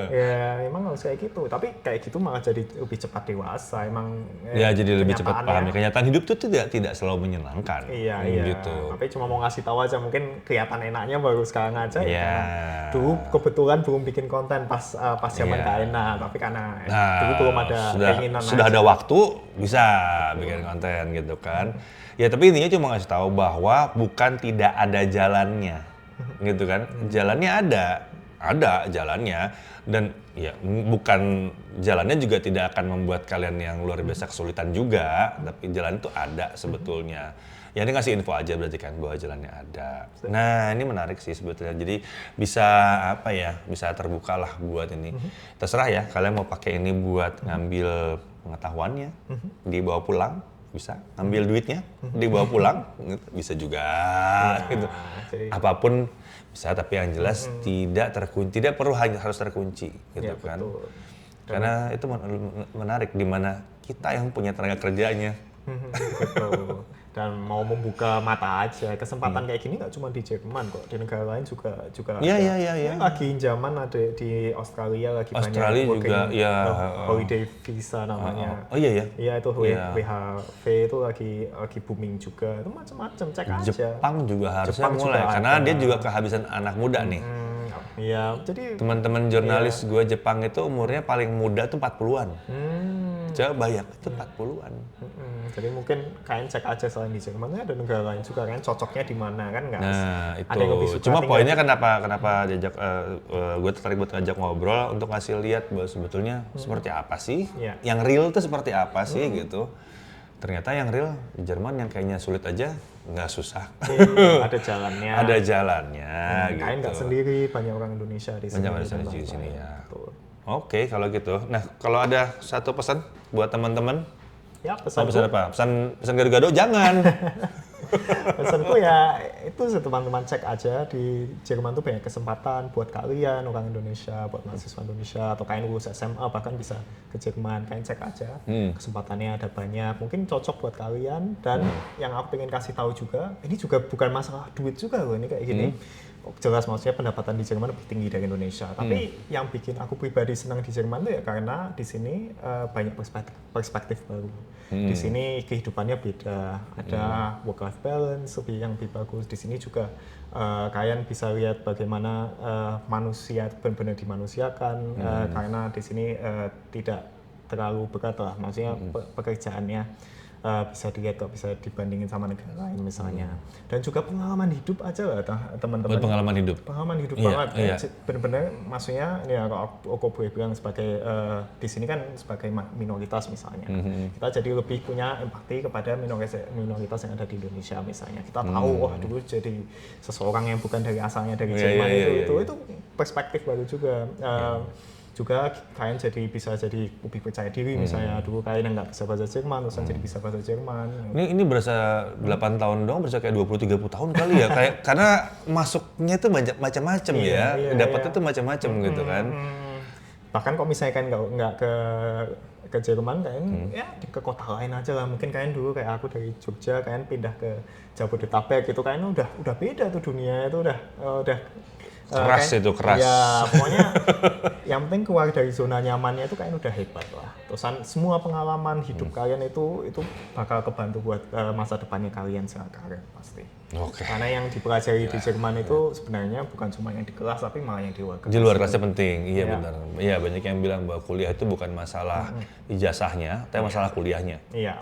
Ya, emang harus kayak gitu. Tapi kayak gitu malah jadi lebih cepat dewasa. Emang ya jadi lebih cepat paham. Kenyataan hidup itu tidak selalu menyenangkan. Iya. Gitu. Tapi cuma mau ngasih tahu aja, mungkin kelihatan enaknya baru sekarang aja. Iya. Ya. Dulu kebetulan belum bikin konten pas zaman gak enak, tapi karena dulu belum ada keinginan. Sudah ada waktu bisa bikin konten gitu kan. Ya tapi intinya cuma ngasih tahu bahwa bukan tidak ada jalannya, gitu kan? Jalannya ada jalannya, dan ya bukan jalannya juga tidak akan membuat kalian yang luar biasa kesulitan juga, tapi jalan itu ada sebetulnya. Ya ini ngasih info aja berarti kan bahwa jalannya ada. Nah ini menarik sih sebetulnya. Jadi bisa terbuka lah buat ini. Terserah ya kalian mau pakai ini buat ngambil pengetahuannya, dibawa pulang. Bisa ngambil duitnya dibawa pulang, bisa juga gitu. Apapun bisa, tapi yang jelas tidak perlu harus terkunci gitu kan. Betul. Karena itu menarik di mana kita yang punya tenaga kerjanya. Betul. dan mau membuka mata aja. Kesempatan kayak gini nggak cuma di Jerman kok, di negara lain juga Iya, ada. iya, iya. Lagi zaman ada di Australia lagi Australia banyak juga, working, ya. holiday visa namanya. Oh iya ya. Iya itu Iya. WHV itu lagi booming juga. Itu macam-macam, cek aja. Jepang juga harusnya Jepang juga mulai karena ada. dia juga kehabisan anak muda nih. Iya, jadi Teman-teman jurnalis gue Jepang itu umurnya paling muda tuh 40-an. Coba bayang, itu 40-an. jadi mungkin kalian cek aja selain di Jerman ada negara lain juga kan cocoknya di mana kan nggak? Nah Ada yang lebih itu, suka cuma tinggal poinnya kenapa diajak, gue tertarik buat ngajak ngobrol untuk ngasih lihat bahwa sebetulnya seperti apa sih, Iya. yang real tuh seperti apa sih gitu. Ternyata yang real di Jerman yang kayaknya sulit aja nggak susah. ada jalannya. Ada jalannya gitu. Kalian nggak sendiri, banyak orang Indonesia di sini. Banyak orang dan Indonesia di lain-lain. sini ya. Betul. Oke kalau gitu. Nah kalau ada satu pesan buat teman-teman, Ya mau pesanku, pesan apa? Pesan gado-gado jangan. pesanku ya itu teman-teman cek aja di Jerman tuh banyak kesempatan buat kalian orang Indonesia, buat mahasiswa Indonesia atau kalian lulus SMA bahkan bisa ke Jerman, kalian cek aja kesempatannya ada banyak, mungkin cocok buat kalian dan yang aku pengen kasih tahu juga ini juga bukan masalah duit juga loh ini kayak gini. Jelas maksudnya pendapatan di Jerman lebih tinggi dari Indonesia. Tapi yang bikin aku pribadi senang di Jerman tuh ya karena di sini banyak perspektif baru. Di sini kehidupannya beda, ada work-life balance yang lebih bagus. Di sini juga kalian bisa lihat bagaimana manusia benar-benar dimanusiakan karena di sini tidak terlalu berat lah. Maksudnya pekerjaannya bisa dilihat kok bisa dibandingin sama negara lain misalnya. Dan juga pengalaman hidup aja lah teman-teman. Buat pengalaman hidup. Pengalaman hidup Iya, banget. iya. Benar-benar maksudnya ya kalau aku boleh bilang sebagai di sini kan sebagai minoritas misalnya. Kita jadi lebih punya empati kepada minoritas yang ada di Indonesia misalnya. Kita tahu wah dulu jadi seseorang yang bukan dari asalnya dari Jerman itu perspektif baru juga. Juga kalian bisa jadi lebih percaya diri misalnya dulu kalian nggak bisa bahasa Jerman terus jadi bisa bahasa Jerman. Ini berasa 8 tahun dong, berasa kayak 20-30 tahun kali ya. Kayak karena masuknya tuh macam-macam ya. Dapatnya tuh macam-macam gitu kan. Bahkan kok misalnya kan nggak ke Jerman kalian ya ke kota lain aja lah. Mungkin kalian dulu kayak aku dari Jogja kalian pindah ke Jabodetabek gitu kalian udah beda tuh dunia itu udah keras itu keras. Ya pokoknya yang penting keluar dari zona nyamannya itu kalian udah hebat lah. Terusan semua pengalaman hidup kalian itu bakal kebantu buat masa depannya kalian secara karir pasti. Oke. Karena yang dipelajari di Jerman itu sebenarnya bukan cuma yang di kelas tapi malah yang di luar kelas. Di luar kelasnya penting, iya benar. Iya banyak yang bilang bahwa kuliah itu bukan masalah ijazahnya, tapi masalah kuliahnya. Iya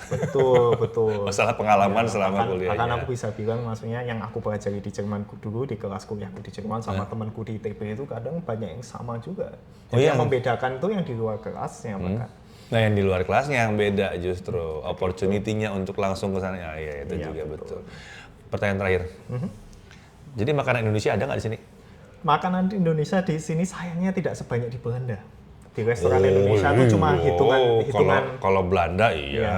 betul. Masalah pengalaman selama kuliahnya. Bahkan aku bisa bilang maksudnya yang aku pelajari di Jerman dulu di kelas kuliahku di Jerman sama temanku di ITB itu kadang banyak yang sama juga. Jadi yang membedakan tuh yang di luar kelasnya bahkan. Nah yang di luar kelasnya yang beda justru opportunity-nya untuk langsung ke sana. Ya itu juga betul. Pertanyaan terakhir. Jadi makanan Indonesia ada nggak di sini? Makanan Indonesia di sini sayangnya tidak sebanyak di Belanda. Di restoran Indonesia itu cuma hitungan. Kalau Belanda iya.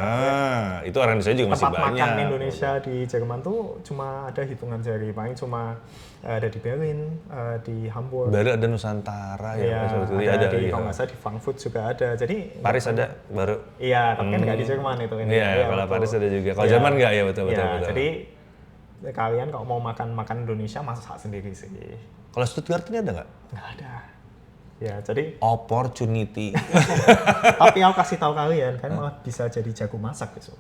Itu orang Indonesia juga masih tempat banyak. makan Indonesia di Jerman tuh cuma ada hitungan jari, paling cuma ada di Berlin, di Hamburg. Baru ada Nusantara ya, ada di kalau nggak salah di Frankfurt juga ada. Jadi Paris ada baru. Iya, tapi kan nggak di Jerman itu. Iya, kalau Paris ada juga. Kalau Jerman nggak ya betul. Jadi kalian kalau mau makan Indonesia masak sendiri sih. Kalau Stuttgart ini ada nggak? Nggak ada. Ya, jadi opportunity. tapi aku kasih tahu kalian kan malah bisa jadi jago masak besok.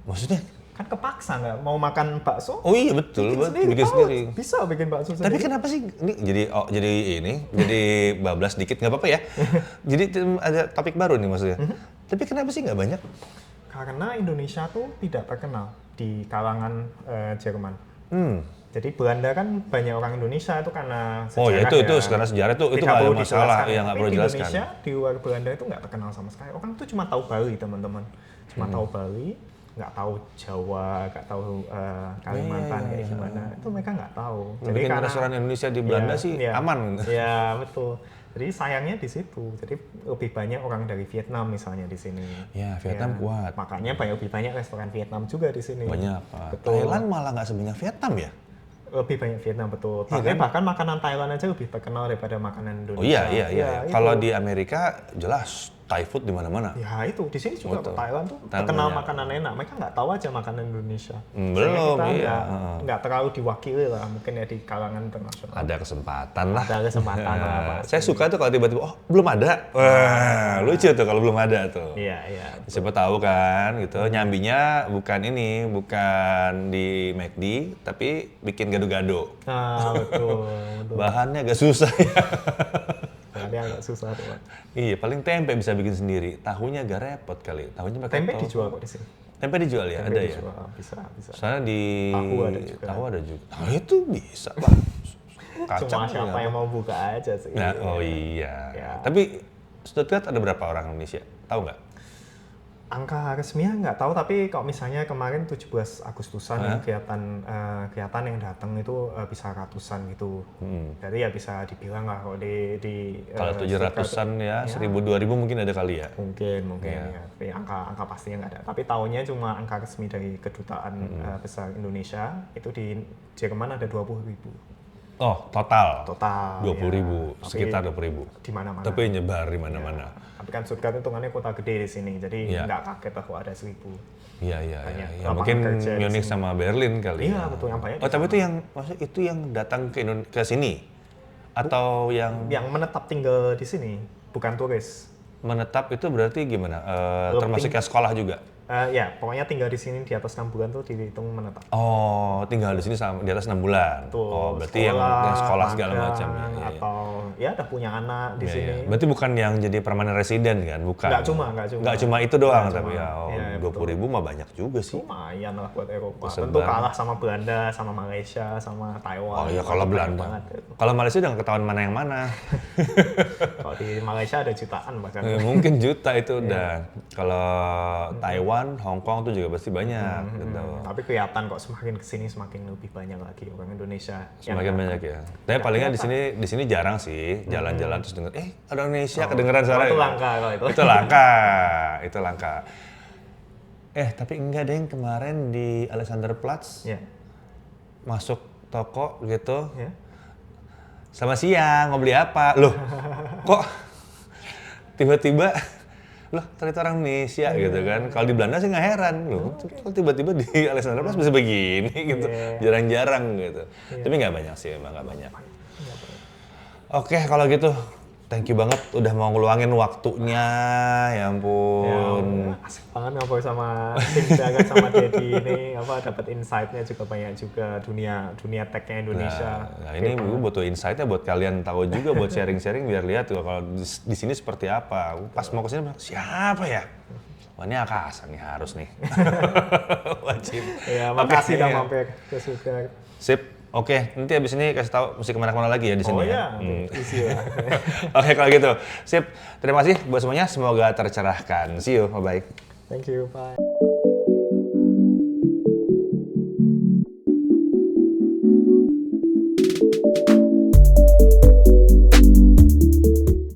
Maksudnya? Kan kepaksa nggak mau makan bakso? Oh iya betul, bikin sendiri. Bisa bikin bakso sendiri. Tapi kenapa sih ini jadi bablas dikit nggak apa-apa ya? Jadi ada topik baru nih maksudnya. Tapi kenapa sih nggak banyak? Karena Indonesia tuh tidak terkenal di kalangan Jerman. Jadi Belanda kan banyak orang Indonesia itu karena sejarah. Oh ya itu karena sejarah itu nggak ada masalah ya nggak perlu dijelaskan. Indonesia di luar Belanda itu nggak terkenal sama sekali. Orang tuh cuma tahu Bali teman-teman, cuma tahu Bali, nggak tahu Jawa, nggak tahu Kalimantan kayak gimana. Itu mereka nggak tahu. Jadi karena restoran Indonesia di Belanda sih aman. Ya betul. Jadi sayangnya di situ. Jadi lebih banyak orang dari Vietnam misalnya di sini. Ya Vietnam kuat. Makanya lebih banyak restoran Vietnam juga di sini. Banyak Pak. Thailand malah nggak sebanyak Vietnam ya? Lebih banyak Vietnam betul. Bahkan makanan Thailand aja lebih terkenal daripada makanan Indonesia. Oh iya. Kalau di Amerika jelas Thai food di mana-mana. Ya itu, di sini juga Betul. Thailand tuh Thailand terkenal banyak. makanan enak. Mereka nggak tahu aja makanan Indonesia. Belum, Kita iya. nggak terlalu diwakili lah, mungkin ya di kalangan internasional. Ada kesempatan lah. Ada kesempatan lah, Pak. Saya suka tuh kalau tiba-tiba, oh belum ada. Wah, lucu tuh kalau belum ada tuh. Iya, iya. Siapa tahu kan gitu, nyambinya bukan di McD, tapi bikin gado-gado. Nah, betul. Bahannya agak susah ya. Ini agak susah tuh, Pak. Iya, paling tempe bisa bikin sendiri. Tahunya agak repot kali. Tahunya pakai Tempe tofu. dijual kok di sini. Tempe dijual ya, Tempe ada ya. dijual, bisa. Soalnya di Tahu ada juga. Nah, itu bisa lah. Kacang Cuma siapa juga. yang mau buka aja sih. Nah, oh iya. Ya. Tapi Stuttgart ada berapa orang Indonesia? Tahu nggak? Angka resminya nggak tahu, tapi kalau misalnya kemarin 17 Agustusan yang kegiatan yang datang itu bisa ratusan gitu. Jadi ya bisa dibilang lah kalau di Kalau 700-an ya, 1000-2000 mungkin ada kali ya. mungkin ya. Tapi angka pastinya nggak ada. Tapi tahunnya cuma angka resmi dari kedutaan besar Indonesia itu di Jerman ada 20.000 Oh, total total. 20.000, ya. sekitar 20.000. Di mana-mana. Tapi nyebar di mana-mana. Tapi kan Stuttgart hitungannya kota gede di sini, jadi Iya. nggak kaget lah kalau ada 1.000. Iya. Banyak Ya, lapangan mungkin kerja di Munich sini. sama Berlin kali. Iya, ya. betul, yang banyak Oh, di tapi sana. itu yang maksud itu yang datang ke sini atau yang Yang menetap tinggal di sini, bukan turis. menetap itu berarti gimana? Lebih- Termasuk yang sekolah juga? Ya, pokoknya tinggal di sini di atas 6 bulan tuh dihitung menetap. Oh, tinggal di sini di atas 6 bulan. Tuh, Oh, berarti yang sekolah segala magang, macam ya. Iya. atau ya ada punya anak di Iya, sini. iya. Berarti bukan yang jadi permanent resident kan? Bukan. Nggak cuma. Nggak cuma itu doang, Nggak tapi cuma. ya Iya, 20.000 mah banyak juga sih. Lumayan lah buat Eropa. Tersebar. Tentu kalah sama Belanda, sama Malaysia, sama Taiwan. Oh iya, kalau Banyak Belanda. banget gitu. Kalau Malaysia udah nggak ketahuan mana yang mana. Kalau di Malaysia ada jutaan bahkan. Mungkin juta itu Iya. udah. Kalau Taiwan, Hong Kong tuh juga pasti banyak gitu. Tapi kelihatan kok semakin kesini semakin lebih banyak lagi orang Indonesia. yang Semakin banyak ya. Tapi palingnya di sini jarang sih jalan-jalan terus denger ada Indonesia kedengeran suara. itu langka kalau itu. Itu langka. Tapi enggak deh yang kemarin di Alexanderplatz Ya. masuk toko gitu. Ya. Selamat siang, mau beli apa? Loh, kok tiba-tiba loh ternyata orang Indonesia gitu kan. Kalau di Belanda sih nggak heran loh. Kok tiba-tiba di Alexanderplatz bisa begini gitu. Jarang-jarang gitu. Tapi nggak banyak sih, emang nggak banyak. Oke, kalau gitu thank you banget udah mau ngeluangin waktunya. Ya ampun. Asik banget ngobrol sama Tim Jagat sama Dedi ini, dapat insight-nya juga banyak juga dunia tech-nya Indonesia. Nah, ini gue butuh insight-nya buat kalian tahu juga, buat sharing-sharing biar lihat tuh kalau di sini seperti apa. Pas mau kesini siapa ya? Wah ini Akasan nih harus nih. Wajib. Ya, makasih udah Oke. mampir ke Stuttgart. Sip. Oke, nanti abis ini kasih tahu mesti kemana-kemana lagi ya di sini Oh ya. iya, isi lah. Oke kalau gitu. Sip. Terima kasih buat semuanya. Semoga tercerahkan. See you. Bye-bye. Thank you, bye.